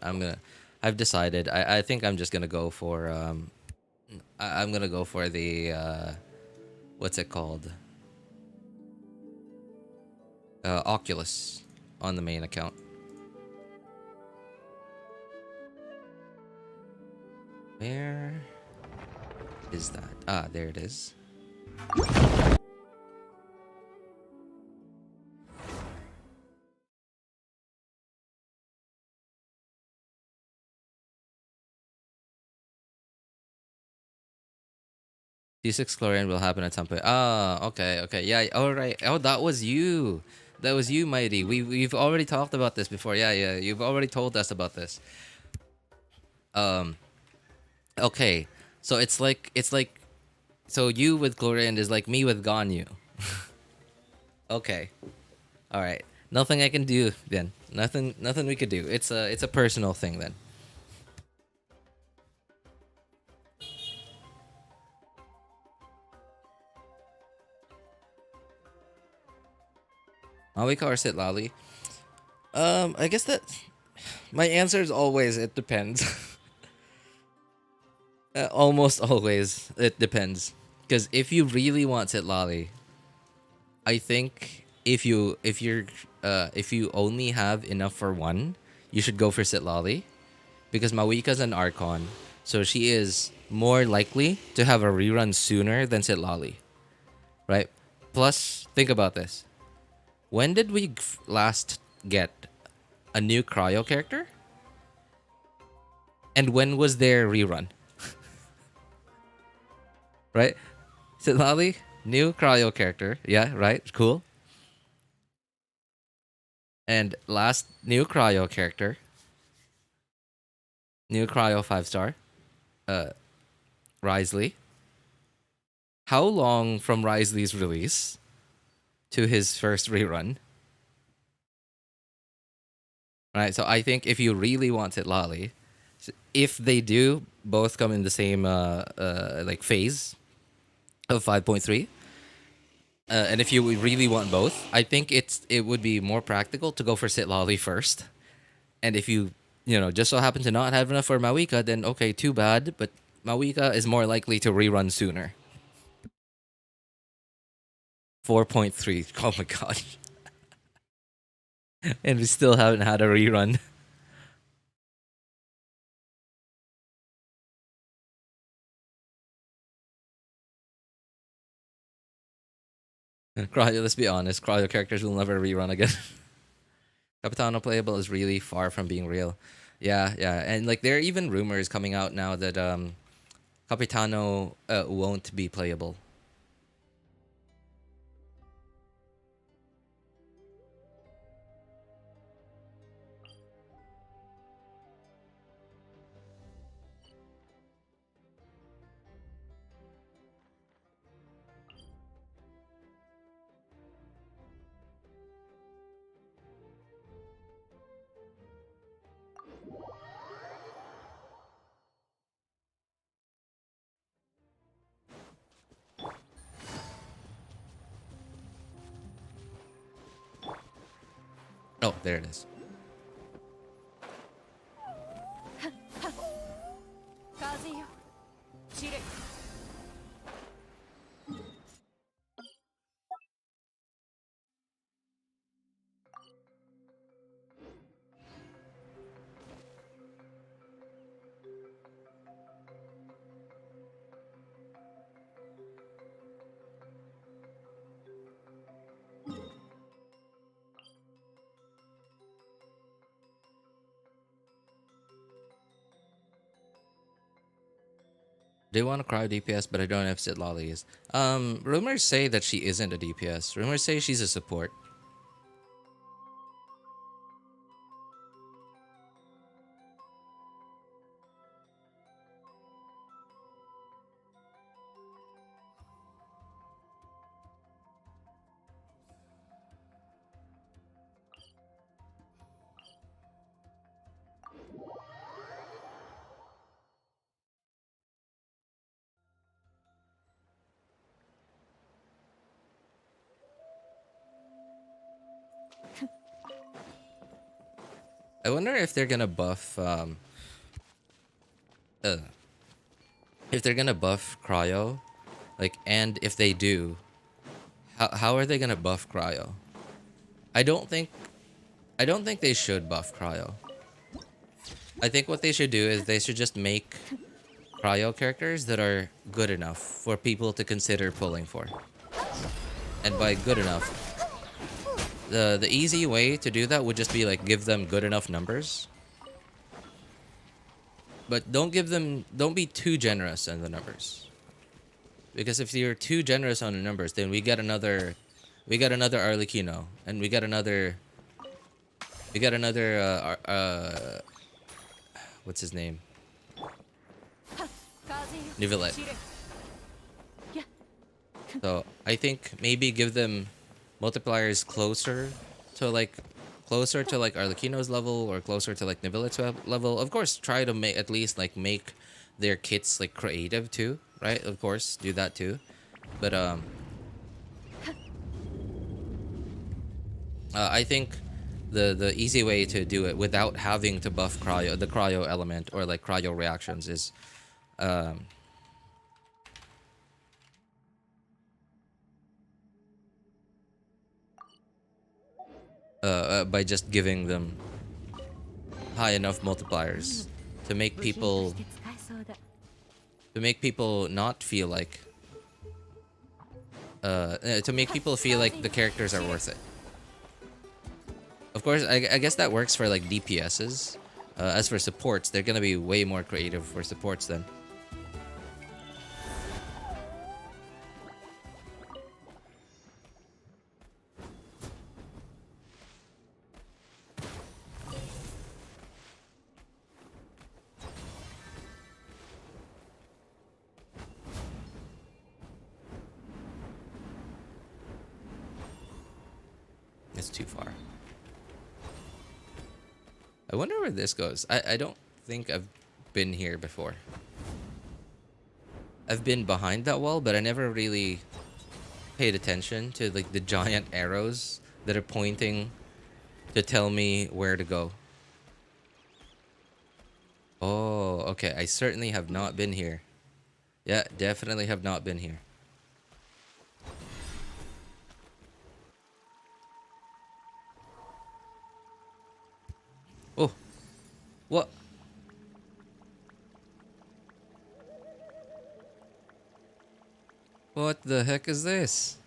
I've decided. I think I'm just gonna go for I'm gonna go for the what's it called? Oculus on the main account. Where is that? Ah, there it is. D6 chlorine will happen at some point. Ah, okay, okay. Yeah, all right. Oh, that was you. That was you, Mighty. We've already talked about this before. Yeah, yeah. You've already told us about this. Okay. So it's like so you with chlorine is like me with Ganyu. Okay. All right. Nothing I can do then. Nothing we could do. It's a personal thing then. Mawika or Sit Lali? I guess that my answer is always it depends. Almost always it depends. Because if you really want Sit Lali, I think if you only have enough for one, you should go for Sit Lali. Because Mawika's an Archon, so she is more likely to have a rerun sooner than Sit Lali. Right? Plus, think about this. When did we last get a new cryo character? And when was their rerun? Right? Sit Lali, new cryo character. Yeah, right? Cool. And last new cryo character. New cryo 5-star. Risley. How long from Risley's release to his first rerun? Right, so I think if you really want it, Lali, if they do both come in the same like phase of 5.3, and if you really want both, I think it would be more practical to go for Sit Lali first. And if you just so happen to not have enough for Mawika, then okay, too bad. But Mawika is more likely to rerun sooner. 4.3. Oh my god. And we still haven't had a rerun. Cryo, let's be honest, cryo characters will never rerun again. Capitano playable is really far from being real. Yeah, yeah. And like there are even rumors coming out now that Capitano won't be playable. Oh, there it is. 風よ散れ They want to cry DPS, but I don't know if Sit Lali is. Rumors say that she isn't a DPS. Rumors say she's a support. I wonder if they're gonna buff uh, if they're gonna buff cryo, like, and if they do, how are they gonna buff cryo? I don't think they should buff cryo. I think what they should do is they should just make cryo characters that are good enough for people to consider pulling for. And by good enough, the easy way to do that would just be like give them good enough numbers. But don't be too generous in the numbers. Because if you're too generous on the numbers, then we get another Arlecchino, and we get another what's his name? Neuvillette. So I think maybe give them multipliers closer to like Arlecchino's level, or closer to like Neuvillette's level. Of course, try to make at least like make their kits like creative too, right? Of course, do that too. But I think the easy way to do it without having to buff the cryo element or like cryo reactions is by just giving them high enough multipliers to make people not feel like to make people feel like the characters are worth it. Of course, I guess that works for like DPSs. As for supports, they're gonna be way more creative for supports then. It's too far. I wonder where this goes. I don't think I've been here before. I've been behind that wall, but I never really paid attention to like the giant arrows that are pointing to tell me where to go. Oh, okay. I certainly have not been here. Yeah, definitely have not been here. Oh, what? What the heck is this?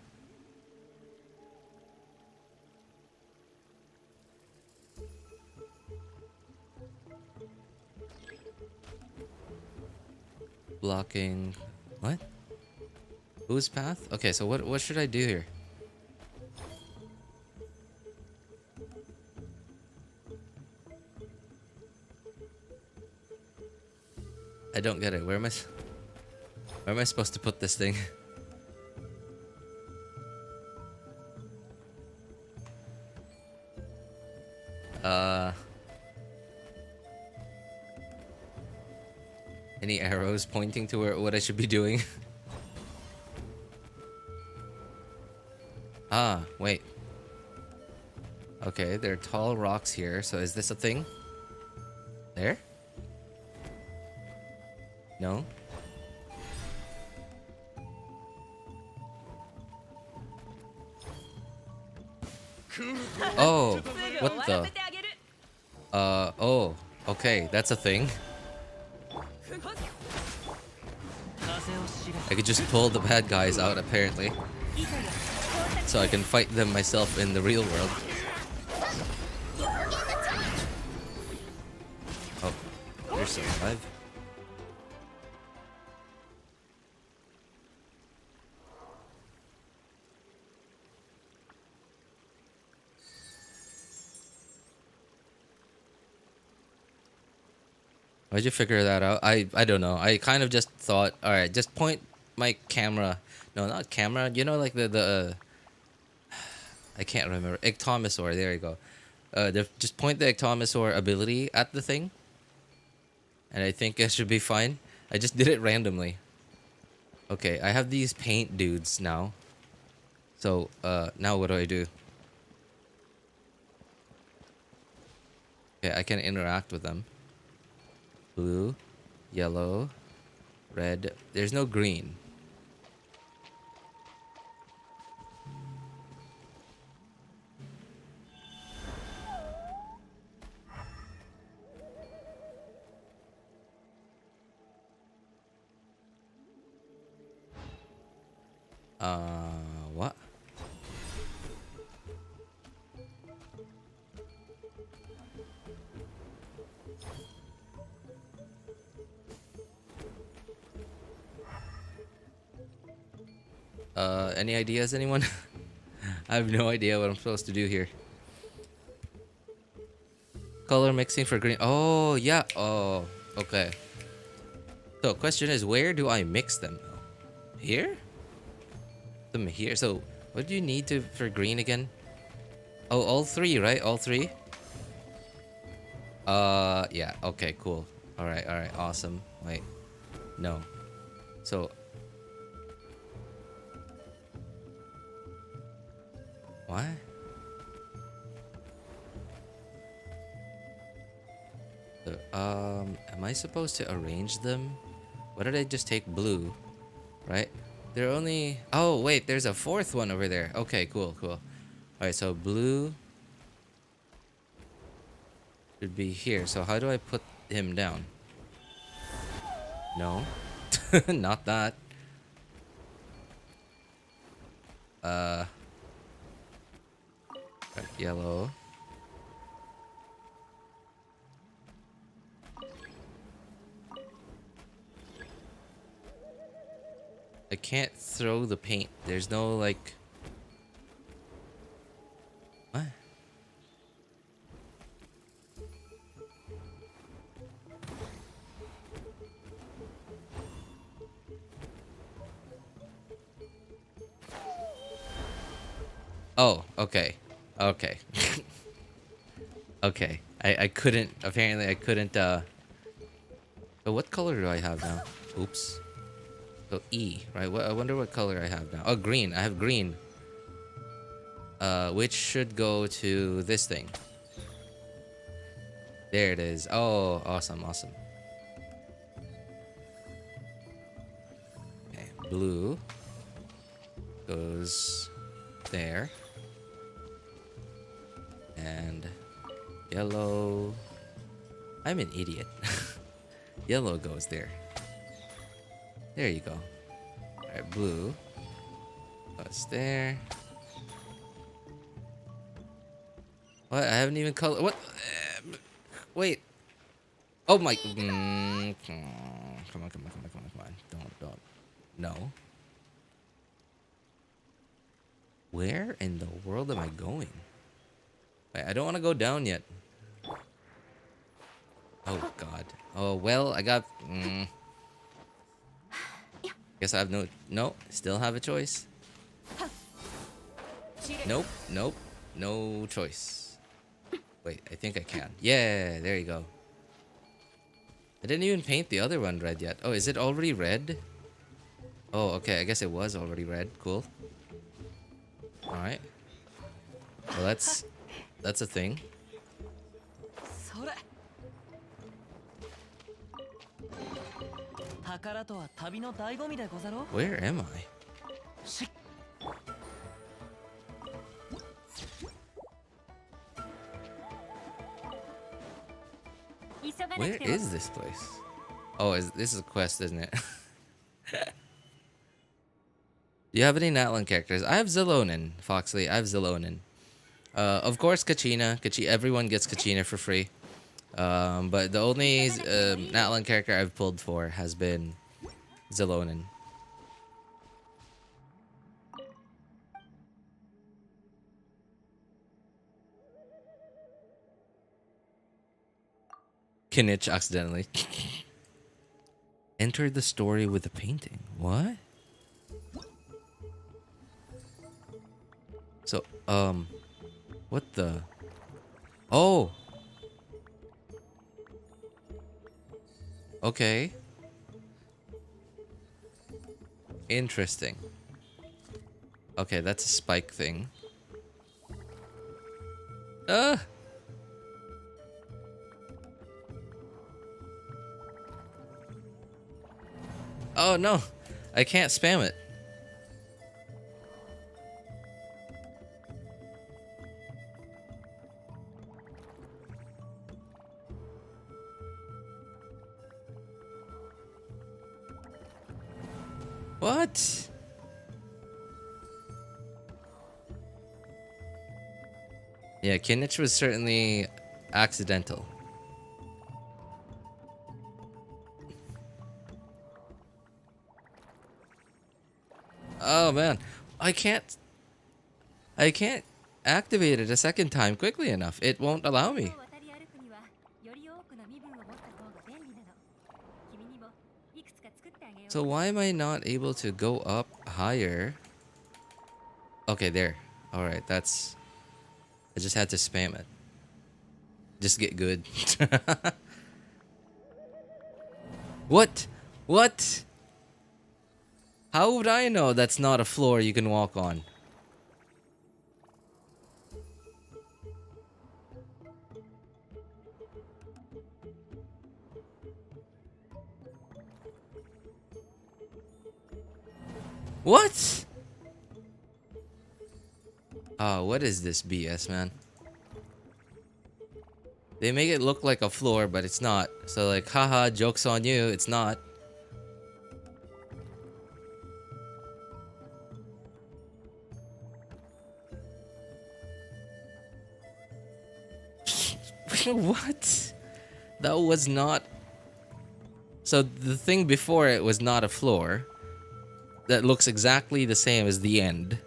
Blocking. What? Whose path? Okay, so what should I do here? I don't get it. Where am I supposed to put this thing? Any arrows pointing to what I should be doing? Ah, wait. Okay, there are tall rocks here. So is this a thing? There? No? Oh, what the? Oh, okay, that's a thing. I could just pull the bad guys out, apparently. So I can fight them myself in the real world. Oh, you're still alive. Why'd you figure that out? I don't know. I kind of just thought, all right, just point my camera. No, not camera. You know, like the I can't remember. Ectomosaur. There you go. Just point the Ectomosaur ability at the thing, and I think it should be fine. I just did it randomly. Okay, I have these paint dudes now. So now what do I do? Okay, I can interact with them. Blue, yellow, red. There's no green. What? Any ideas, anyone? I have no idea what I'm supposed to do here. Color mixing for green. Oh, yeah. Oh, okay. So, question is, where do I mix them? Here? Them here. So, what do you need to for green again? Oh, all three, right? All three? Yeah. Okay, cool. All right, awesome. Wait. No. So, what? So, am I supposed to arrange them? Why did I just take blue? Right? They're only... Oh, wait, there's a fourth one over there. Okay, cool. Alright, so blue should be here. So how do I put him down? No. Not that. Right, yellow. I can't throw the paint. There's no, like... What? Oh, okay. Okay. Okay. I couldn't... Apparently I couldn't, But what color do I have now? Oops. So E, right? I wonder what color I have now. Oh, green. I have green. Which should go to this thing. There it is. Oh, awesome. Okay, blue goes there. And yellow. I'm an idiot. Yellow goes there. There you go. Alright, blue goes there. What? I haven't even colored. What? Wait. Oh my. Come on. Don't. No. Where in the world am I going? Wait, I don't want to go down yet. Oh god. Oh well, I got. Guess I have no. Still have a choice. Nope. No choice. Wait, I think I can. Yeah, there you go. I didn't even paint the other one red yet. Oh, is it already red? Oh, okay. I guess it was already red. Cool. All right. Well, that's a thing. Where am I? Where is this place? Oh, this is a quest, isn't it? Do you have any Natlan characters? I have Zelonin, Foxley. I have Zelonin. Of course, Kachina. Everyone gets Kachina for free. But the only Natlan character I've pulled for has been Zelonin. Kinich accidentally. Entered the story with a painting. What? So, what the? Oh! Okay. Interesting. Okay, that's a spike thing. Oh no, I can't spam it. What? Yeah, Kinich was certainly accidental. Oh man, I can't activate it a second time quickly enough. It won't allow me. 渡り歩くにはより多くの身分を持った方が便利なの。君にもいくつか作ってあげよう。 So why am I not able to go up higher? Okay, there. All right, that's. I just had to spam it. Just get good. What? What? How would I know that's not a floor you can walk on? What? What is this BS, man? They make it look like a floor, but it's not. So like, haha, joke's on you, it's not. What? That was not... So the thing before it was not a floor. That looks exactly the same as the end.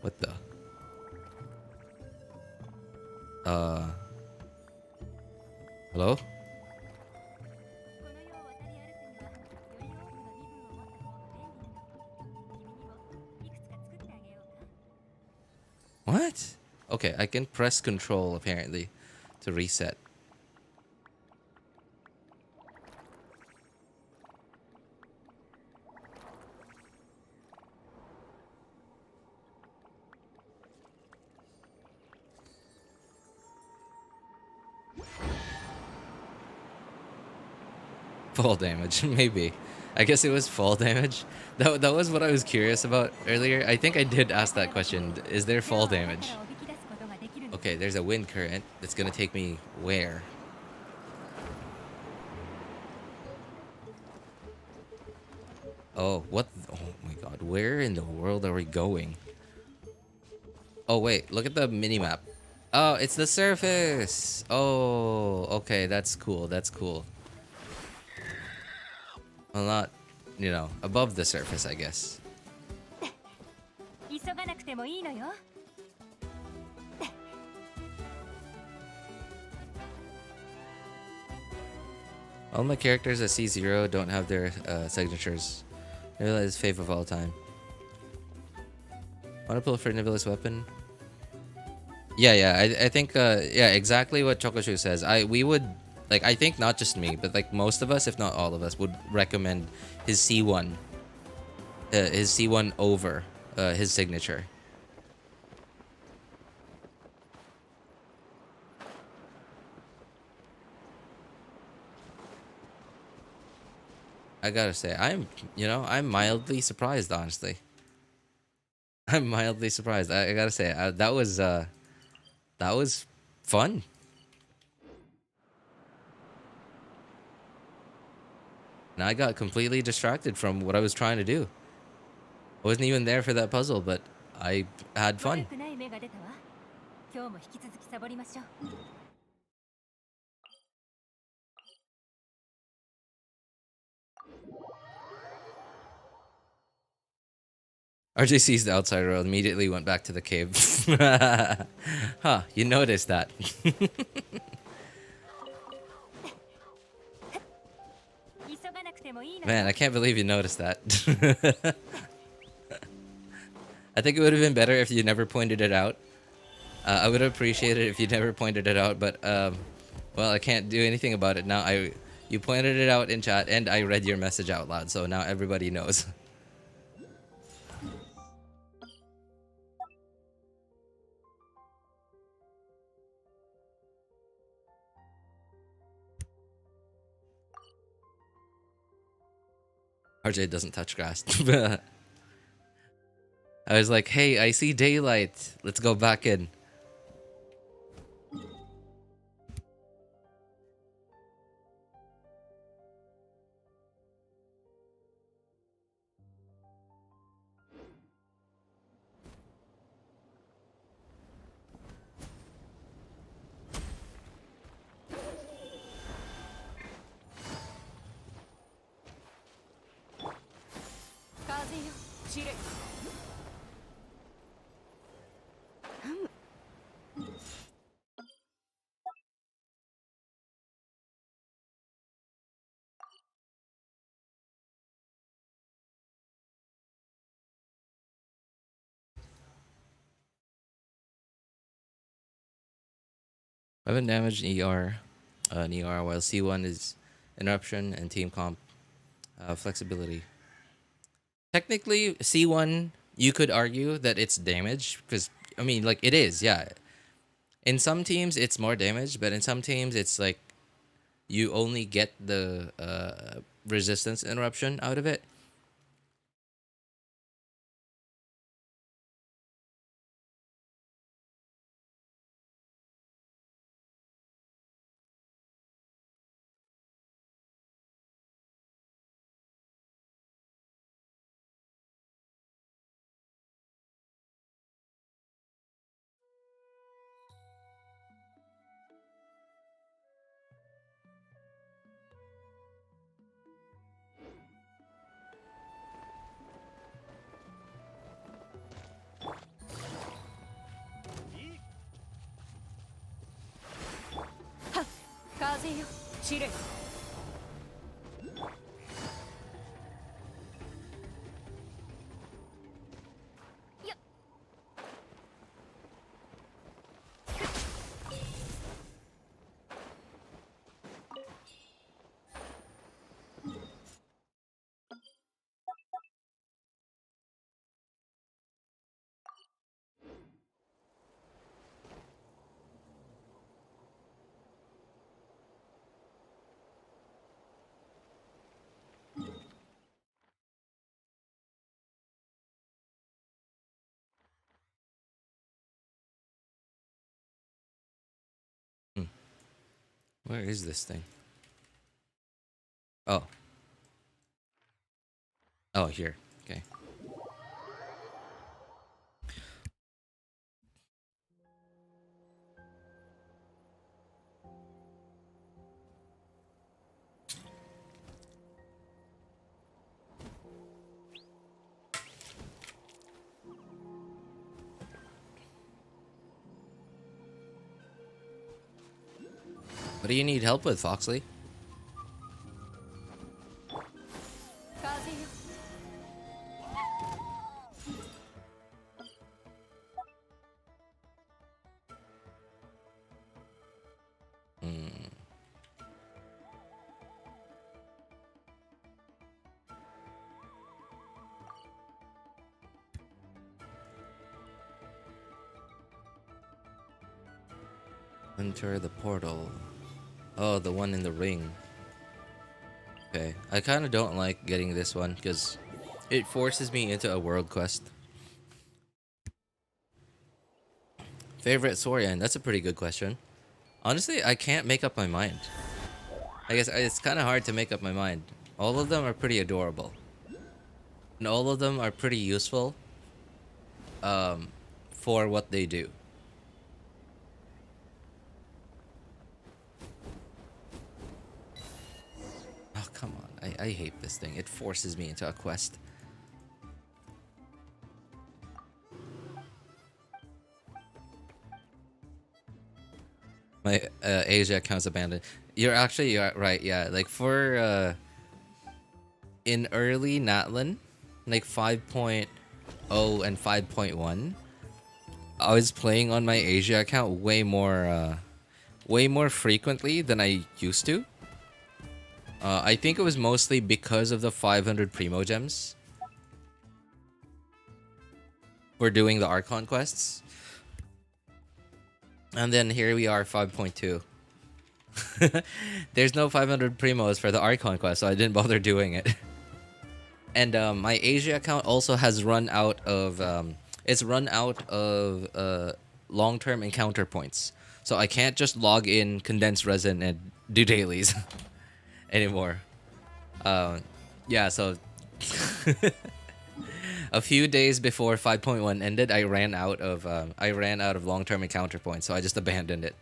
What the... Hello? この世を渡り歩くにはより多くの身分を持った方が便利なの。君にもいくつか作ってあげようか。 What? Okay, I can press control apparently to reset. Fall damage, maybe. I guess it was fall damage. That was what I was curious about earlier. I think I did ask that question. Is there fall damage? Okay, there's a wind current that's gonna take me where? Oh, what? Oh my god, where in the world are we going? Oh wait, look at the mini-map. Oh, it's the surface! Oh, okay, that's cool, that's cool. Well, not, you know, above the surface, I guess. 急がなくてもいいのよ。 All my characters at C0 don't have their signatures. Neuvillette is fave of all time. Want to pull for Neuville's weapon? Yeah, I think, yeah, exactly what Chokoshu says. We would, like, I think not just me, but like most of us, if not all of us, would recommend his C1. His C1 over his signature. I gotta say, I'm mildly surprised, honestly. I'm mildly surprised. I gotta say, that was fun. And I got completely distracted from what I was trying to do. I wasn't even there for that puzzle, but I had fun. 悪くない芽が出たわ。今日も引き続きサボりましょう。 RJ sees the outside world, immediately went back to the cave. Huh, you noticed that. Man, I can't believe you noticed that. I think it would have been better if you never pointed it out. I would have appreciated it if you never pointed it out, but well, I can't do anything about it now. You pointed it out in chat, and I read your message out loud, so now everybody knows. RJ doesn't touch grass. I was like, hey, I see daylight. Let's go back in. Weapon damage ER, while C1 is interruption and team comp flexibility. Technically, C1 you could argue that it's damage because I mean, like it is, yeah. In some teams it's more damage, but in some teams it's like you only get the resistance interruption out of it. Where is this thing? Oh. Oh, here. Okay. What do you need help with, Foxley? Enter the portal. Oh, the one in the ring. Okay. I kind of don't like getting this one because it forces me into a world quest. Favorite Saurian? That's a pretty good question. Honestly, I can't make up my mind. I guess it's kind of hard to make up my mind. All of them are pretty adorable. And all of them are pretty useful for what they do. Oh, come on. I hate this thing. It forces me into a quest. My Asia account's abandoned. You're right, yeah. Like for in early Natlan, like 5.0 and 5.1, I was playing on my Asia account way more frequently than I used to. I think it was mostly because of the 500 Primo Gems for doing the Archon quests. And then here we are, 5.2. There's no 500 Primos for the Archon quest, so I didn't bother doing it. And my Asia account also has run out of long-term encounter points. So I can't just log in, condense resin, and do dailies anymore. Yeah, so a few days before 5.1 ended, I ran out of long-term encounter points, so I just abandoned it.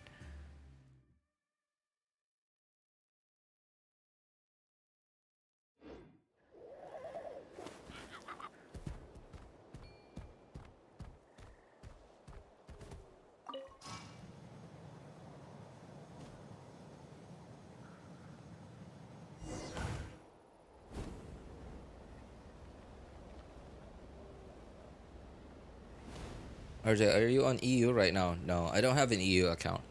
RJ, are you on EU right now? No, I don't have an EU account.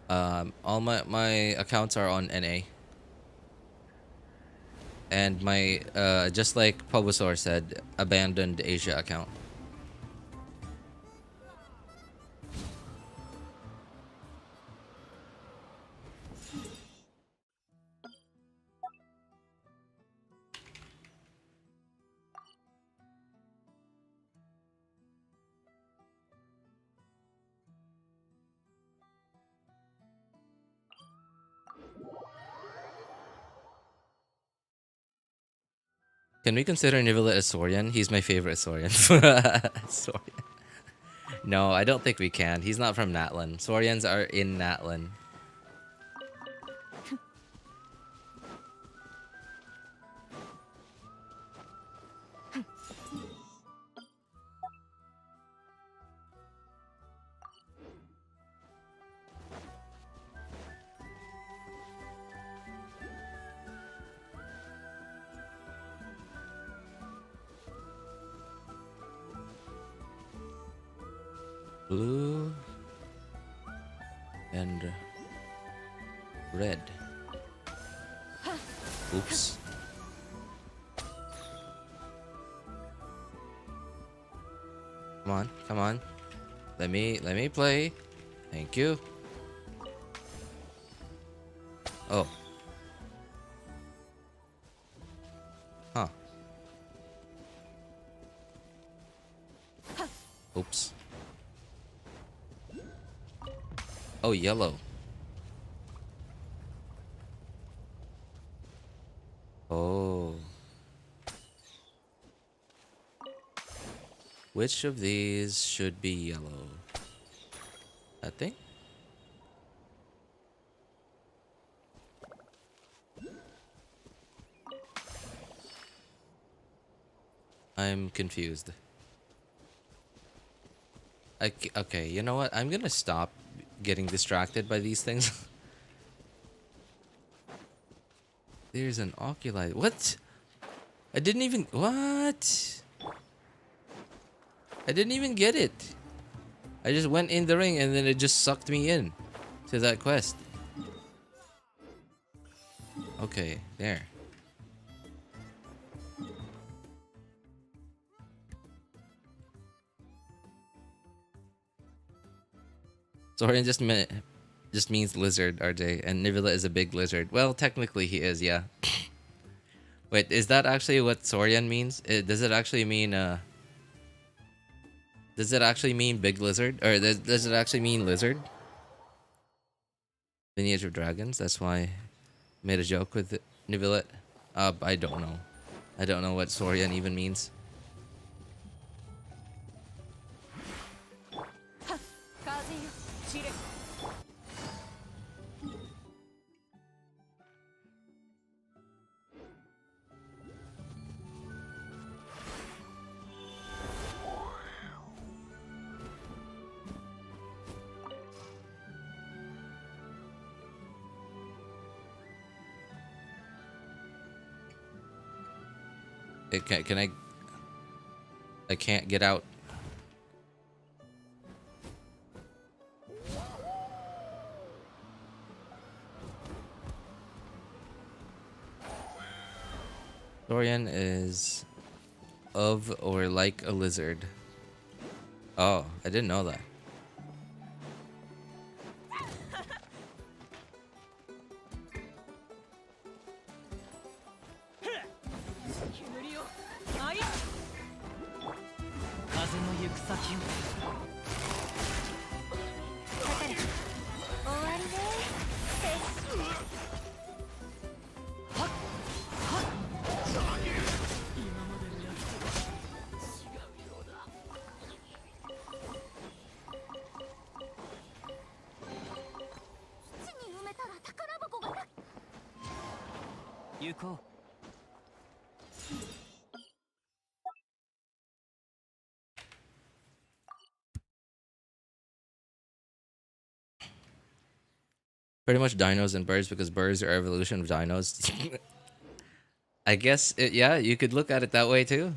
All my accounts are on NA. And my just like Pubusor said, abandoned Asia account. Can we consider Neuvillette a Saurian? He's my favorite Saurian. Saurian. No, I don't think we can. He's not from Natlan. Saurians are in Natlan. Blue and red. Oops. Come on, come on. Let me play. Thank you. Oh. Huh. Oops. Oh, yellow. Oh. Which of these should be yellow? That thing? I'm confused. Okay, you know what? I'm gonna stop getting distracted by these things. There's an oculi. What? I didn't even... What? I didn't even get it. I just went in the ring and then it just sucked me in to that quest. Okay, there. Saurian just means lizard, RJ, and Neuvillette is a big lizard. Well, technically he is, yeah. Wait, is that actually what Saurian means? Does it actually mean does it actually mean big lizard, or does it actually mean lizard? Lineage of dragons. That's why I made a joke with Neuvillette. I don't know. I don't know what Saurian even means. Can I can't get out. Saurian is of or like a lizard. Oh, I didn't know that. 行こう。 Pretty much dinos and birds because birds are evolution of dinos. I guess, yeah, you could look at it that way too.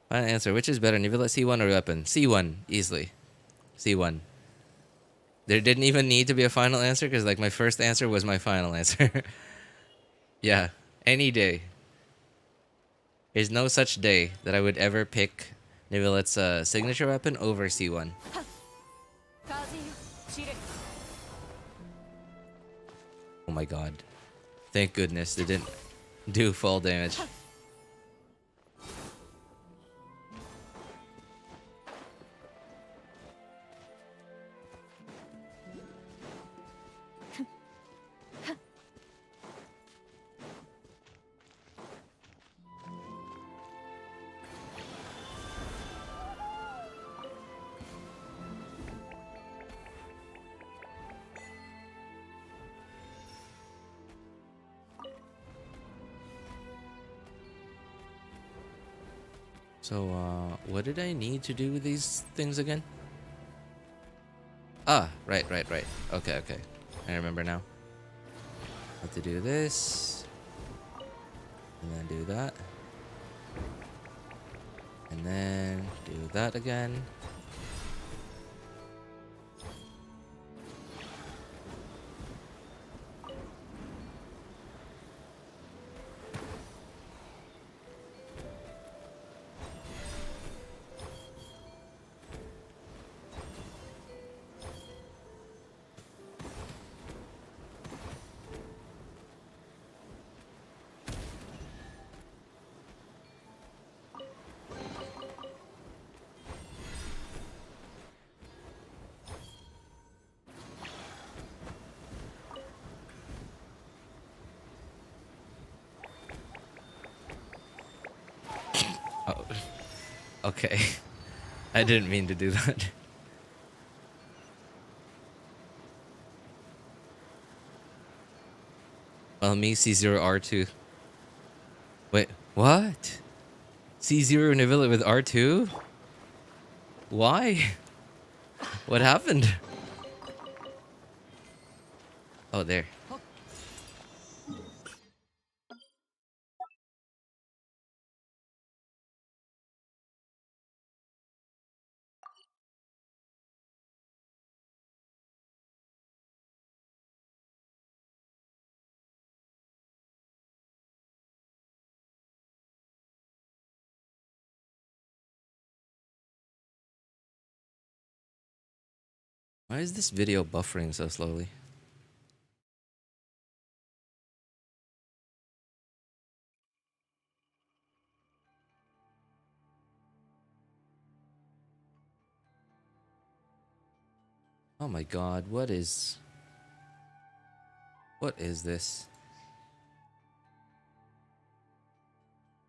Final answer. Which is better, Neuvillette C1 or weapon? C1, easily. C1. There didn't even need to be a final answer because like my first answer was my final answer. Yeah, any day. There's no such day that I would ever pick Neuvillette's signature weapon over C1. Oh my god. Thank goodness they didn't do fall damage. So, what did I need to do with these things again? Ah, right. Okay. I remember now. Have to do this. And then do that. And then do that again. Oh, okay. I didn't mean to do that. Well, me C0 R2. Wait, what? C0 Neuvillette with R2? Why? What happened? Oh, there. Why is this video buffering so slowly? Oh my god, what is this?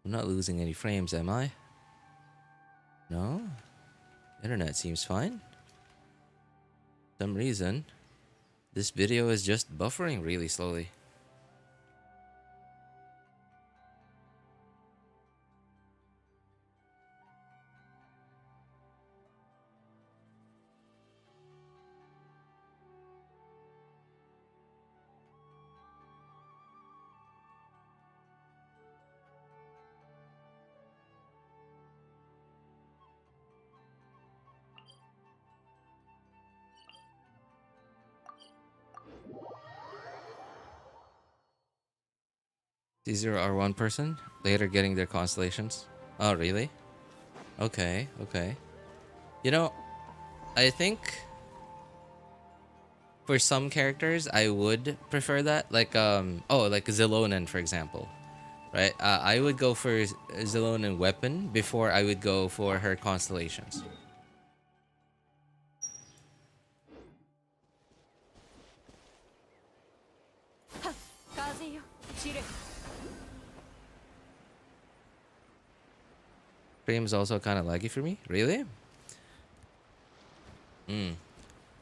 I'm not losing any frames, am I? No? Internet seems fine. For some reason, this video is just buffering really slowly. C0 are one person, later getting their constellations. Oh, really? Okay. You know, I think for some characters I would prefer that. Like like Zelonan, for example. right? I would go for Zilone and Weapon before I would go for her Constellations. Frame is also kind of laggy for me. Really?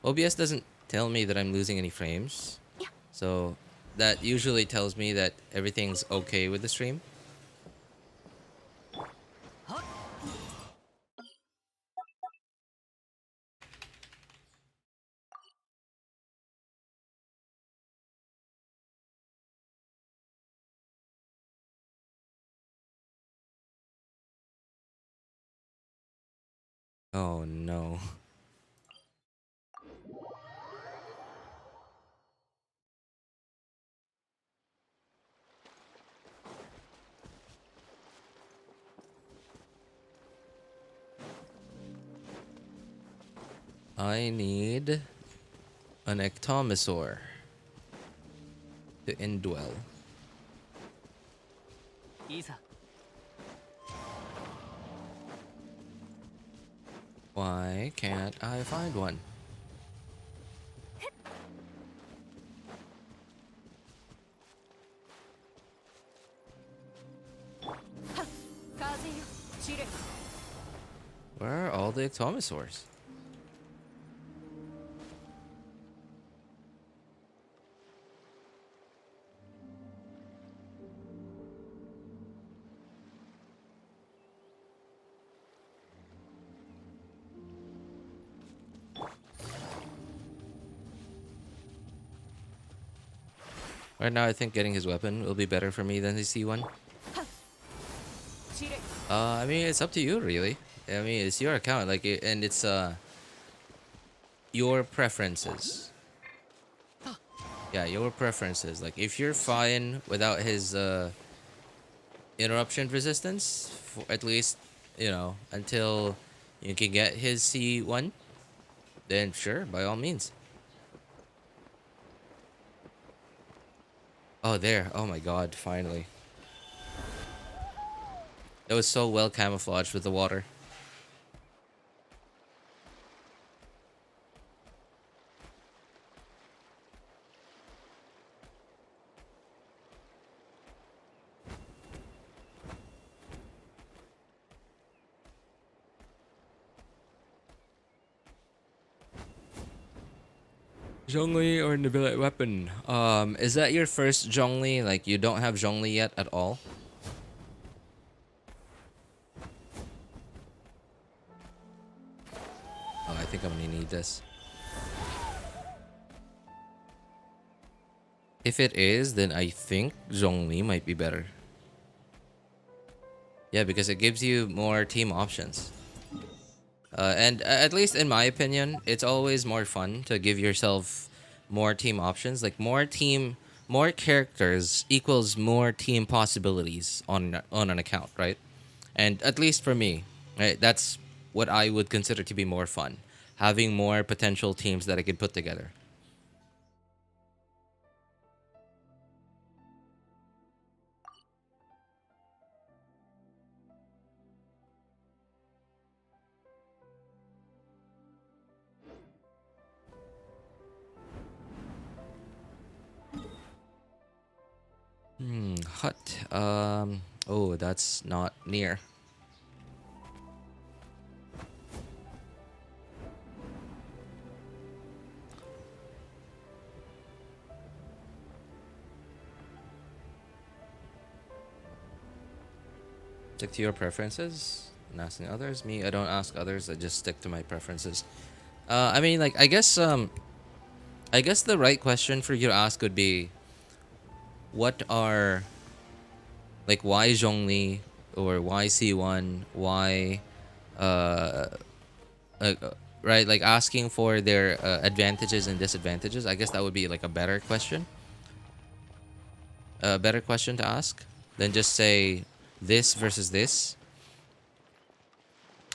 OBS doesn't tell me that I'm losing any frames. So that usually tells me that everything's okay with the stream. Oh no. I need an Ectomosaur to indwell. いいさ Why can't I find one? Where are all the Ectomosaurs? Right now, I think getting his weapon will be better for me than his C1. I mean, it's up to you, really. I mean, it's your account, like, and it's your preferences. Yeah, your preferences. Like, if you're fine without his interruption resistance, for at least, you know, until you can get his C1, then sure, by all means. Oh, there. Oh my god, finally. It was so well camouflaged with the water. Zhongli or Neuvillette weapon? Is that your first Zhongli? Like, you don't have Zhongli yet at all? Oh, I think I'm gonna need this. If it is, then I think Zhongli might be better. Yeah, because it gives you more team options. And at least in my opinion, it's always more fun to give yourself more team options. Like more characters equals more team possibilities on an account, right? And at least for me, right, that's what I would consider to be more fun. Having more potential teams that I could put together. Hut. Oh, that's not near. Stick to your preferences and asking others. Me, I don't ask others. I just stick to my preferences. I mean, like, I guess the right question for you to ask would be, what are, like, why Zhongli or why C1? Why, uh, uh, right? Like, asking for their advantages and disadvantages. I guess that would be like a better question. A better question to ask than just say this versus this.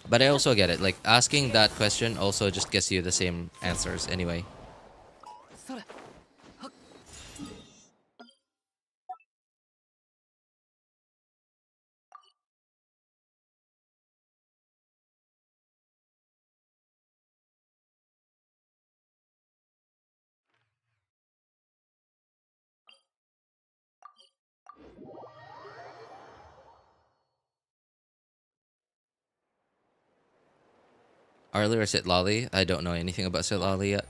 But I also get it. Like, asking that question also just gets you the same answers anyway. Arlie or Sitlali? I don't know anything about Sitlali yet.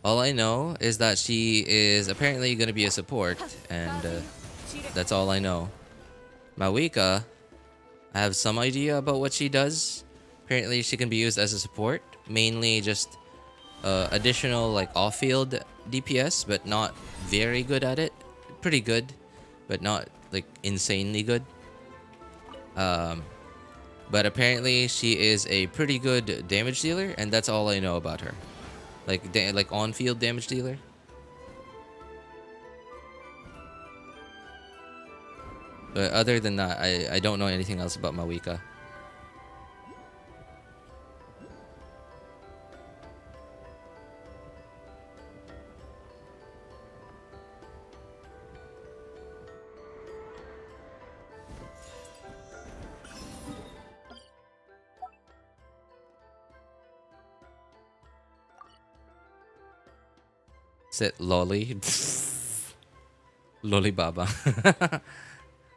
All I know is that she is apparently going to be a support, and that's all I know. Mawika, I have some idea about what she does. Apparently she can be used as a support, mainly just additional like off-field DPS, but not very good at it. Pretty good, but not like insanely good. But apparently she is a pretty good damage dealer, and that's all I know about her. Like on-field damage dealer. But other than that, I don't know anything else about Mawika. Sit lolly. Lolly Baba.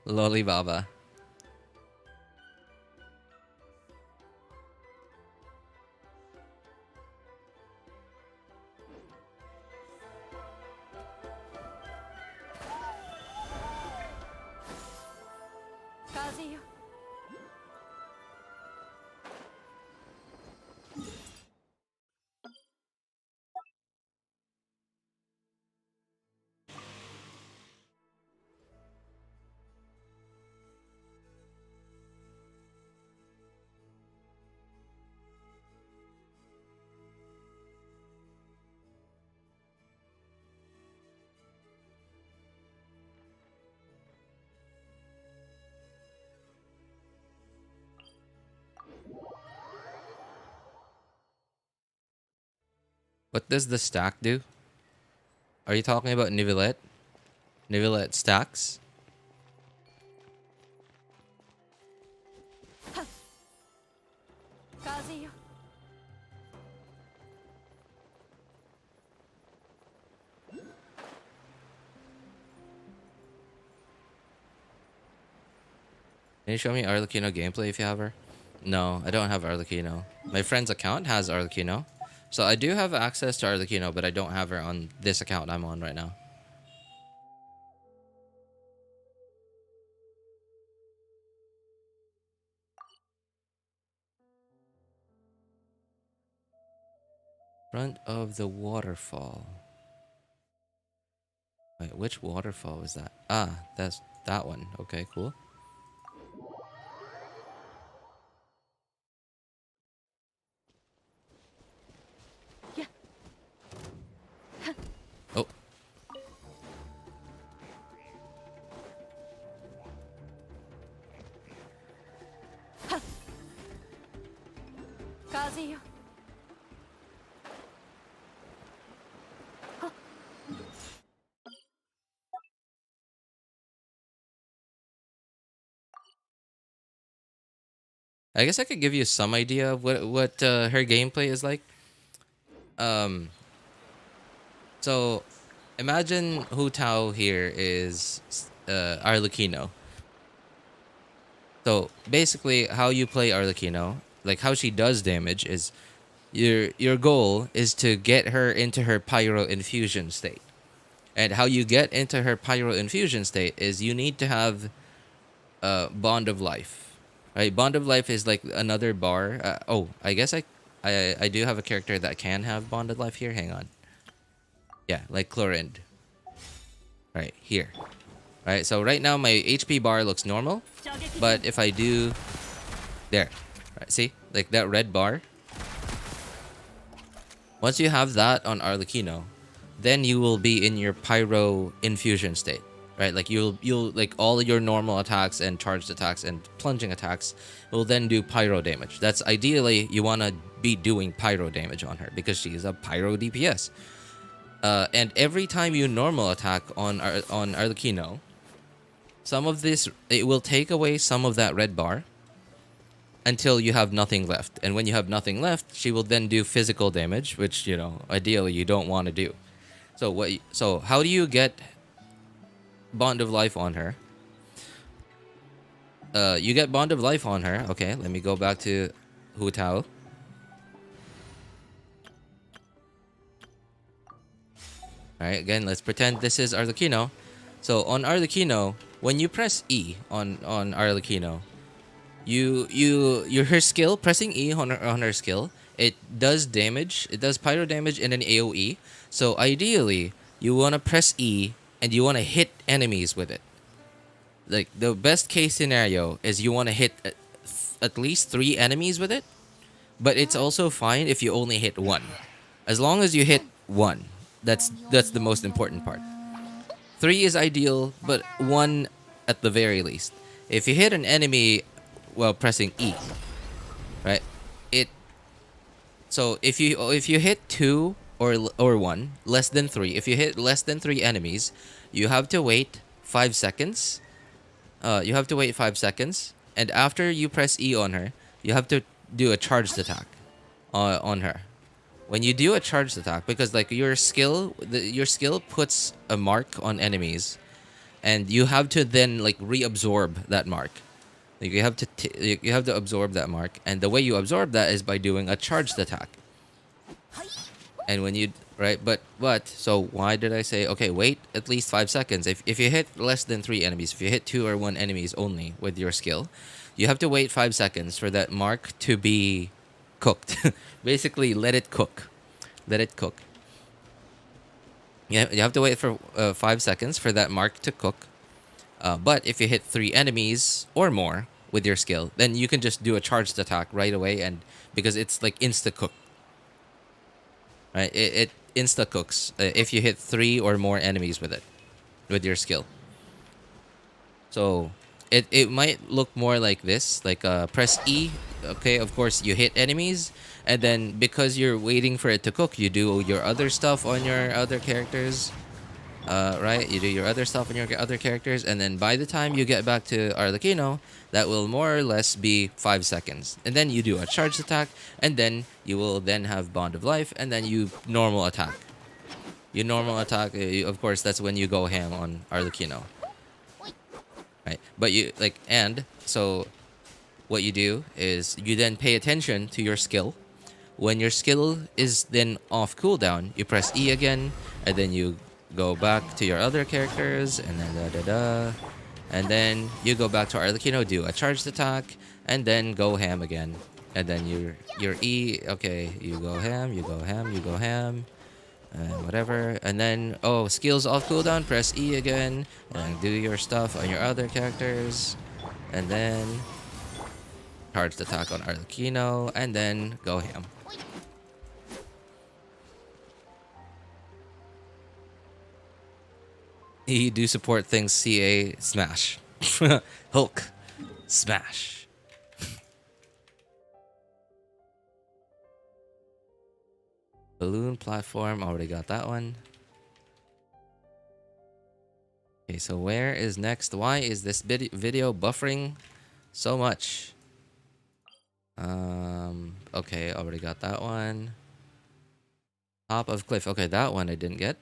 Lolly Baba. What does the stack do? Are you talking about Neuvillette? Neuvillette stacks? Can you show me Arlecchino gameplay if you have her? No, I don't have Arlecchino. My friend's account has Arlecchino. So I do have access to Arlecchino, but I don't have her on this account I'm on right now. Front of the waterfall. Wait, which waterfall is that? Ah, that's that one. Okay, cool. Oh. I guess I could give you some idea of what her gameplay is like. So imagine Hu Tao here is Arlecchino. So basically, how you play Arlecchino, like how she does damage, is your goal is to get her into her pyro infusion state. And how you get into her pyro infusion state is you need to have Bond of Life, right? Bond of Life is like another bar. Oh, I guess I do have a character that can have Bond of Life here. Hang on. Yeah, like Chlorind. Right here. Right. So right now my HP bar looks normal, but if I do there, right? See, like that red bar. Once you have that on Arlecchino, then you will be in your pyro infusion state, right? Like you'll like all your normal attacks and charged attacks and plunging attacks will then do pyro damage. That's ideally you want to be doing pyro damage on her because she's a pyro DPS. And every time you normal attack on Arlecchino, some of this it will take away some of that red bar until you have nothing left. And when you have nothing left, she will then do physical damage, which, you know, ideally you don't want to do. So how do you get Bond of Life on her? You get Bond of Life on her. Okay, let me go back to Hu Tao. Alright, again, let's pretend this is Arlecchino. So on Arlecchino, when you press E on Arlecchino, her skill, pressing E on her skill, it does damage. It does pyro damage and an AoE. So ideally, you want to press E and you want to hit enemies with it. Like the best case scenario is you want to hit at least 3 enemies with it, but it's also fine if you only hit 1. As long as you hit 1, that's the most important part. 3 is ideal, but 1 at the very least. If you hit an enemy while pressing E, right? So if you hit 2 or 1, less than 3, if you hit less than 3 enemies, you have to wait 5 seconds. You have to wait 5 seconds, and after you press E on her, you have to do a charged attack on her. When you do a charged attack, because like your skill puts a mark on enemies, and you have to then like reabsorb that mark. Like you have to absorb that mark, and the way you absorb that is by doing a charged attack. And when you but so why did I say okay? Wait at least 5 seconds. If you hit less than 3 enemies, if you hit 2 or 1 enemies only with your skill, you have to wait 5 seconds for that mark to be cooked. Basically, let it cook. Let it cook. Yeah, you have to wait for 5 seconds for that mark to cook. But if you hit 3 enemies or more with your skill, then you can just do a charged attack right away, and because it's like insta cook. Right? It insta cooks if you hit 3 or more enemies with it, with your skill. So it might look more like this, like press E. Okay, of course you hit enemies, and then because you're waiting for it to cook, you do your other stuff on your other characters. Right? You do your other stuff on your other characters, and then by the time you get back to Arlecchino, that will more or less be 5 seconds. And then you do a charged attack, and then you will then have Bond of Life, and then you normal attack. You normal attack, of course, that's when you go ham on Arlecchino. Right? But you, like, and, so, what you do is, you then pay attention to your skill. When your skill is then off cooldown, you press E again, and then you go back to your other characters, and then and then you go back to Arlecchino, do a charged attack, and then go ham again. And then your E, okay, you go ham, you go ham, you go ham, whatever. And then, oh, skills off cooldown, press E again, and do your stuff on your other characters. And then charged attack on Arlecchino, and then go ham. You do support things CA smash. Hulk smash. Balloon platform, already got that one. Okay, so where is next? Why is this video buffering so much? Okay, already got that one. Top of cliff. Okay, that one I didn't get.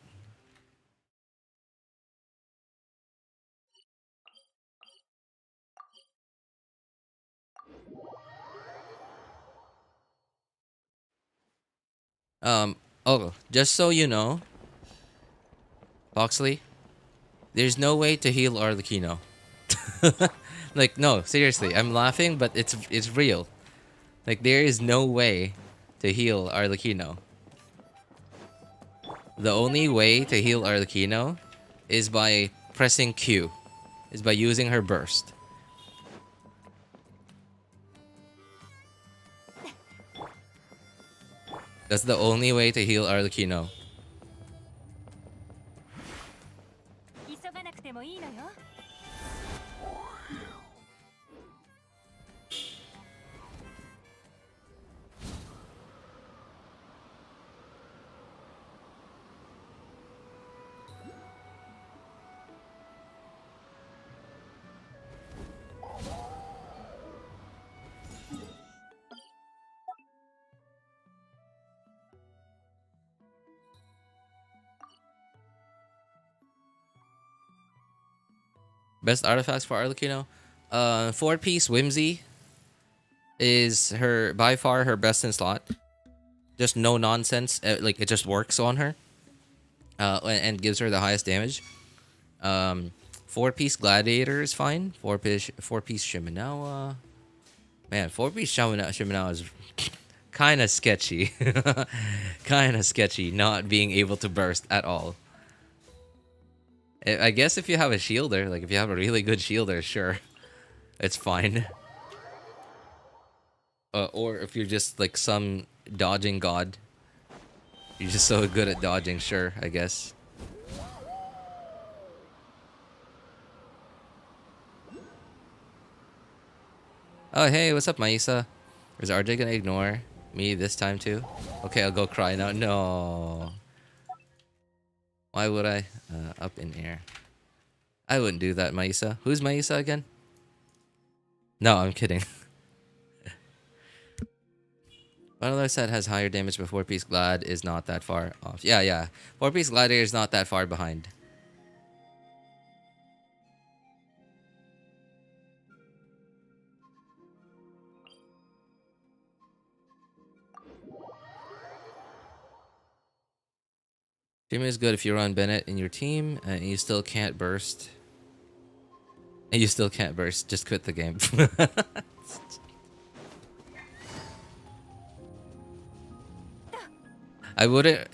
Oh, just so you know, Foxley, there's no way to heal Arlecchino. Like, no, seriously, I'm laughing, but it's real. Like, there is no way to heal Arlecchino. The only way to heal Arlecchino is by pressing Q, is by using her burst. That's the only way to heal Arlecchino. 急がなくてもいいのよ。 Best artifacts for Arlecchino? 4-piece Whimsy. is her by far her best in slot. Just no nonsense. Like it just works on her. And gives her the highest damage. 4-piece Gladiator is fine. 4-piece Shimenawa. Man, 4-piece Shimenawa is kind of sketchy. Kind of sketchy not being able to burst at all. I guess if you have a shielder, like if you have a really good shielder, sure. It's fine. Or if you're just like some dodging god. You're just so good at dodging, sure, I guess. Oh, hey, what's up, Maisa? Is RJ gonna ignore me this time too? Okay, I'll go cry now. No. Why would I? Up in air. I wouldn't do that, Maisa. Who's Maisa again? No, I'm kidding. Another set has higher damage, but 4-piece Glad is not that far off. Yeah. 4-piece Gladiator is not that far behind. Team is good if you run Bennett in your team and you still can't burst. And you still can't burst. Just quit the game. I wouldn't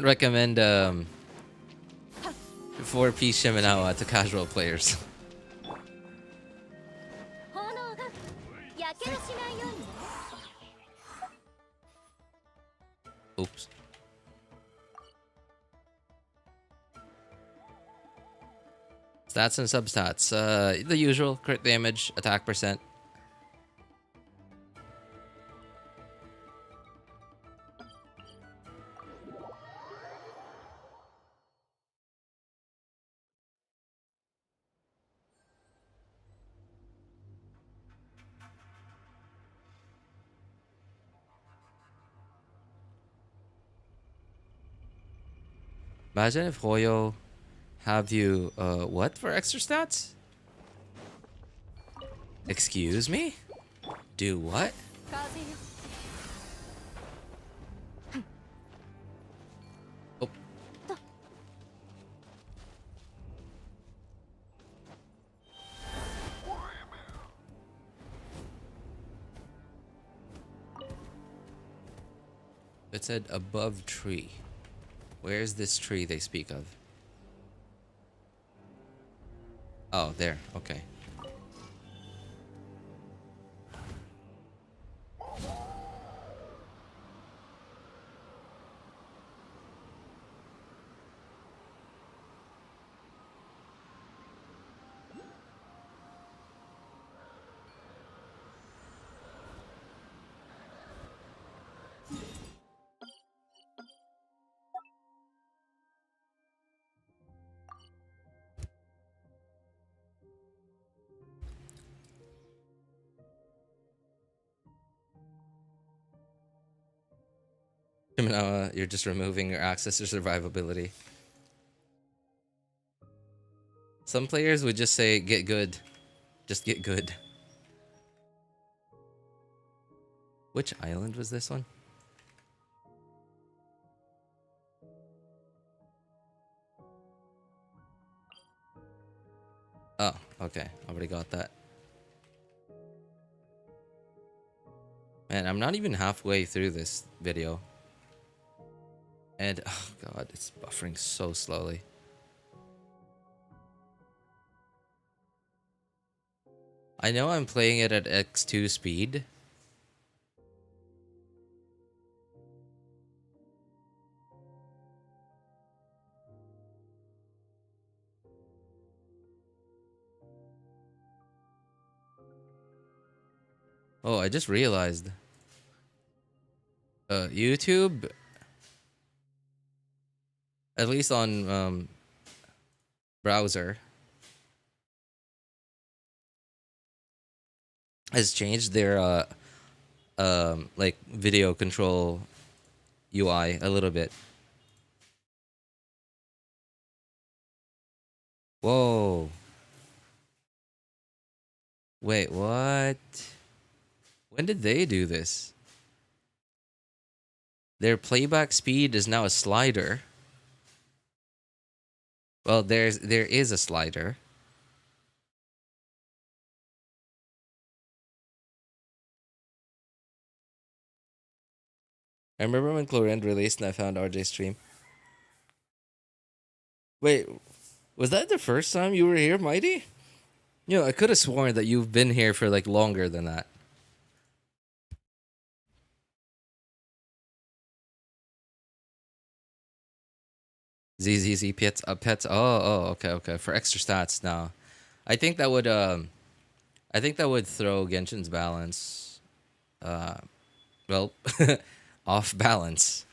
recommend 4-piece Shimenawa to casual players. 炎がやけどしないようにね。 Oops. Stats and substats. The usual crit damage, attack percent. Imagine if Hoyo have you, what for extra stats? Excuse me? Do what? 風よ。 Oh. It said above tree. Where's this tree they speak of? Oh, there. Okay. You're just removing your access to survivability. Some players would just say, get good. Just get good. Which island was this one? Oh, okay. Already got that. Man, I'm not even halfway through this video. And, oh god, it's buffering so slowly. I know I'm playing it at X2 speed. Oh, I just realized. YouTube, at least on browser, has changed their like video control UI a little bit. Whoa. Wait, what? When did they do this? Their playback speed is now a slider. Well, there is a slider. I remember when Chlorend released and I found RJ's stream. Wait, was that the first time you were here, Mighty? You know, I could have sworn that you've been here for like longer than that. ZZZ pets, pets. Oh, okay. For extra stats now. I think that would throw Genshin's balance, well, off balance.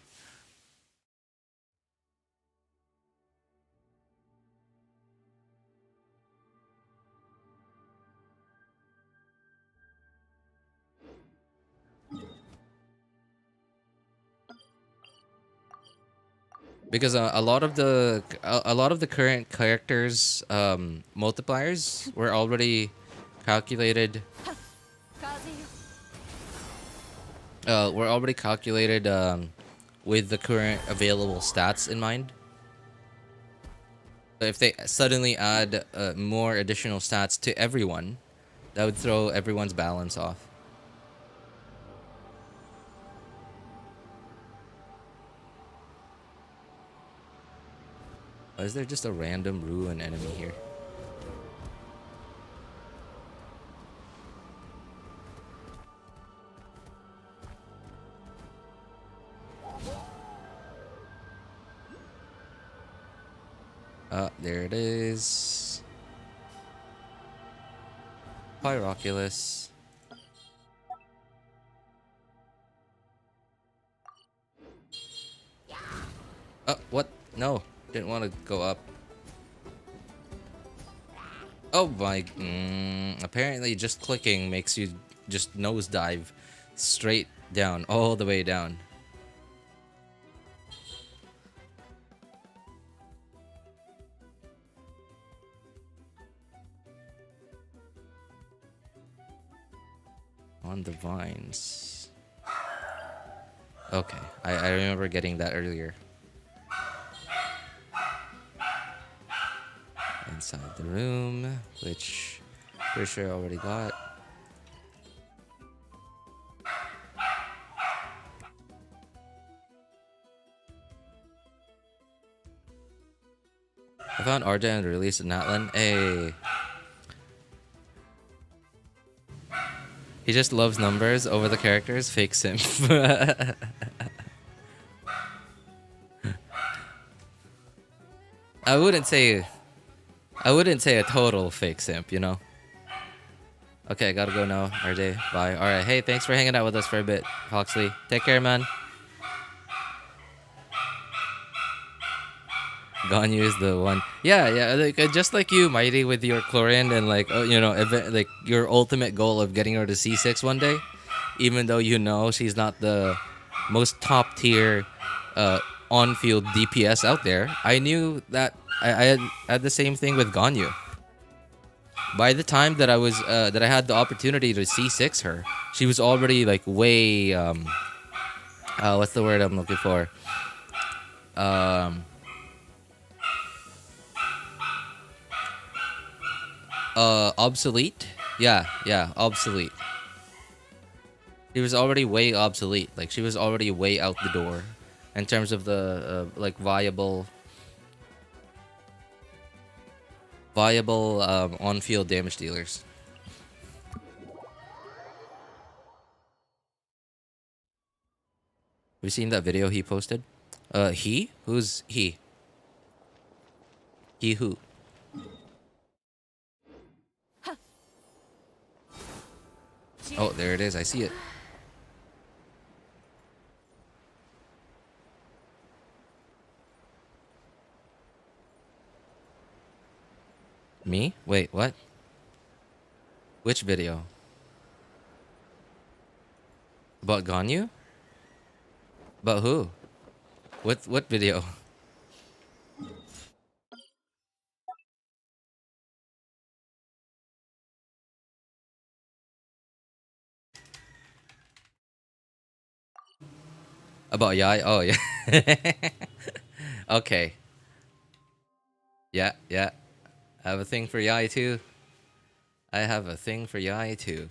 Because a lot of the current characters multipliers were already calculated. Were already calculated with the current available stats in mind. But if they suddenly add more additional stats to everyone, that would throw everyone's balance off. Why is there just a random ruin enemy here? There it is. Pyroculus. What? No, didn't want to go up. Oh my. Apparently, just clicking makes you just nosedive straight down, all the way down. On the vines. Okay, I remember getting that earlier. Inside the room, which pretty sure I already got. I found RJ and released in Natlan. Hey. He just loves numbers over the characters. Fake simp. I wouldn't say a total fake simp, you know. Okay, gotta go now. RJ, bye. All right, hey, thanks for hanging out with us for a bit, Foxley. Take care, man. Ganyu is the one. Yeah, like just like you, Mighty, with your Chlorine and like, you know, like your ultimate goal of getting her to C6 one day, even though you know she's not the most top tier on-field DPS out there. I knew that I had the same thing with Ganyu. By the time that I was that I had the opportunity to C6 her, she was already like way what's the word I'm looking for? Obsolete? Yeah, obsolete. She was already way obsolete. Like, she was already way out the door in terms of the, like, viable on-field damage dealers. Have you seen that video he posted? He? Who's he? He who? Oh, there it is. I see it. Me? Wait, what? Which video? About Ganyu? About who? What video? About Yai? Oh, yeah. Okay. Yeah, yeah. I have a thing for Yai too. I have a thing for Yai too.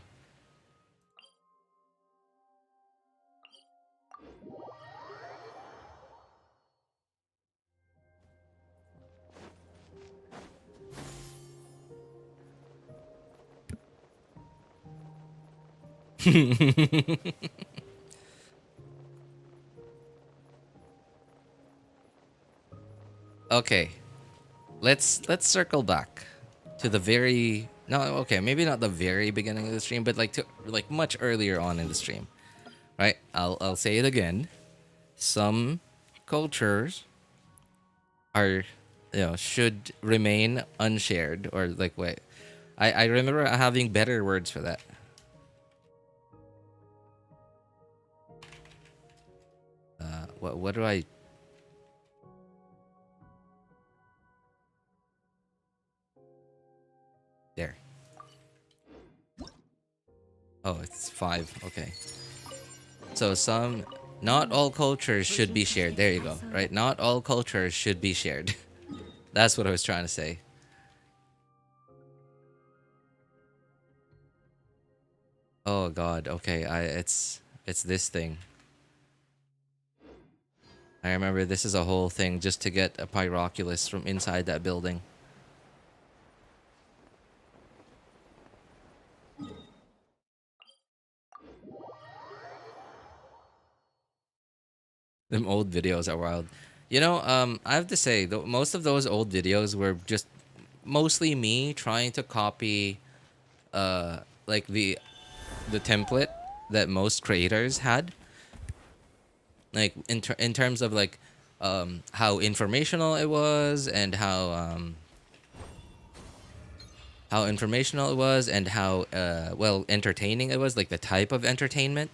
Okay. Let's circle back to the very no, okay, maybe not the very beginning of the stream, but like to like much earlier on in the stream. Right? I'll say it again. Some cultures are should remain unshared, or like wait. I remember having better words for that. What do I there? Oh, it's 5. Okay. So not all cultures should be shared. There you go. Right? Not all cultures should be shared. That's what I was trying to say. Oh god. Okay. It's this thing. I remember this is a whole thing just to get a Pyroculus from inside that building. Them old videos are wild. I have to say, most of those old videos were just mostly me trying to copy, like the template that most creators had. Like in terms of like, how informational it was, and how informational it was, and how well entertaining it was. Like the type of entertainment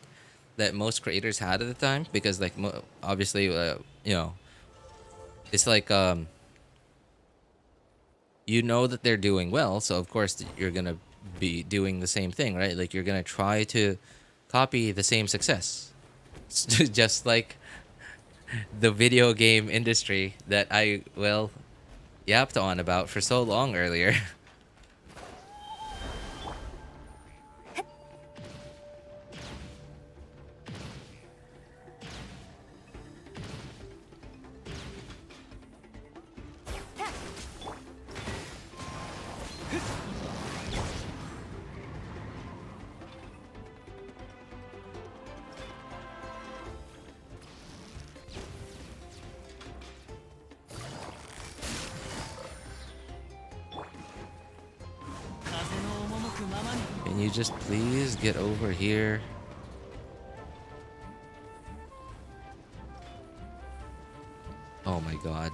that most creators had at the time, because like obviously it's like that they're doing well, so of course you're gonna be doing the same thing, right? Like you're gonna try to copy the same success. Just like the video game industry that I yapped on about for so long earlier. Can you just please get over here? Oh my god.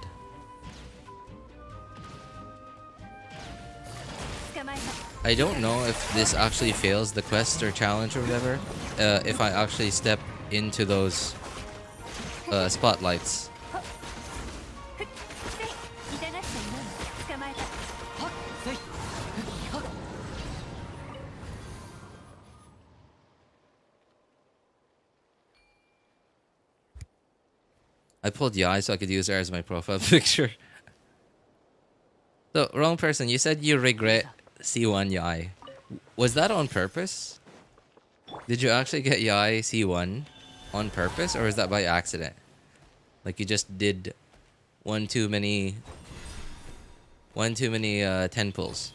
I don't know if this actually fails the quest or challenge or whatever, if I actually step into those spotlights. I pulled Yai so I could use her as my profile picture. So, wrong person. You said you regret C1 Yai. Was that on purpose? Did you actually get Yai C1 on purpose, or was that by accident? Like you just did one too many 10 pulls.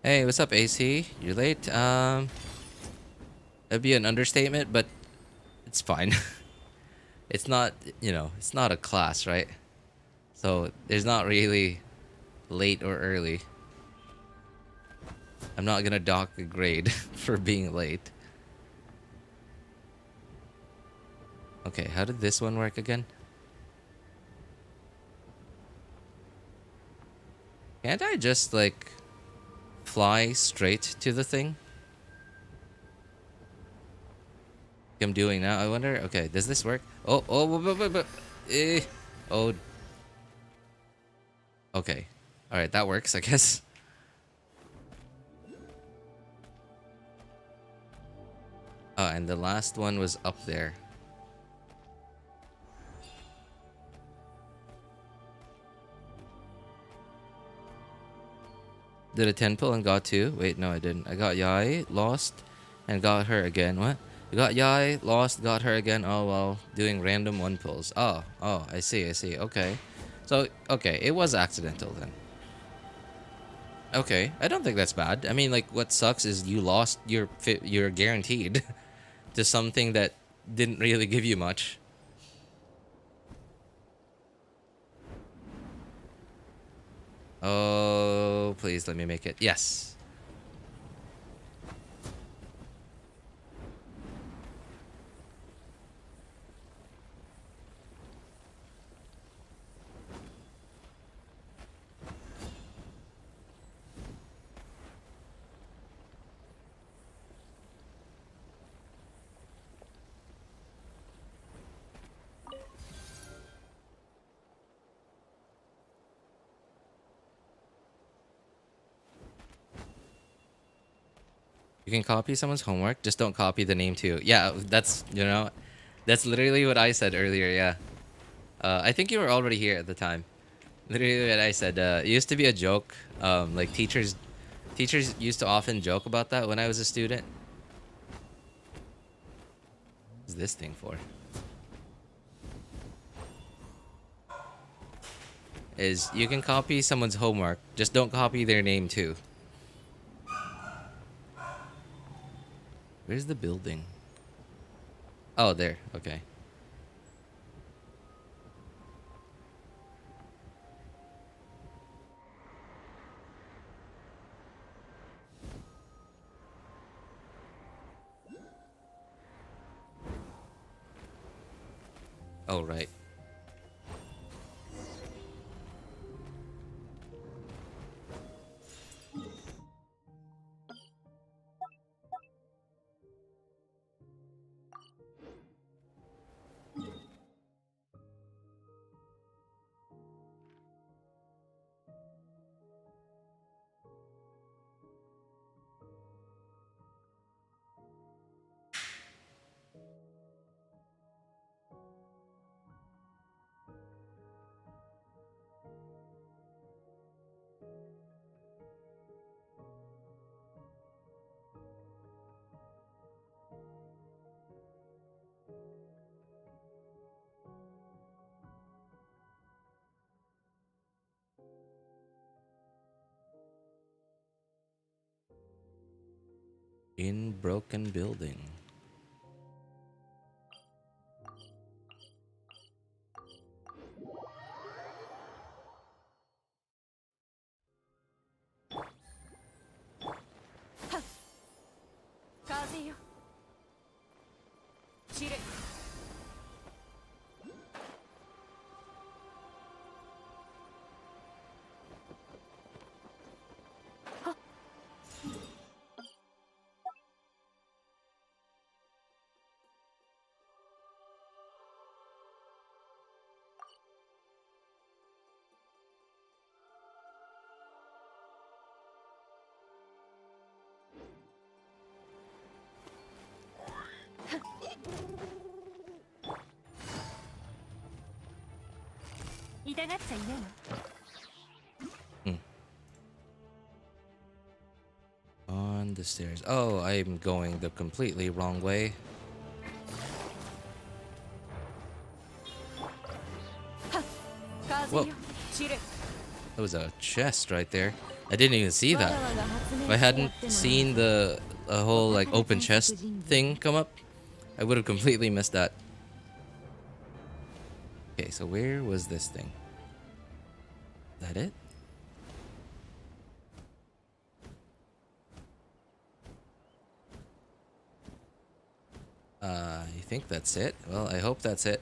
Hey, what's up, AC? You're late. That'd be an understatement, but it's fine. It's not, it's not a class, right? So there's not really late or early. I'm not gonna dock a grade for being late. Okay, how did this one work again? Can't I just like fly straight to the thing? I'm doing now. I wonder. Okay, does this work? Oh, but Oh. Okay. Alright, that works, I guess. Oh, and the last one was up there. Did a 10 pull and got 2? Wait, no, I didn't. I got Yai, lost, and got her again. What? I got Yai, lost, got her again. Oh, well, doing random 1 pulls. Oh, I see. Okay. So, okay, it was accidental then. Okay, I don't think that's bad. I mean, like, what sucks is you lost your guaranteed to something that didn't really give you much. Oh, please let me make it. Yes. You can copy someone's homework, just don't copy the name too. Yeah, that's, that's literally what I said earlier, yeah. I think you were already here at the time. Literally what I said, it used to be a joke. Like teachers used to often joke about that when I was a student. What's this thing for? Is you can copy someone's homework, just don't copy their name too. Where's the building? Oh, there. Okay. Oh, right. In broken building. On the stairs. Oh, I'm going the completely wrong way. Whoa. That was a chest right there. I didn't even see that. If I hadn't seen the whole like open chest thing come up, I would have completely missed that. Okay, so where was this thing? Is that it? You think that's it? Well, I hope that's it.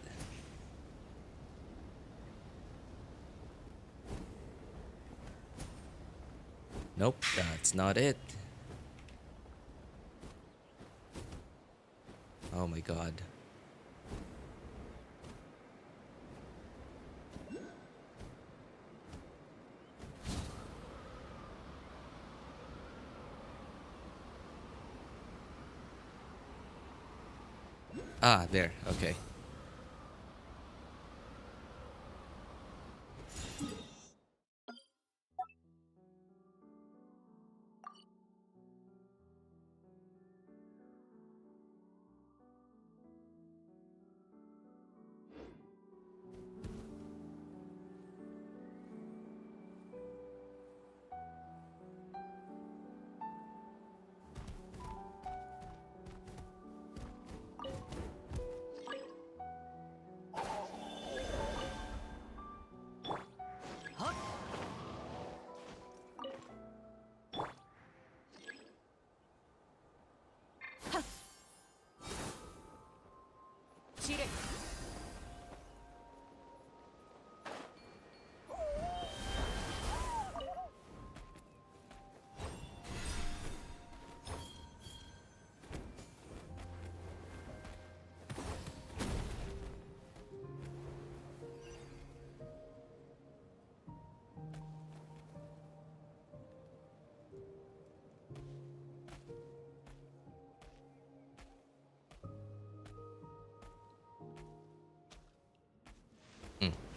Nope, that's not it. Oh my god. Ah, there. Okay.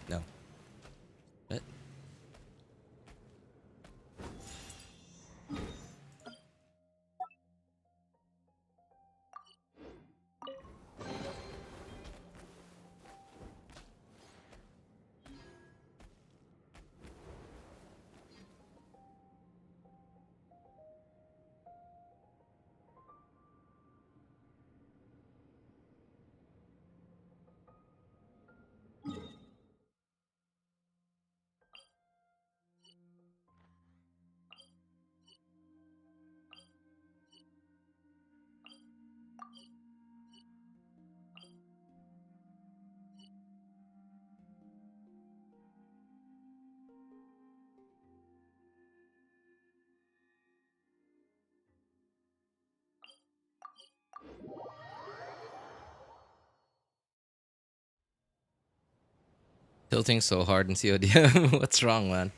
No. What? Tilting so hard in CODM. What's wrong, man?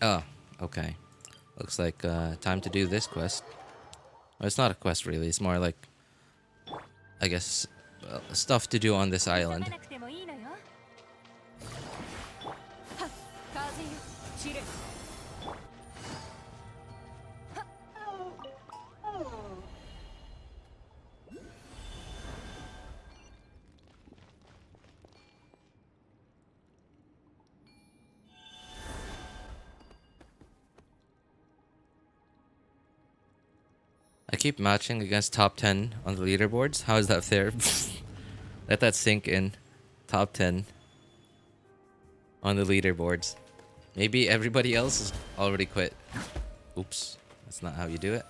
Oh, okay. Looks like time to do this quest. Well, it's not a quest really. It's more like, I guess, stuff to do on this island. なくてもいいのよ。はっ、風よ、散れ。 I keep matching against top 10 on the leaderboards. How is that fair? Let that sink in. Top 10 on the leaderboards. Maybe everybody else has already quit. Oops. That's not how you do it.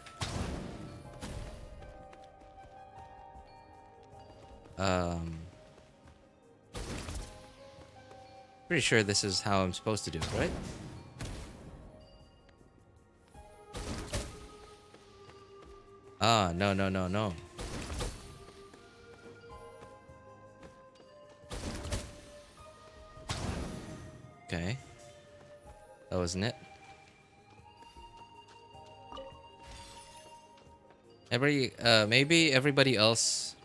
Pretty sure this is how I'm supposed to do it, right? Ah, no, no, no, no. Okay. That wasn't it. Maybe everybody else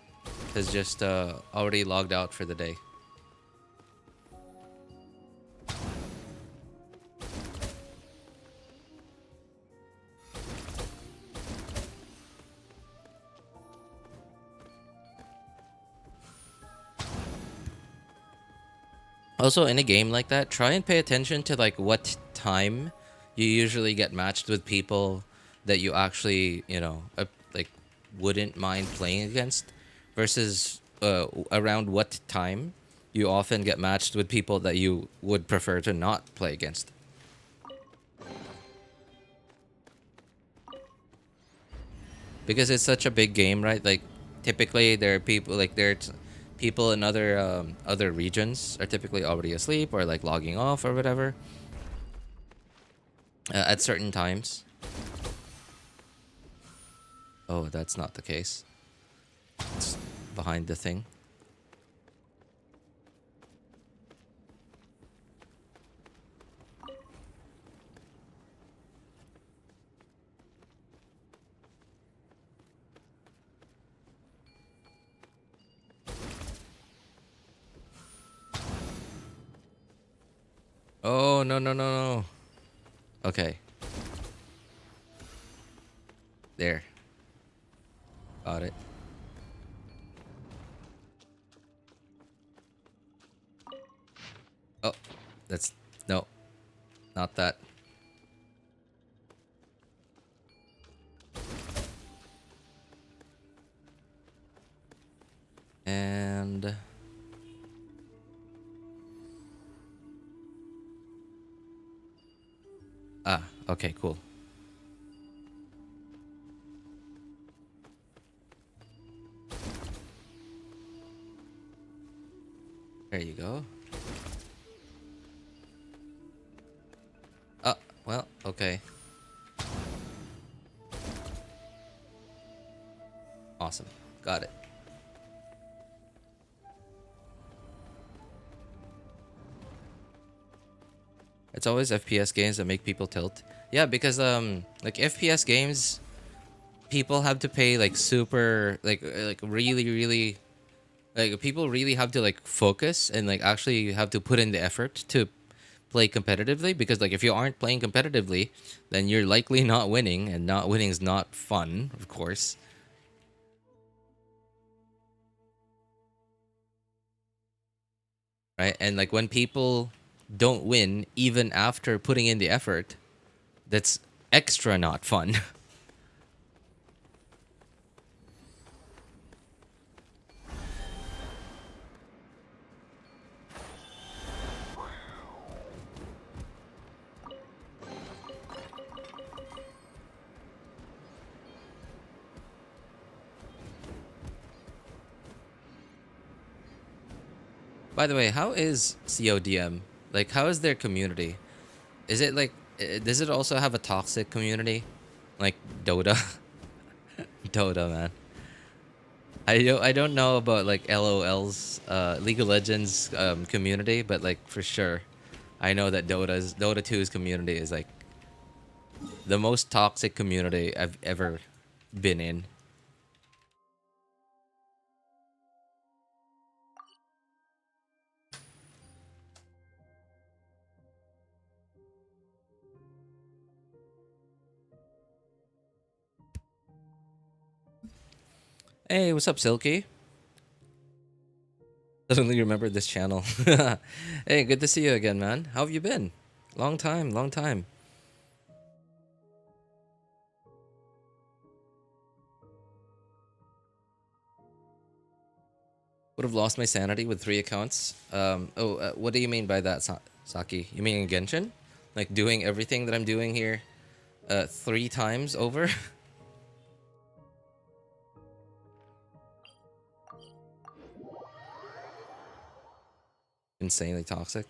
has just already logged out for the day. Also, in a game like that, try and pay attention to like what time you usually get matched with people that you actually, like wouldn't mind playing against, versus around what time you often get matched with people that you would prefer to not play against. Because it's such a big game, right? Like typically there are people like people in other regions are typically already asleep or like logging off or whatever at certain times. Oh, that's not the case. It's behind the thing. Oh, no, no, no, no. Okay. There. Got it. Oh, that's... No. Not that. And... Ah, okay, cool. There you go. Oh, well, okay. Awesome. Got it. It's always FPS games that make people tilt. Yeah, because like FPS games, people have to pay like super like really like people really have to like focus and like actually have to put in the effort to play competitively, because like if you aren't playing competitively, then you're likely not winning, and not winning is not fun, of course. Right? And like when people don't win even after putting in the effort, that's extra not fun. By the way, how is CODM? Like, how is their community? Is it like, does it also have a toxic community? Like Dota? Dota, man. I don't know about like LOL's League of Legends community, but like for sure, I know that Dota 2's community is like the most toxic community I've ever been in. Hey, what's up, Silky? Suddenly remembered this channel. Hey, good to see you again, man. How have you been? Long time, long time. Would have lost my sanity with 3 accounts. What do you mean by that, Saki? You mean in Genshin? Like doing everything that I'm doing here 3 times over? Insanely toxic.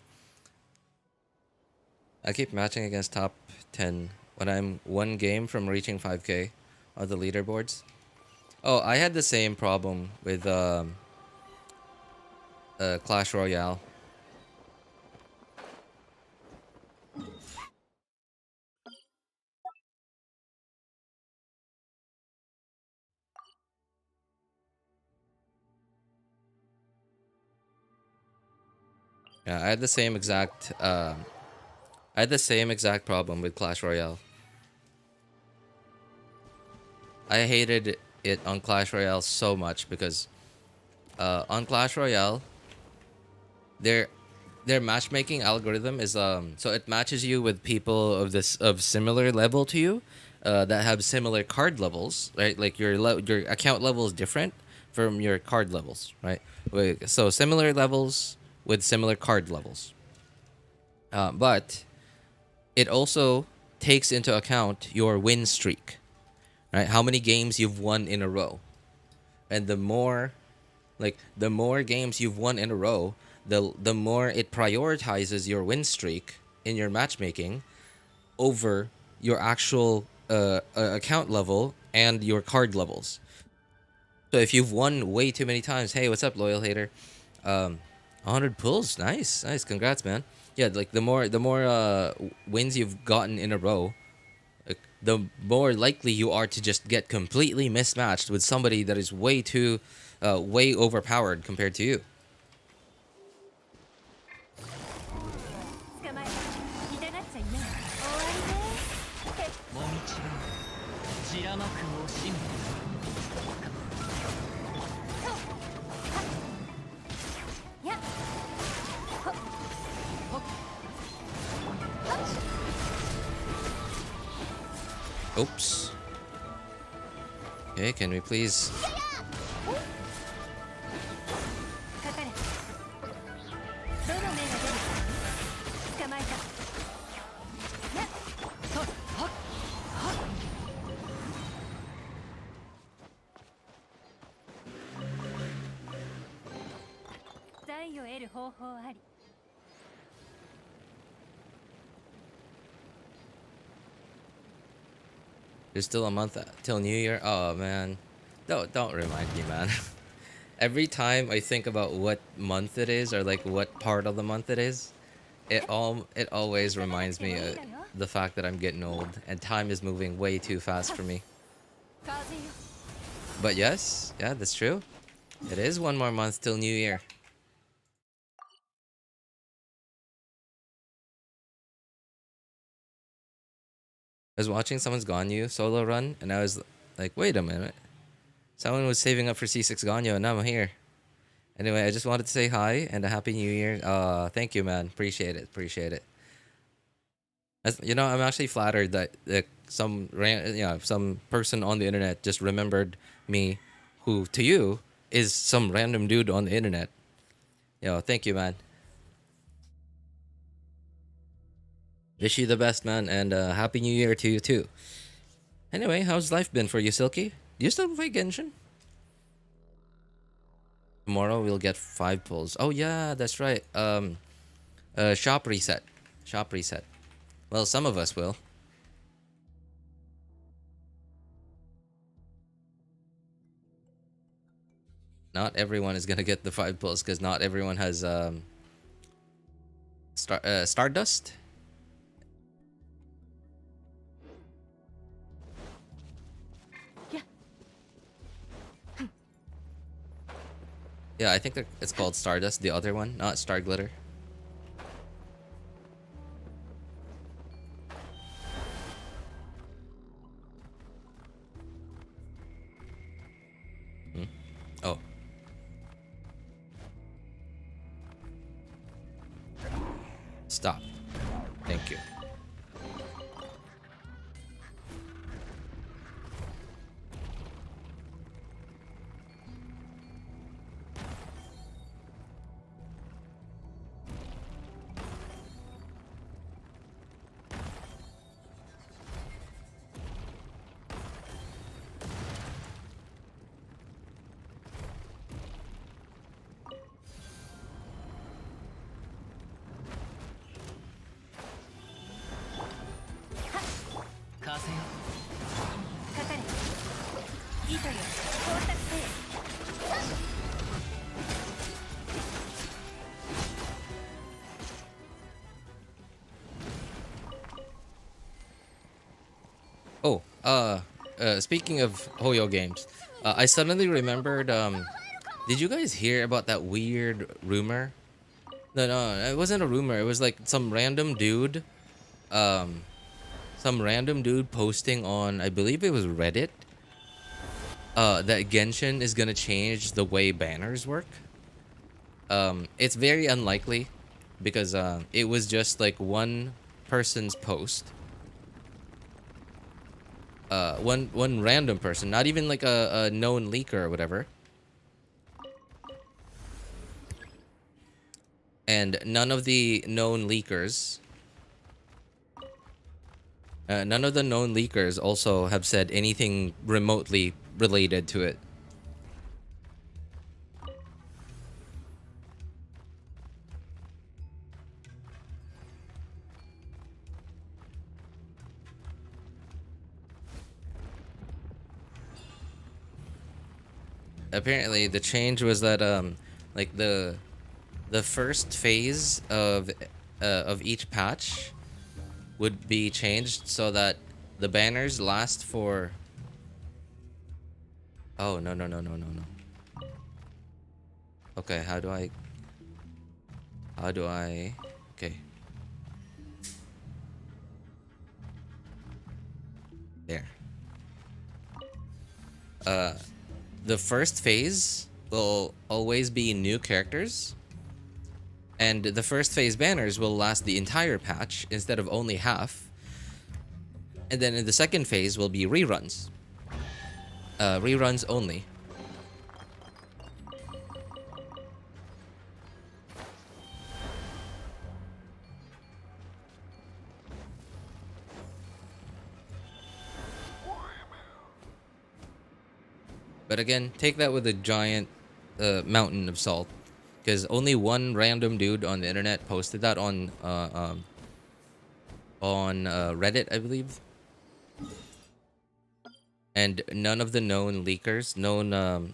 I keep matching against top 10 when I'm 1 game from reaching 5k on the leaderboards. Oh, I had the same problem with Clash Royale. Yeah, I had the same exact problem with Clash Royale. I hated it on Clash Royale so much because on Clash Royale, their matchmaking algorithm is so it matches you with people of similar level to you, that have similar card levels, right? Like your account level is different from your card levels, right? So similar levels with similar card levels, but it also takes into account your win streak, right? How many games you've won in a row, and the more games you've won in a row, the more it prioritizes your win streak in your matchmaking over your actual account level and your card levels. So if you've won way too many times, hey, what's up, loyal hater? 100 pulls, nice, congrats, man. Yeah, like the more wins you've gotten in a row, the more likely you are to just get completely mismatched with somebody that is way overpowered compared to you. 捕まえた。痛がっちゃいない。終わりですもみちろんじらまく惜しむ。やっほっほっ Oops. Okay, can we please? かかれ。どの目が出るか。捕まえた。やっはっはっはっ。財を得る方法あり。 There's still a month till New Year. Oh man, don't remind me, man. Every time I think about what month it is or like what part of the month it is, it always reminds me of the fact that I'm getting old and time is moving way too fast for me. 風よ。 But yes, yeah, that's true. It is one more month till New Year. I was watching someone's Ganyu solo run, and I was like, wait a minute. Someone was saving up for C6 Ganyu, and now I'm here. Anyway, I just wanted to say hi and a happy New Year. Thank you, man. Appreciate it. As, you know, I'm actually flattered that some person on the internet just remembered me, who to you is some random dude on the internet. Yo, thank you, man. Wish you the best, man, and happy New Year to you too. Anyway, how's life been for you, Silky? Do you still play Genshin? Tomorrow we'll get 5 pulls. Oh yeah, that's right. Shop reset. Well, some of us will. Not everyone is gonna get the 5 pulls because not everyone has Stardust. Yeah, I think it's called Stardust, the other one, not Star Glitter. Oh. Stop. Thank you. Oh, speaking of Hoyo games, I suddenly remembered, did you guys hear about that weird rumor No, it wasn't a rumor. It was like some random dude, um, posting on, I believe it was Reddit, that Genshin is gonna change the way banners work. It's very unlikely because it was just like one person's post. One random person, not even like a known leaker or whatever. And none of the known leakers also have said anything remotely related to it. Apparently the change was that like the first phase of each patch would be changed so that the banners last for... Oh, no. Okay, how do I... Okay. There. The first phase will always be new characters, and the first phase banners will last the entire patch instead of only half. And then in the second phase will be reruns. Reruns only. But again, take that with a giant mountain of salt, because only one random dude on the internet posted that on Reddit, I believe. And none of the known leakers,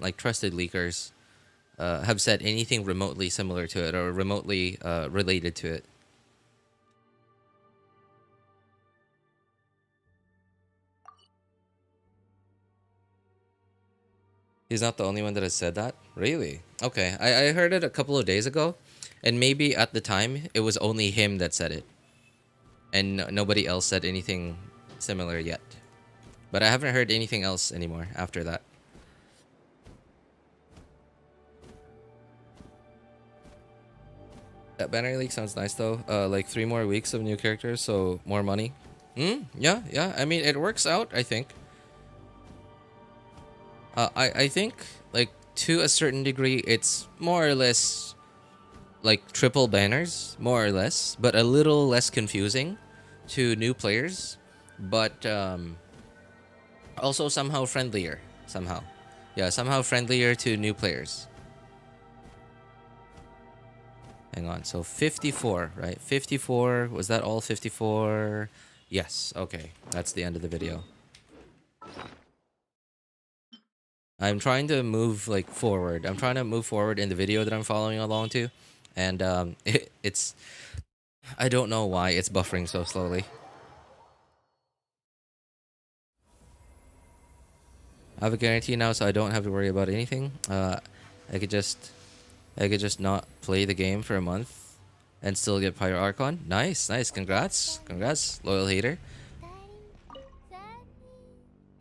like trusted leakers, have said anything remotely similar to it or remotely related to it. He's not the only one that has said that? Really? Okay, I heard it a couple of days ago, and maybe at the time it was only him that said it, and nobody else said anything similar yet. But I haven't heard anything else anymore after that. That banner leak sounds nice though. Like 3 more weeks of new characters, so more money. Yeah. I mean, it works out, I think. I think, like, to a certain degree, it's more or less like triple banners, more or less, but a little less confusing to new players, but also somehow friendlier. Somehow friendlier to new players. Hang on, so 54, right? 54, was that all 54? Yes, okay, that's the end of the video. I'm trying to move like forward. I'm trying to move forward in the video that I'm following along to, and it's I don't know why it's buffering so slowly. I have a guarantee now, so I don't have to worry about anything. I could just not play the game for a month and still get Pyro Archon. Nice. Congrats, loyal hater.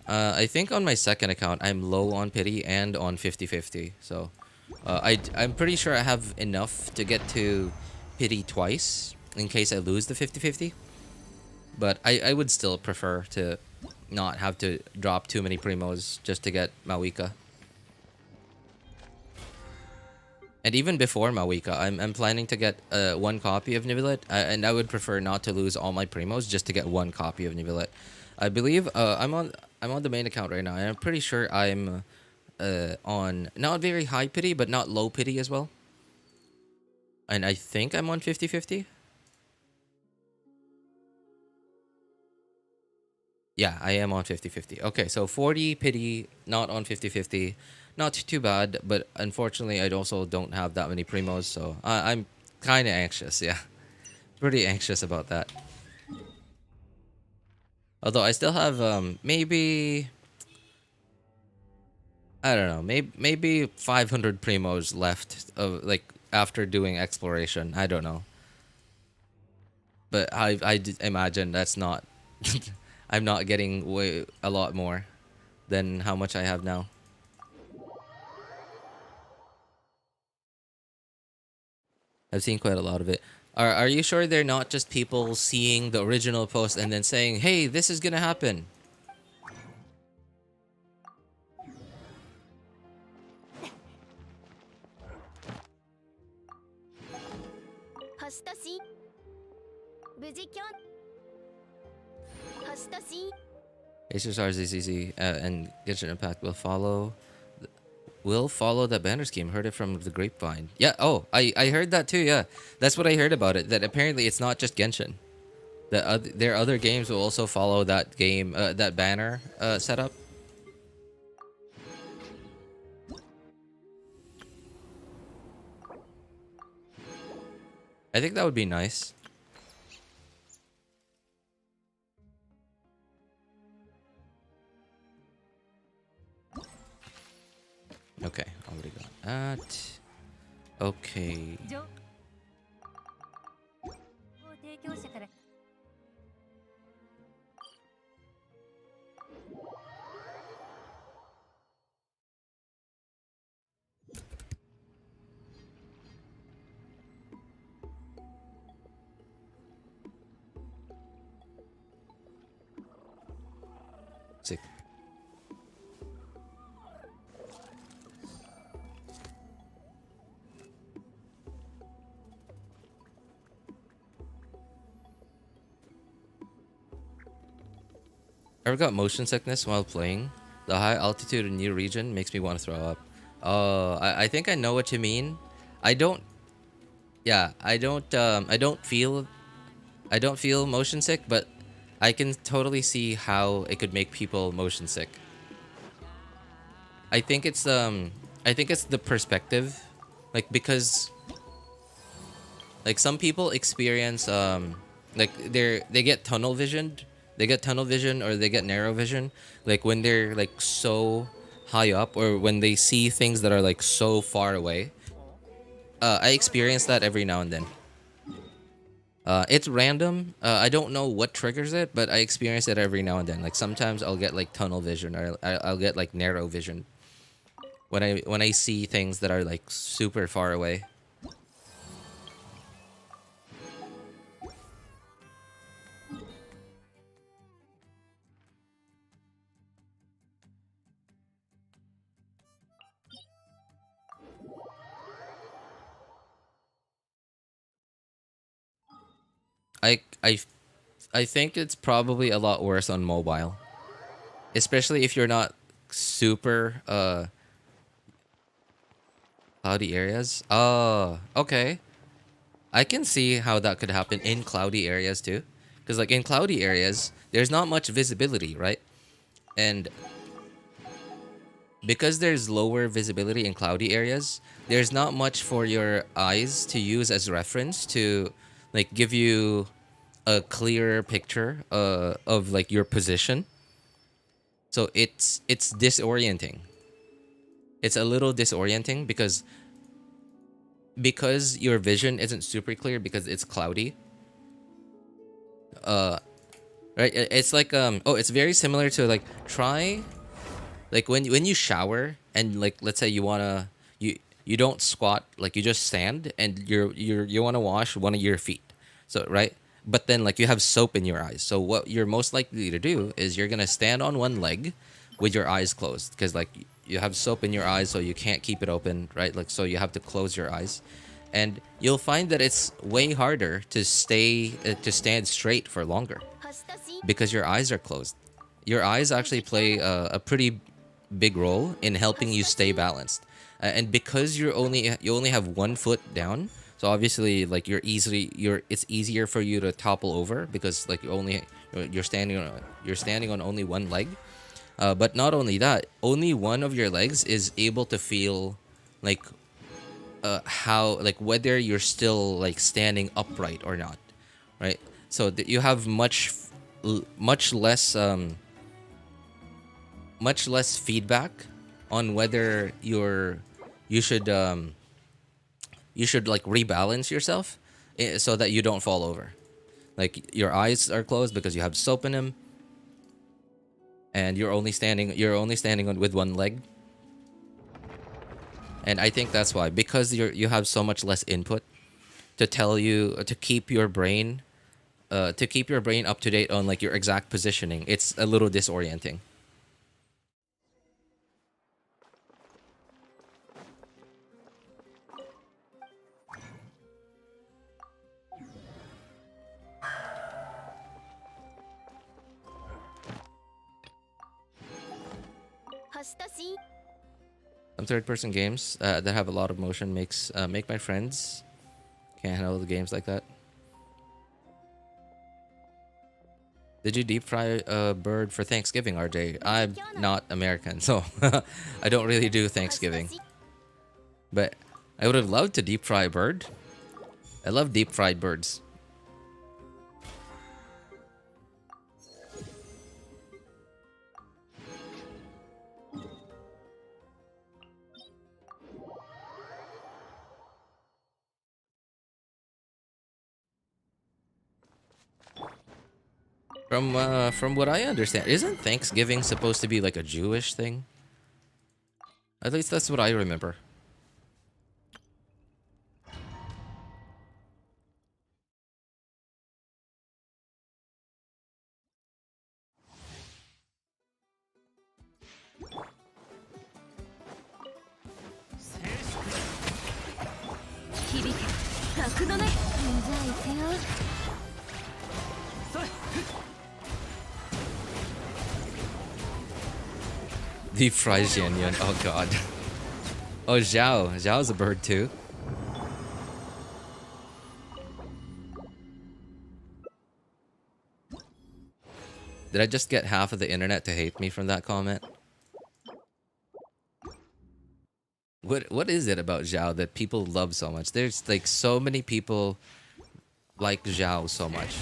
I think on my second account, I'm low on pity and on 50-50. So, I'm pretty sure I have enough to get to pity twice in case I lose the 50-50. But I would still prefer to not have to drop too many primos just to get Mawika. And even before Mawika, I'm planning to get 1 copy of Neuvillette, and I would prefer not to lose all my primos just to get 1 copy of Neuvillette. I believe I'm on the main account right now, and I'm pretty sure I'm on not very high pity, but not low pity as well. And I think I'm on 50-50. Yeah, I am on 50-50. Okay, so 40 pity, not on 50-50. Not too bad, but unfortunately, I also don't have that many primos, so I'm kind of anxious, yeah. Pretty anxious about that. Although I still have, maybe... I don't know, maybe 500 primos left, of like, after doing exploration. I don't know. But imagine that's not I'm not getting way a lot more than how much I have now. I've seen quite a lot of it. Are you sure they're not just people seeing the original post and then saying, "Hey, this is gonna happen"? Asus RZZZ and Genshin Impact will follow. Will follow the banner scheme. Heard it from the grapevine. Yeah. Oh, I heard that too. Yeah, that's what I heard about it. That apparently it's not just Genshin. That their other games will also follow that game, that banner setup. I think that would be nice. Okay, already got that. Okay. 提供者から Sick. Ever got motion sickness while playing? The high altitude in new region makes me want to throw up. Oh, I think I know what you mean. I don't. Yeah, I don't feel motion sick, but I can totally see how it could make people motion sick. I think it's the perspective, like, because like some people experience like they get tunnel visioned. They get tunnel vision or they get narrow vision, like when they're like so high up or when they see things that are like so far away. I experience that every now and then. It's random. I don't know what triggers it, but I experience it every now and then. Like sometimes I'll get like tunnel vision or I'll get like narrow vision when I see things that are like super far away. I think it's probably a lot worse on mobile, especially if you're not super cloudy areas. Oh, okay. I can see how that could happen in cloudy areas too, because like in cloudy areas, there's not much visibility, right? And because there's lower visibility in cloudy areas, there's not much for your eyes to use as reference to like give you a clearer picture of like your position. So it's disorienting. It's a little disorienting because your vision isn't super clear because it's cloudy. Right, it's like oh, it's very similar to like try like when you shower and like let's say you don't squat, like you just stand and you want to wash one of your feet. So right? But then like you have soap in your eyes. So what you're most likely to do is you're going to stand on one leg with your eyes closed because like you have soap in your eyes so you can't keep it open, right? Like so you have to close your eyes. And you'll find that it's way harder to stand straight for longer because your eyes are closed. Your eyes actually play a pretty big role in helping you stay balanced. And because you only have 1 foot down, so obviously like it's easier for you to topple over because like you're standing on only one leg. But not only that, only one of your legs is able to feel like how like whether you're still like standing upright or not, right? So you have much less feedback on whether you should you should like rebalance yourself so that you don't fall over. Like your eyes are closed because you have soap in them, and you're only standing on with one leg. And I think that's why, because you have so much less input to tell you to keep your brain up to date on like your exact positioning. It's a little disorienting. Some third-person games that have a lot of motion make my friends can't handle the games like that. Did you deep fry a bird for Thanksgiving, RJ? I'm not American, so I don't really do Thanksgiving. But I would have loved to deep fry a bird. I love deep fried birds. From what I understand, isn't Thanksgiving supposed to be like a Jewish thing? At least that's what I remember. Deep fried Xianyun. Oh god. Oh, Zhao. Zhao's a bird too. Did I just get half of the internet to hate me from that comment? What is it about Zhao that people love so much? There's like so many people like Zhao so much.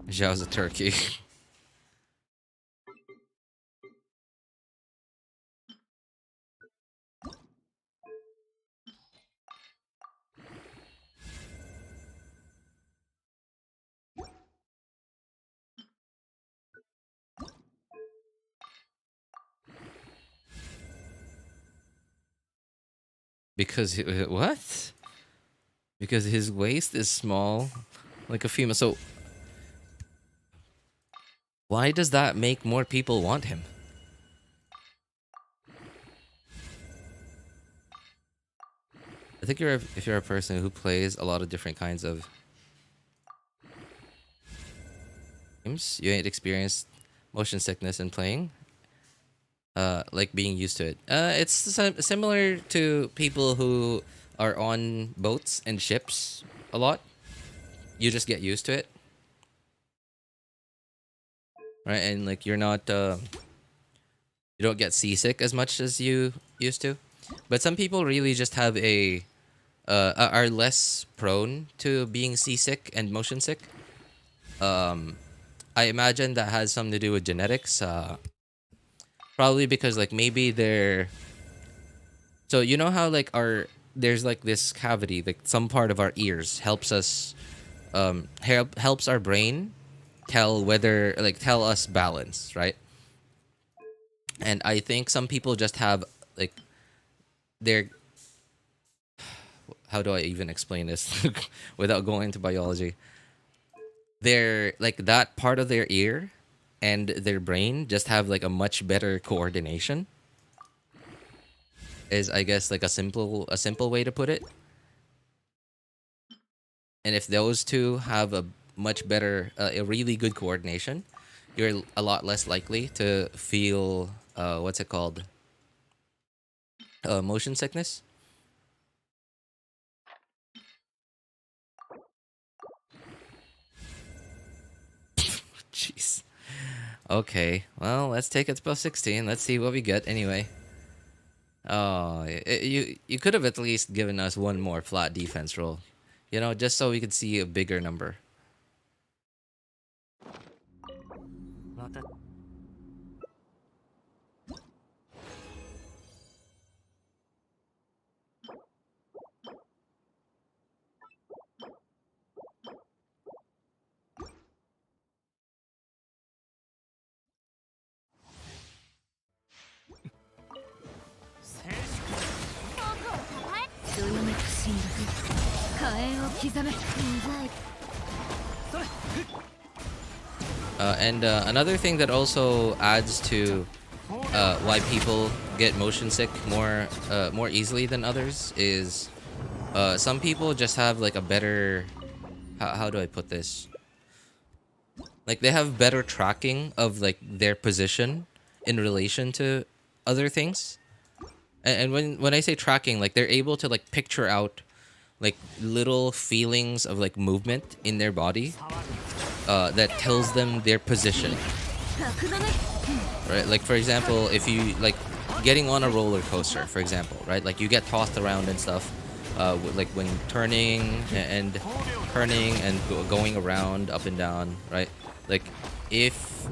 Zhao's a turkey. Because what? Because his waist is small, like a female. So why does that make more people want him? I think if you're a person who plays a lot of different kinds of games, you ain't experienced motion sickness in playing. Like being used to it. It's similar to people who are on boats and ships a lot. You just get used to it, right? And like you're not, you don't get seasick as much as you used to. But some people really just have are less prone to being seasick and motion sick. I imagine that has something to do with genetics. Probably because like maybe they're, so you know how like there's like this cavity, like some part of our ears helps us helps our brain tell us balance, right? And I think some people just have like their, how do I even explain this without going into biology? They're like that part of their ear and their brain just have like a much better coordination, is I guess like a simple way to put it. And if those two have a much better a really good coordination, you're a lot less likely to feel what's it called, motion sickness. Jeez. Okay, well, let's take it to 16. Let's see what we get anyway. Oh, you could have at least given us one more flat defense roll. You know, just so we could see a bigger number. また どよめく侵略火炎を刻め。 And another thing that also adds to why people get motion sick more easily than others is some people just have like a better how do I put this? Like they have better tracking of like their position in relation to other things. And when I say tracking, like they're able to like picture out like little feelings of like movement in their body that tells them their position. Right? Like for example, if you like getting on a roller coaster, for example, right? Like you get tossed around and stuff, like when turning and going around up and down, right? Like if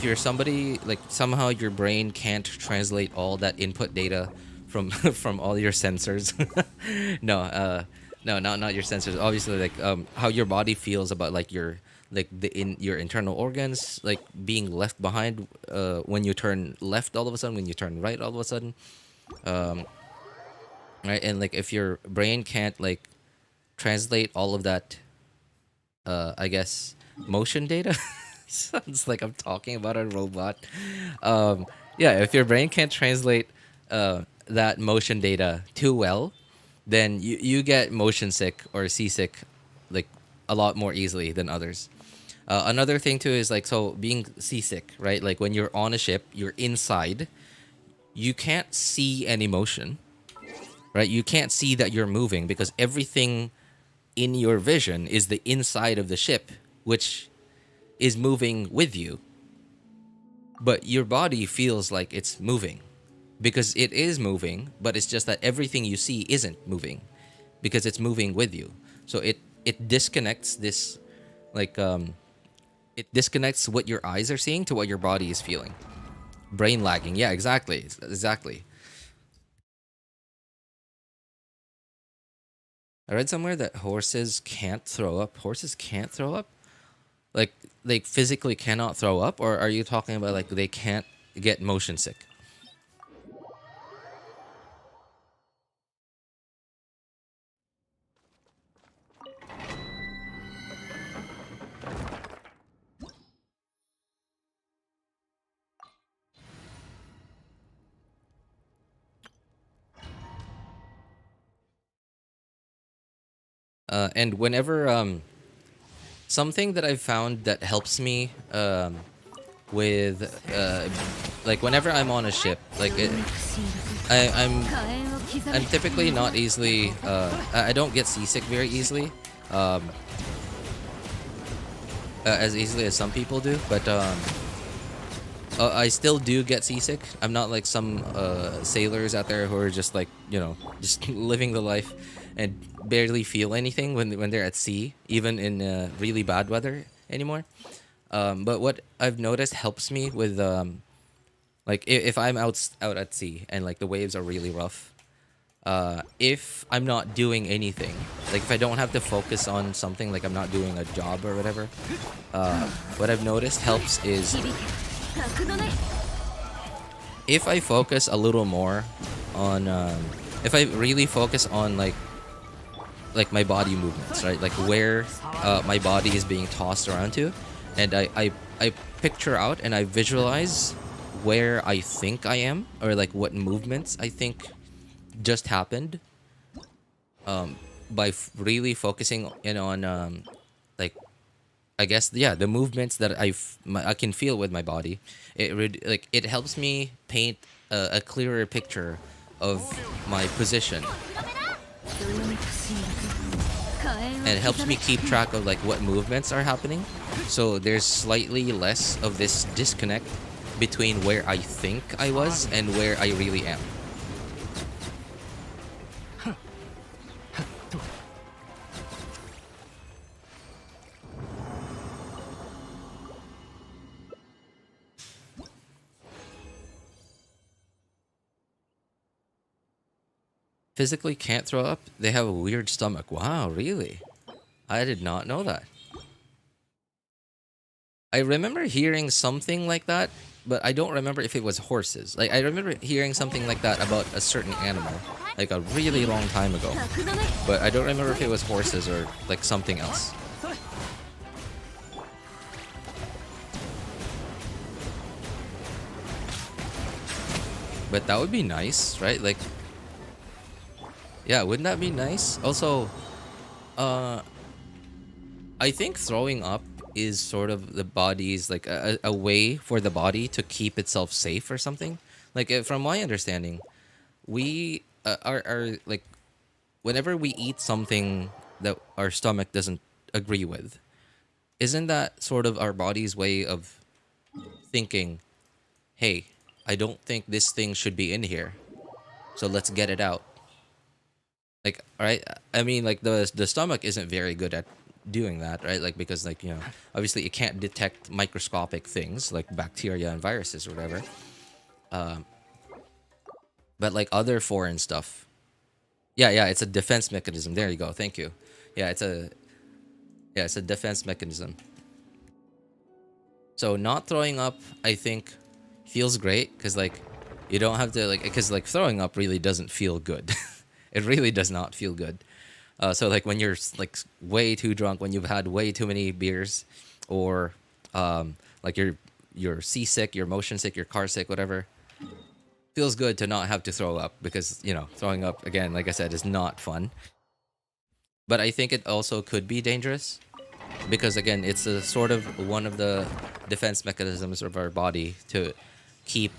you're somebody like somehow your brain can't translate all that input data from from all your sensors. No, not your sensors. Obviously, like how your body feels about like your your internal organs like being left behind when you turn left all of a sudden, when you turn right all of a sudden, right? And like if your brain can't like translate all of that, I guess motion data. Sounds like I'm talking about a robot. Yeah, if your brain can't translate that motion data too well, then you get motion sick or seasick like a lot more easily than others. Another thing too is like, so being seasick, right? Like when you're on a ship, you're inside, you can't see any motion, right? You can't see that you're moving because everything in your vision is the inside of the ship, which is moving with you. But your body feels like it's moving because it is moving, but it's just that everything you see isn't moving because it's moving with you. So it disconnects this like it disconnects what your eyes are seeing to what your body is feeling. Brain lagging. Yeah, exactly. I read somewhere that horses can't throw up. Horses can't throw up? Like they physically cannot throw up, or are you talking about like they can't get motion sick? And whenever something that I've found that helps me with like whenever I'm on a ship, like I'm typically not easily I don't get seasick very easily, as easily as some people do, but I still do get seasick. I'm not like some sailors out there who are just like, you know, just living the life and barely feel anything when they're at sea, even in really bad weather anymore. But what I've noticed helps me with like if I'm out at sea and like the waves are really rough, if I'm not doing anything, like if I don't have to focus on something, like I'm not doing a job or whatever, what I've noticed helps is if I focus a little more on if I really focus on like my body movements, right? Like where my body is being tossed around to, and I picture out and I visualize where I think I am, or like what movements I think just happened, by really focusing in on like I guess, yeah, the movements that I can feel with my body. It helps me paint a clearer picture of my position. and it helps me keep track of like what movements are happening. So there's slightly less of this disconnect between where I think I was and where I really am. Physically can't throw up? They have a weird stomach. Wow, really? I did not know that. I remember hearing something like that, but I don't remember if it was horses. Like, I remember hearing something like that about a certain animal, like a really long time ago. But I don't remember if it was horses or like something else. But that would be nice, right? Like, yeah, wouldn't that be nice? Also, I think throwing up is sort of the body's like a way for the body to keep itself safe or something. Like from my understanding, we are like whenever we eat something that our stomach doesn't agree with, isn't that sort of our body's way of thinking, hey, I don't think this thing should be in here, so let's get it out. Like, right? I mean, like the stomach isn't very good at doing that, right? Like, because like, you know, obviously it can't detect microscopic things like bacteria and viruses or whatever. But like other foreign stuff, yeah, it's a defense mechanism. There you go. Thank you. Yeah, it's a defense mechanism. So not throwing up, I think, feels great because like you don't have to like, because like throwing up really doesn't feel good. It really does not feel good. So like when you're like way too drunk, when you've had way too many beers, or like you're seasick, you're motion sick, you're car sick, whatever, feels good to not have to throw up because, you know, throwing up, again, like I said, is not fun. But I think it also could be dangerous because, again, it's a sort of one of the defense mechanisms of our body to keep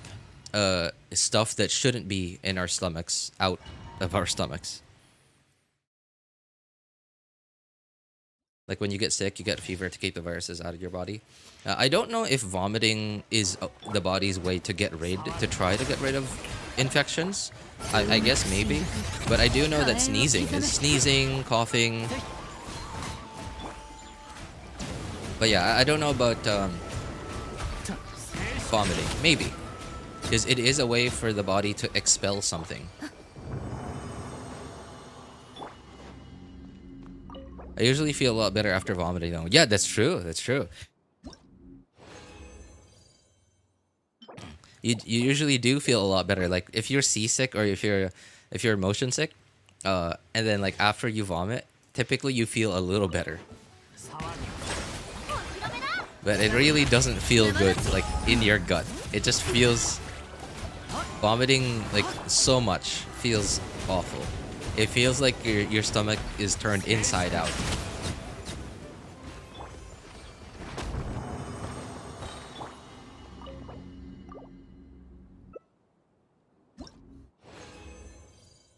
stuff that shouldn't be in our stomachs out of our stomachs. Like when you get sick, you get fever to keep the viruses out of your body. I don't know if vomiting is the body's way to try to get rid of infections. I guess maybe, but I do know that sneezing, coughing. But yeah, I don't know about vomiting. Maybe, because it is a way for the body to expel something. I usually feel a lot better after vomiting though. Yeah, that's true. That's true. You usually do feel a lot better. Like if you're seasick or if you're motion sick, and then like after you vomit, typically you feel a little better. But it really doesn't feel good like in your gut. It just feels, vomiting like so much feels awful. It feels like your stomach is turned inside out.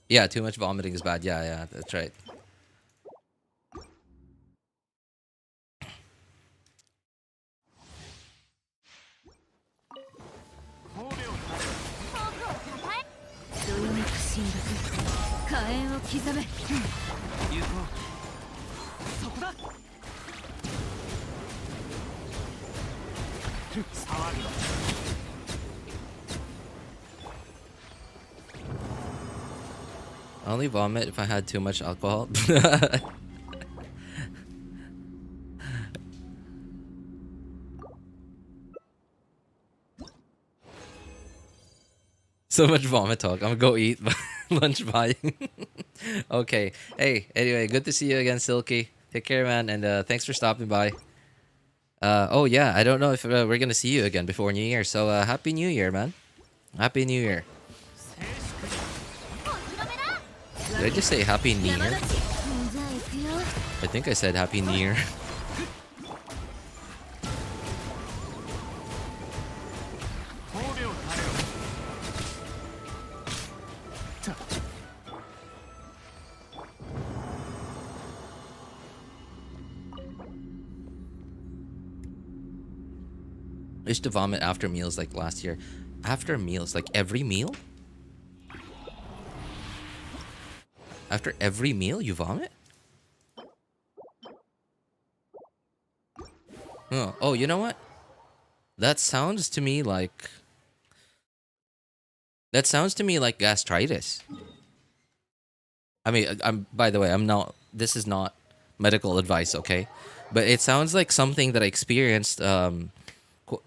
Yeah, too much vomiting is bad. Yeah, that's right. I only vomit if I had too much alcohol. So much vomit talk. I'm gonna go eat lunch buying. Okay. Hey, anyway, good to see you again, Silky. Take care, man, and thanks for stopping by. Oh yeah, I don't know if we're gonna see you again before New Year, so Happy New Year, man. Happy New Year. Did I just say Happy New Year? I think I said Happy New Year. I used to vomit after meals like last year. After meals, like every meal? After every meal, you vomit? Oh, you know what? That sounds to me like... That sounds to me like gastritis. I mean, by the way, I'm not... This is not medical advice, okay? But it sounds like something that I experienced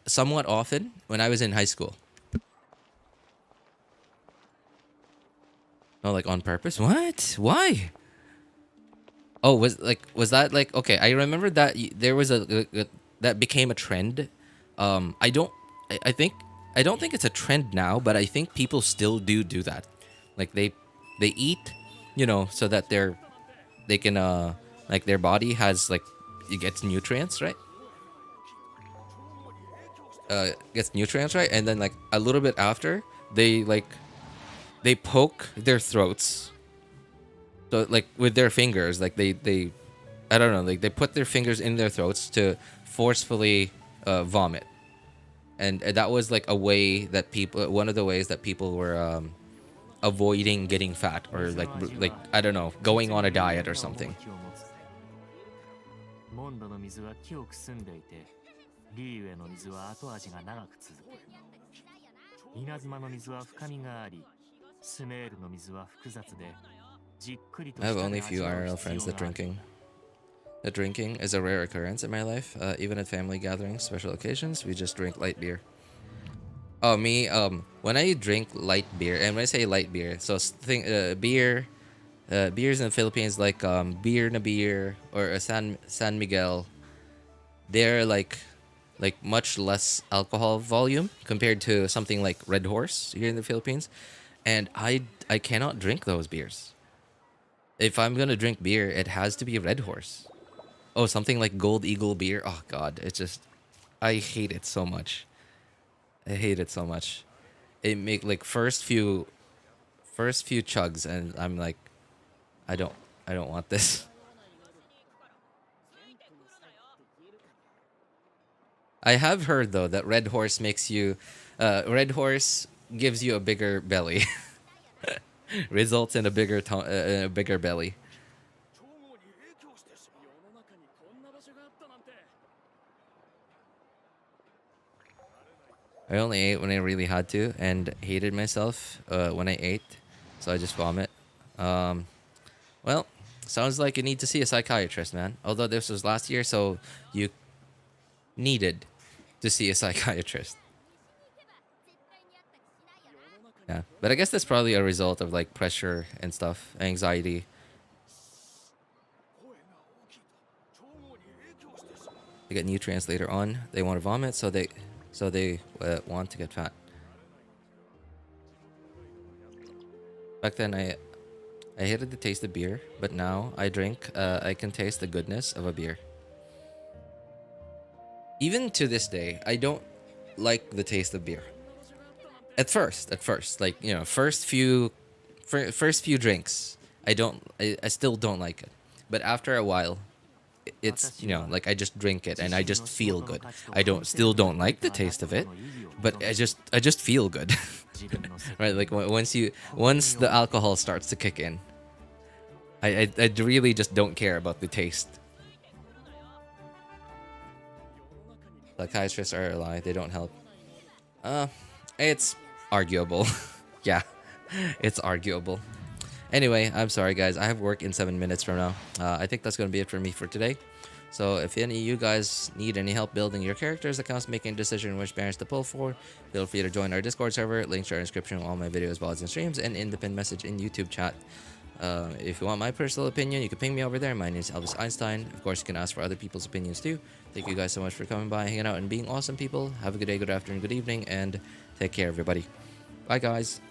somewhat often when I was in high school. Oh, like on purpose? What? Why? Oh, was that like okay? I remember that there was a that became a trend. I think I don't think it's a trend now, but I think people still do that. Like they eat, you know, so that they can like their body has like it gets nutrients, right? Gets nutrients, right? And then like a little bit after they poke their throats. So like with their fingers, like they I don't know, like they put their fingers in their throats to forcefully vomit. And that was like a way that people, one of the ways that people were avoiding getting fat or like I don't know, going on a diet or something. モンドの水は清く澄んでいて、リーウェの水は後味が長く続く。稲妻の水は深みがあり、スメールの水は複雑で、じっくりと I した have 味 only a わ few う IRL 必 friends 要 that がある。 drinking is a rare occurrence in my life. Even at family gatherings, special occasions, we just drink light beer. Oh, me, when I drink light beer, and when I say light beer, so beers in the Philippines like beer na beer or a San Miguel, they're like much less alcohol volume compared to something like Red Horse here in the Philippines, and I cannot drink those beers. If I'm gonna drink beer, it has to be Red Horse. Oh, something like Gold Eagle beer. Oh God, it's just I hate it so much. I hate it so much. It make like first few chugs, and I'm like, I don't want this. I have heard though that Red Horse makes you, Red Horse gives you a bigger belly, results in a bigger belly. I only ate when I really had to and hated myself when I ate, so I just vomit. Well, sounds like you need to see a psychiatrist, man. Although this was last year, so you needed to see a psychiatrist. Yeah, but I guess that's probably a result of like pressure and stuff, anxiety. They get nutrients later on. They want to vomit, so they want to get fat. Back then, I hated the taste of beer, but now I drink. I can taste the goodness of a beer. Even to this day, I don't like the taste of beer. At first, like you know, first few drinks, I still don't like it. But after a while, it's, you know, like I just drink it and I just feel good. I still don't like the taste of it, but I just feel good. Right? Like once the alcohol starts to kick in, I really just don't care about the taste. Psychiatrists are a lie. They don't help. It's arguable. Yeah, it's arguable. Anyway, I'm sorry guys, I have work in 7 minutes from now. I think that's going to be it for me for today. So if any of you guys need any help building your characters, accounts, making a decision which banners to pull for, feel free to join our Discord server. Links are in the description of all my videos, VODs, and streams, and in the pinned message in YouTube chat. If you want my personal opinion, you can ping me over there. My name is Elvis Einstein. Of course, you can ask for other people's opinions too. Thank you guys so much for coming by, hanging out, and being awesome people. Have a good day, good afternoon, good evening, and take care, everybody. Bye, guys.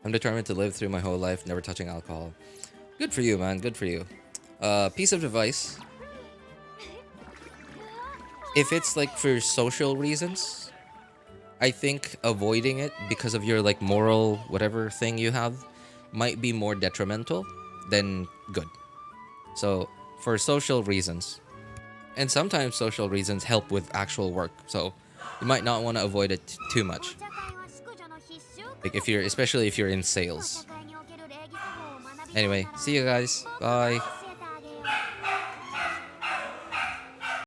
I'm determined to live through my whole life never touching alcohol. Good for you, man. Good for you. Piece of advice. If it's like for social reasons, I think avoiding it because of your like moral whatever thing you have might be more detrimental then good. So for social reasons, and sometimes social reasons help with actual work, so you might not want to avoid it too much. Like especially if you're in sales. Anyway, see you guys. Bye.